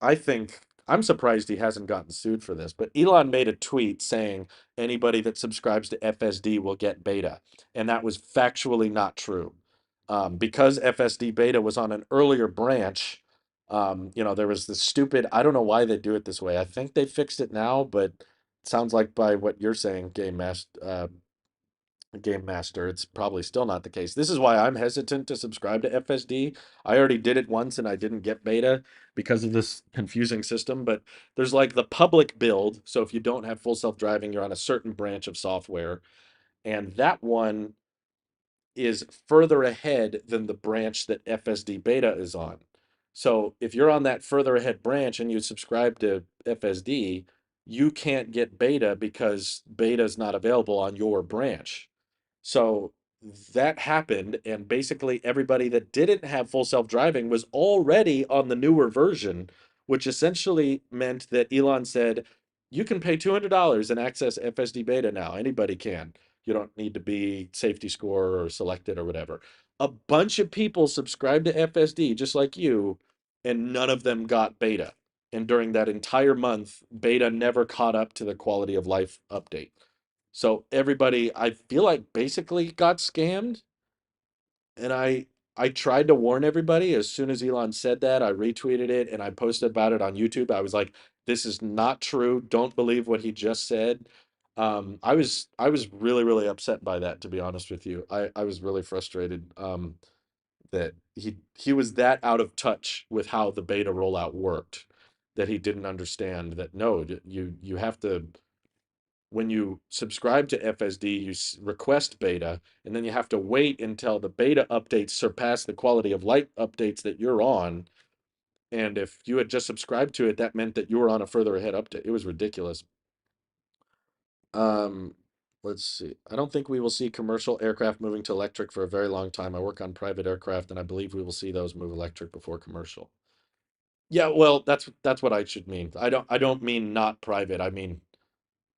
I think I'm surprised he hasn't gotten sued for this, but Elon made a tweet saying anybody that subscribes to FSD will get beta, and that was factually not true. Because FSD beta was on an earlier branch, there was this stupid, I don't know why they do it this way. I think they fixed it now, but it sounds like by what you're saying, Game Master, it's probably still not the case. This is why I'm hesitant to subscribe to FSD. I already did it once and I didn't get beta because of this confusing system. But there's like the public build. So if you don't have full self-driving, you're on a certain branch of software. And that one is further ahead than the branch that FSD beta is on. So if you're on that further ahead branch and you subscribe to FSD, you can't get beta because beta is not available on your branch. So that happened, and basically everybody that didn't have full self-driving was already on the newer version, which essentially meant that Elon said, you can pay $200 and access FSD beta now. Anybody can. You don't need to be safety score or selected or whatever. A bunch of people subscribed to FSD just like you, and none of them got beta. And during that entire month, beta never caught up to the quality of life update. So everybody, I feel like basically got scammed. And I tried to warn everybody as soon as Elon said that, I retweeted it and I posted about it on YouTube. I was like, this is not true. Don't believe what he just said. I was really, really upset by that, to be honest with you. I was really frustrated that he was that out of touch with how the beta rollout worked, that he didn't understand that no, you have to, when you subscribe to FSD, you request beta, and then you have to wait until the beta updates surpass the quality of light updates that you're on. And if you had just subscribed to it, that meant that you were on a further ahead update. It was ridiculous. Um, let's see. I don't think we will see commercial aircraft moving to electric for a very long time. I work on private aircraft, and I believe we will see those move electric before commercial. Yeah, well, that's what I should mean. I don't mean not private. I mean,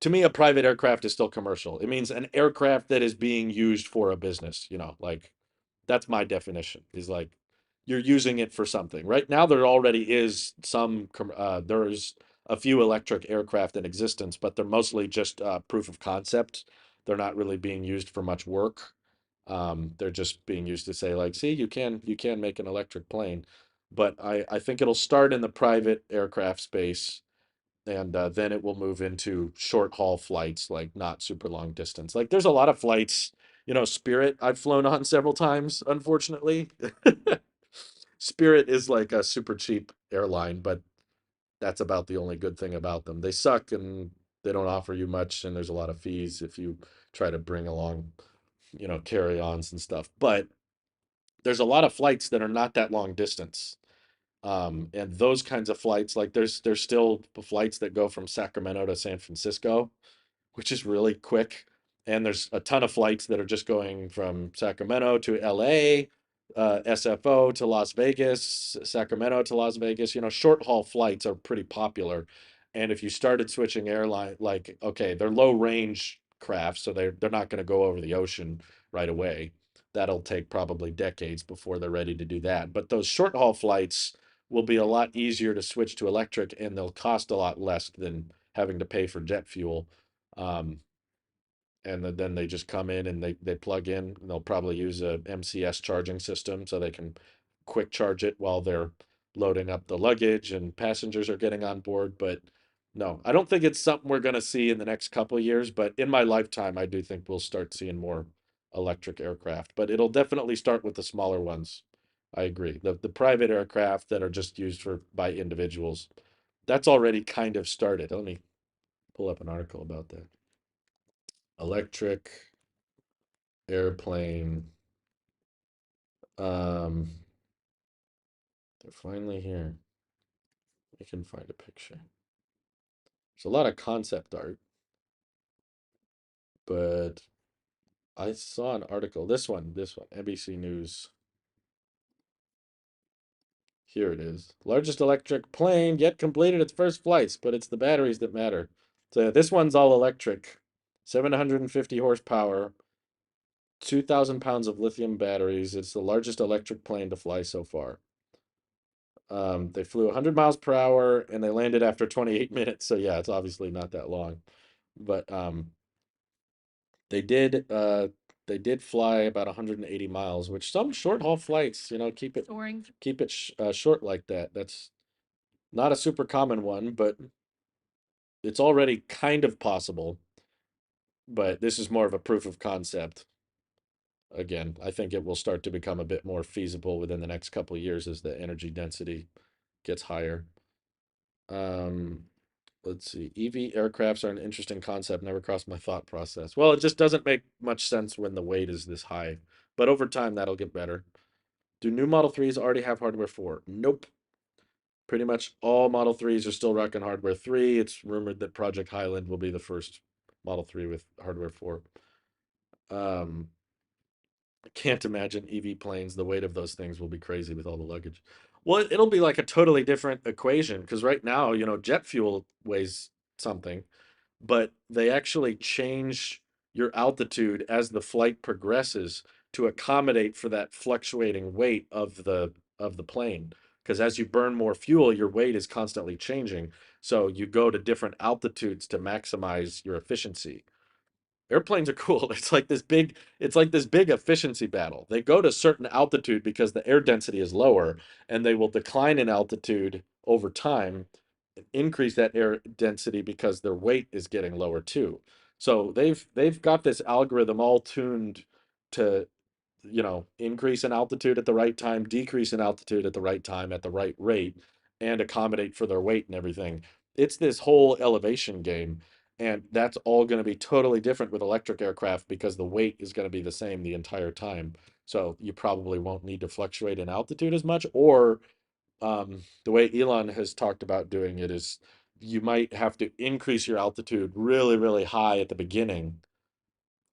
to me, a private aircraft is still commercial. It means an aircraft that is being used for a business, like that's my definition, is like you're using it for something. Right now, there already is there's a few electric aircraft in existence, but they're mostly just proof of concept. They're not really being used for much work. They're just being used to say like, see, you can make an electric plane. But I think it'll start in the private aircraft space, and then it will move into short haul flights, like not super long distance. Like there's a lot of flights, Spirit I've flown on several times, unfortunately. Spirit is like a super cheap airline, but that's about the only good thing about them. They suck and they don't offer you much, and there's a lot of fees if you try to bring along, carry-ons and stuff. But there's a lot of flights that are not that long distance. And those kinds of flights, like there's still flights that go from Sacramento to San Francisco, which is really quick. And there's a ton of flights that are just going from Sacramento to LA, SFO to Las Vegas, Sacramento to Las Vegas. Short haul flights are pretty popular. And if you started switching airline, like, okay, they're low range crafts, so they're not going to go over the ocean right away. That'll take probably decades before they're ready to do that. But those short haul flights will be a lot easier to switch to electric, and they'll cost a lot less than having to pay for jet fuel. Um, and then they just come in and they plug in, and they'll probably use a MCS charging system so they can quick charge it while they're loading up the luggage and passengers are getting on board. But no, I don't think it's something we're going to see in the next couple of years, but in my lifetime, I do think we'll start seeing more electric aircraft, but it'll definitely start with the smaller ones. I agree. The private aircraft that are just used for by individuals, that's already kind of started. Let me pull up an article about that. Electric airplane. Um, They're finally here. I can find a picture. There's a lot of concept art, but I saw an article. This one, NBC News. Here it is. Largest electric plane yet completed its first flights, but it's the batteries that matter. So this one's all electric, 750 horsepower, 2,000 pounds of lithium batteries. It's the largest electric plane to fly so far. They flew 100 miles per hour and they landed after 28 minutes. So yeah, it's obviously not that long, but they did uh, they did fly about 180 miles, which some short haul flights, keep it short like that. That's not a super common one, but it's already kind of possible. But this is more of a proof of concept. Again, I think it will start to become a bit more feasible within the next couple of years as the energy density gets higher. Um, let's see. EV aircrafts are an interesting concept, never crossed my thought process. Well, it just doesn't make much sense when the weight is this high. But over time, that'll get better. Do new Model 3s already have hardware 4? Nope. Pretty much all Model 3s are still rocking hardware 3. It's rumored that Project Highland will be the first Model 3 with hardware 4. Um, I can't imagine EV planes. The weight of those things will be crazy with all the luggage. Well, it'll be like a totally different equation because right now, jet fuel weighs something, but they actually change your altitude as the flight progresses to accommodate for that fluctuating weight of the plane. Because as you burn more fuel, your weight is constantly changing. So you go to different altitudes to maximize your efficiency. Airplanes are cool. It's like this big efficiency battle. They go to certain altitude because the air density is lower, and they will decline in altitude over time, increase that air density because their weight is getting lower too. So they've got this algorithm all tuned to, increase in altitude at the right time, decrease in altitude at the right time, at the right rate, and accommodate for their weight and everything. It's this whole elevation game. And that's all going to be totally different with electric aircraft because the weight is going to be the same the entire time. So you probably won't need to fluctuate in altitude as much. Or the way Elon has talked about doing it is you might have to increase your altitude really, really high at the beginning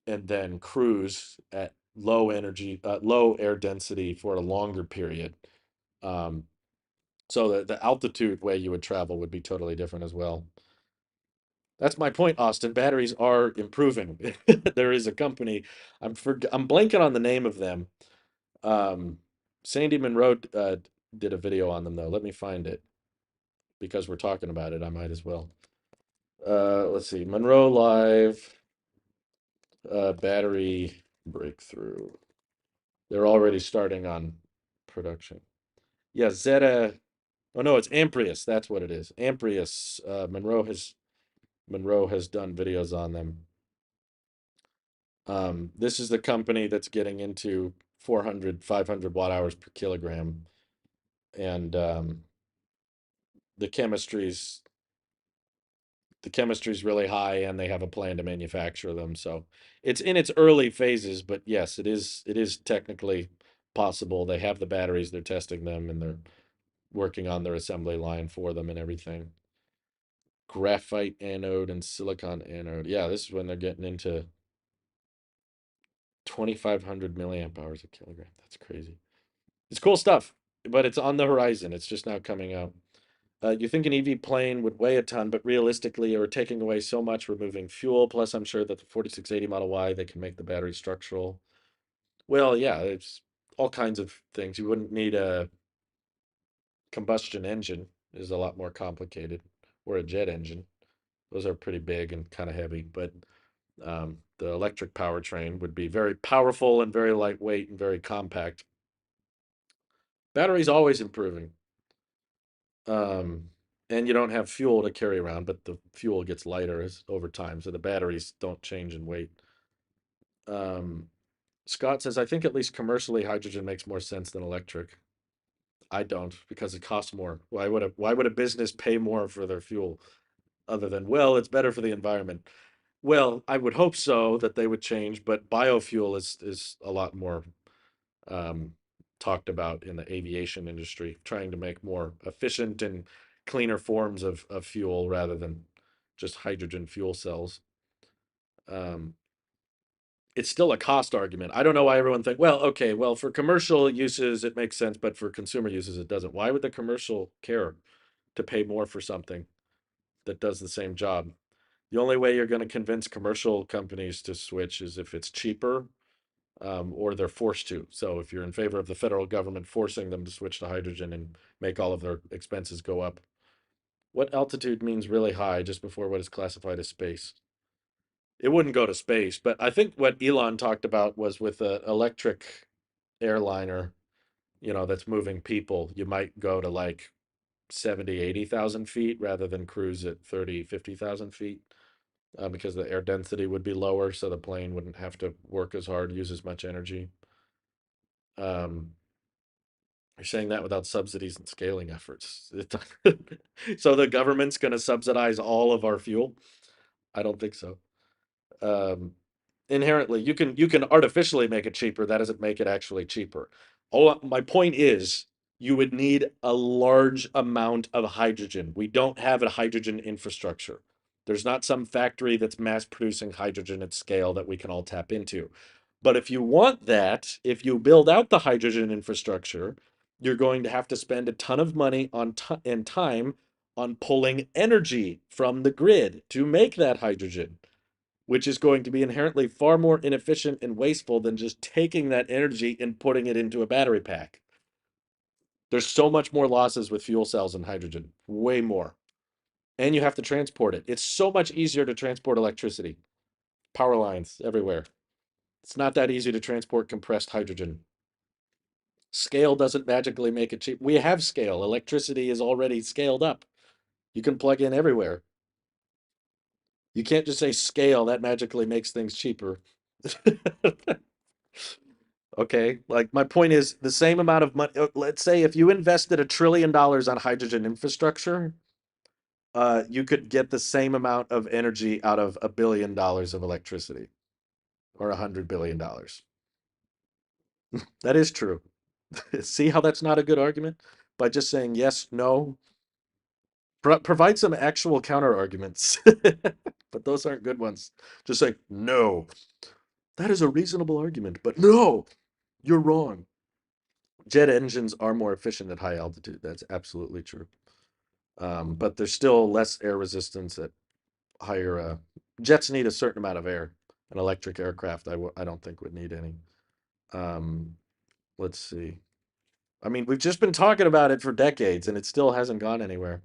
and then cruise at low air density for a longer period. Um, so the altitude way you would travel would be totally different as well. That's my point, Austin. Batteries are improving. There is a company, I'm blanking on the name of them. Um, Sandy Monroe did a video on them though. Let me find it because we're talking about it. I might as well. Let's see, Monroe Live battery breakthrough. They're already starting on production. Yeah, Zeta. Oh no, it's Amprius. That's what it is. Amprius. Monroe has done videos on them. This is the company that's getting into 400, 500 watt hours per kilogram, and the chemistry's the chemistry's really high, and they have a plan to manufacture them. So it's in its early phases, but yes, it is technically possible. They have the batteries, they're testing them, and they're working on their assembly line for them and everything. Graphite anode and silicon anode. Yeah, this is when they're getting into 2,500 milliamp hours a kilogram. That's crazy. It's cool stuff, but it's on the horizon. It's just now coming out. You think an EV plane would weigh a ton, but realistically, you're taking away so much, removing fuel. Plus, I'm sure that the 4680 Model Y, they can make the battery structural. Well, yeah, it's all kinds of things. You wouldn't need a combustion engine, is a lot more complicated, or a jet engine. Those are pretty big and kind of heavy, but the electric powertrain would be very powerful and very lightweight and very compact. Battery's always improving. Um, and you don't have fuel to carry around, but the fuel gets lighter as over time, so the batteries don't change in weight. Um, Scott says, I think at least commercially hydrogen makes more sense than electric. I don't because it costs more. Why would a business pay more for their fuel other than, well, it's better for the environment? Well, I would hope so that they would change, but biofuel is a lot more um talked about in the aviation industry, trying to make more efficient and cleaner forms of fuel rather than just hydrogen fuel cells. Um, it's still a cost argument. I don't know why everyone think, well, okay, well, for commercial uses it makes sense, but for consumer uses it doesn't. Why would the commercial care to pay more for something that does the same job? The only way you're going to convince commercial companies to switch is if it's cheaper, or they're forced to. So if you're in favor of the federal government forcing them to switch to hydrogen and make all of their expenses go up. What altitude means really high just before what is classified as space? It wouldn't go to space, but I think what Elon talked about was with an electric airliner, that's moving people, you might go to like 70, 80,000 feet rather than cruise at 30, 50,000 feet, because the air density would be lower. So the plane wouldn't have to work as hard, use as much energy. Um, you're saying that without subsidies and scaling efforts. So the government's going to subsidize all of our fuel? I don't think so. Um, Inherently, you can artificially make it cheaper. That doesn't make it actually cheaper. All my point is, you would need a large amount of hydrogen. We don't have a hydrogen infrastructure. There's not some factory that's mass producing hydrogen at scale that we can all tap into. But if you want that, if you build out the hydrogen infrastructure, you're going to have to spend a ton of money and time on pulling energy from the grid to make that hydrogen, which is going to be inherently far more inefficient and wasteful than just taking that energy and putting it into a battery pack. There's so much more losses with fuel cells and hydrogen, way more. And you have to transport it. It's so much easier to transport electricity, power lines everywhere. It's not that easy to transport compressed hydrogen. Scale doesn't magically make it cheap. We have scale. Electricity is already scaled up. You can plug in everywhere. You can't just say scale, that magically makes things cheaper. Okay, like my point is the same amount of money. Let's say if you invested $1 trillion on hydrogen infrastructure, you could get the same amount of energy out of $1 billion of electricity, or $100 billion. That is true. See how that's not a good argument? By just saying yes, no, provide some actual counter arguments, but those aren't good ones. Just say no. That is a reasonable argument, but no, you're wrong. Jet engines are more efficient at high altitude. That's absolutely true. But there's still less air resistance at higher. Jets need a certain amount of air. An electric aircraft, I don't think would need any. Um, let's see. I mean, we've just been talking about it for decades, and it still hasn't gone anywhere.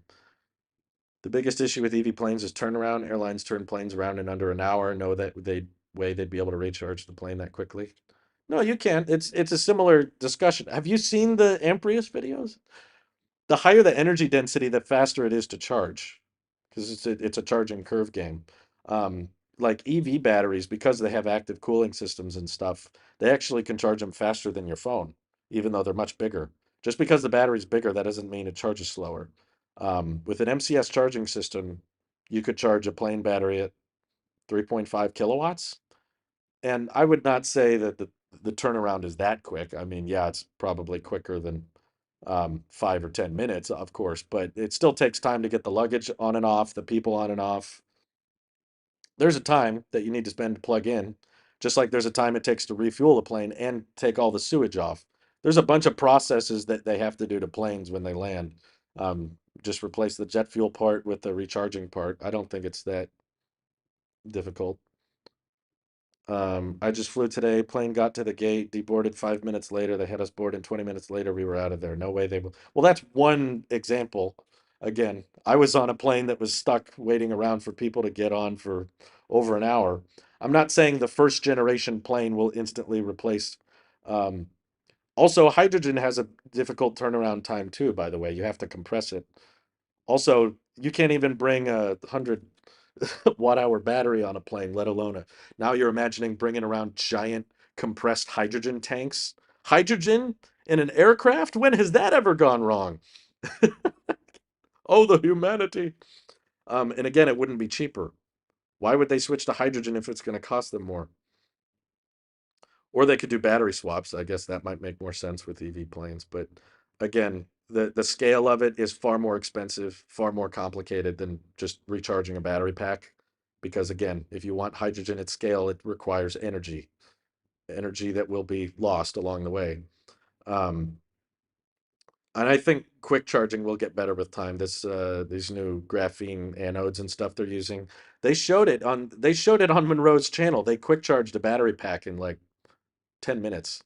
The biggest issue with EV planes is turnaround. Airlines turn planes around in under an hour. Know that they'd be able to recharge the plane that quickly. No, you can't. It's a similar discussion. Have you seen the Amprius videos? The higher the energy density, the faster it is to charge, because it's a charging curve game. Um, like EV batteries, because they have active cooling systems and stuff, they actually can charge them faster than your phone, even though they're much bigger. Just because the battery's bigger, that doesn't mean it charges slower. With an MCS charging system, you could charge a plane battery at 3.5 kilowatts, and I would not say that the turnaround is that quick. I mean, yeah, it's probably quicker than 5 or 10 minutes, of course, but it still takes time to get the luggage on and off, the people on and off. There's a time that you need to spend to plug in, just like there's a time it takes to refuel a plane and take all the sewage off. There's a bunch of processes that they have to do to planes when they land. Just replace the jet fuel part with the recharging part. I don't think it's that difficult. I just flew today. Plane got to the gate, deboarded 5 minutes later. They had us board, and 20 minutes later we were out of there. No way they will. Well, that's one example. Again, I was on a plane that was stuck waiting around for people to get on for over an hour. I'm not saying the first generation plane will instantly replace. Um, Also, hydrogen has a difficult turnaround time too, by the way. You have to compress it. Also, you can't even bring a 100 watt hour battery on a plane, let alone a. Now you're imagining bringing around giant compressed hydrogen tanks. Hydrogen in an aircraft? When has that ever gone wrong? Oh, the humanity. And again, it wouldn't be cheaper. Why would they switch to hydrogen if it's going to cost them more? Or they could do battery swaps. I guess that might make more sense with EV planes. But again, the scale of it is far more expensive, far more complicated than just recharging a battery pack. Because again, if you want hydrogen at scale, it requires energy, energy that will be lost along the way. Um, and I think quick charging will get better with time. These new graphene anodes and stuff they're using. They showed it on Monroe's channel. They quick charged a battery pack in like 10 minutes.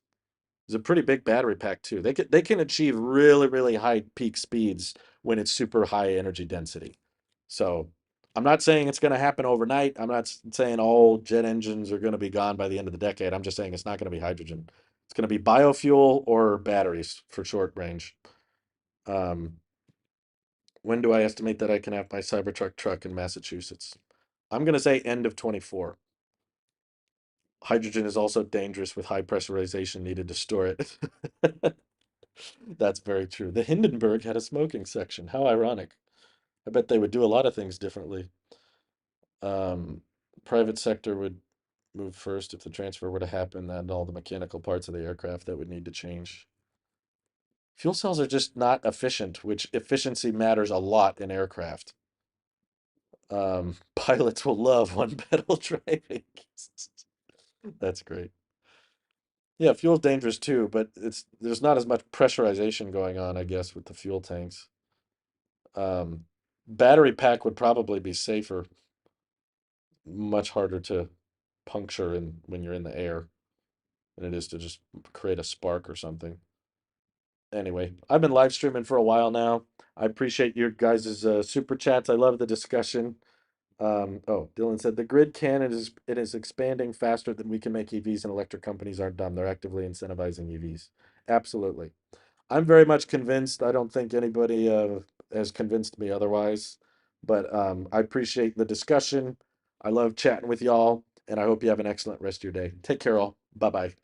It's a pretty big battery pack too. They can achieve really, really high peak speeds when it's super high energy density. So I'm not saying it's going to happen overnight. I'm not saying all jet engines are going to be gone by the end of the decade. I'm just saying it's not going to be hydrogen. It's going to be biofuel or batteries for short range. Um, when do I estimate that I can have my Cybertruck truck in Massachusetts? I'm going to say end of 24. Hydrogen is also dangerous with high pressurization needed to store it. That's very true. The Hindenburg had a smoking section. How ironic. I bet they would do a lot of things differently. Um, Private sector would move first if the transfer were to happen, and all the mechanical parts of the aircraft that would need to change. Fuel cells are just not efficient, which efficiency matters a lot in aircraft. Pilots will love one pedal driving. That's great. Yeah, fuel's dangerous too, but there's not as much pressurization going on, I guess, with the fuel tanks. Um, Battery pack would probably be safer, much harder to puncture when you're in the air than it is to just create a spark or something. Anyway, I've been live streaming for a while now. I appreciate your guys' super chats. I love the discussion. Oh, Dylan said the grid can it is expanding faster than we can make EVs, and electric companies aren't dumb. They're actively incentivizing EVs. Absolutely. I'm very much convinced. I don't think anybody has convinced me otherwise. But I appreciate the discussion. I love chatting with y'all, and I hope you have an excellent rest of your day. Take care, all. Bye bye.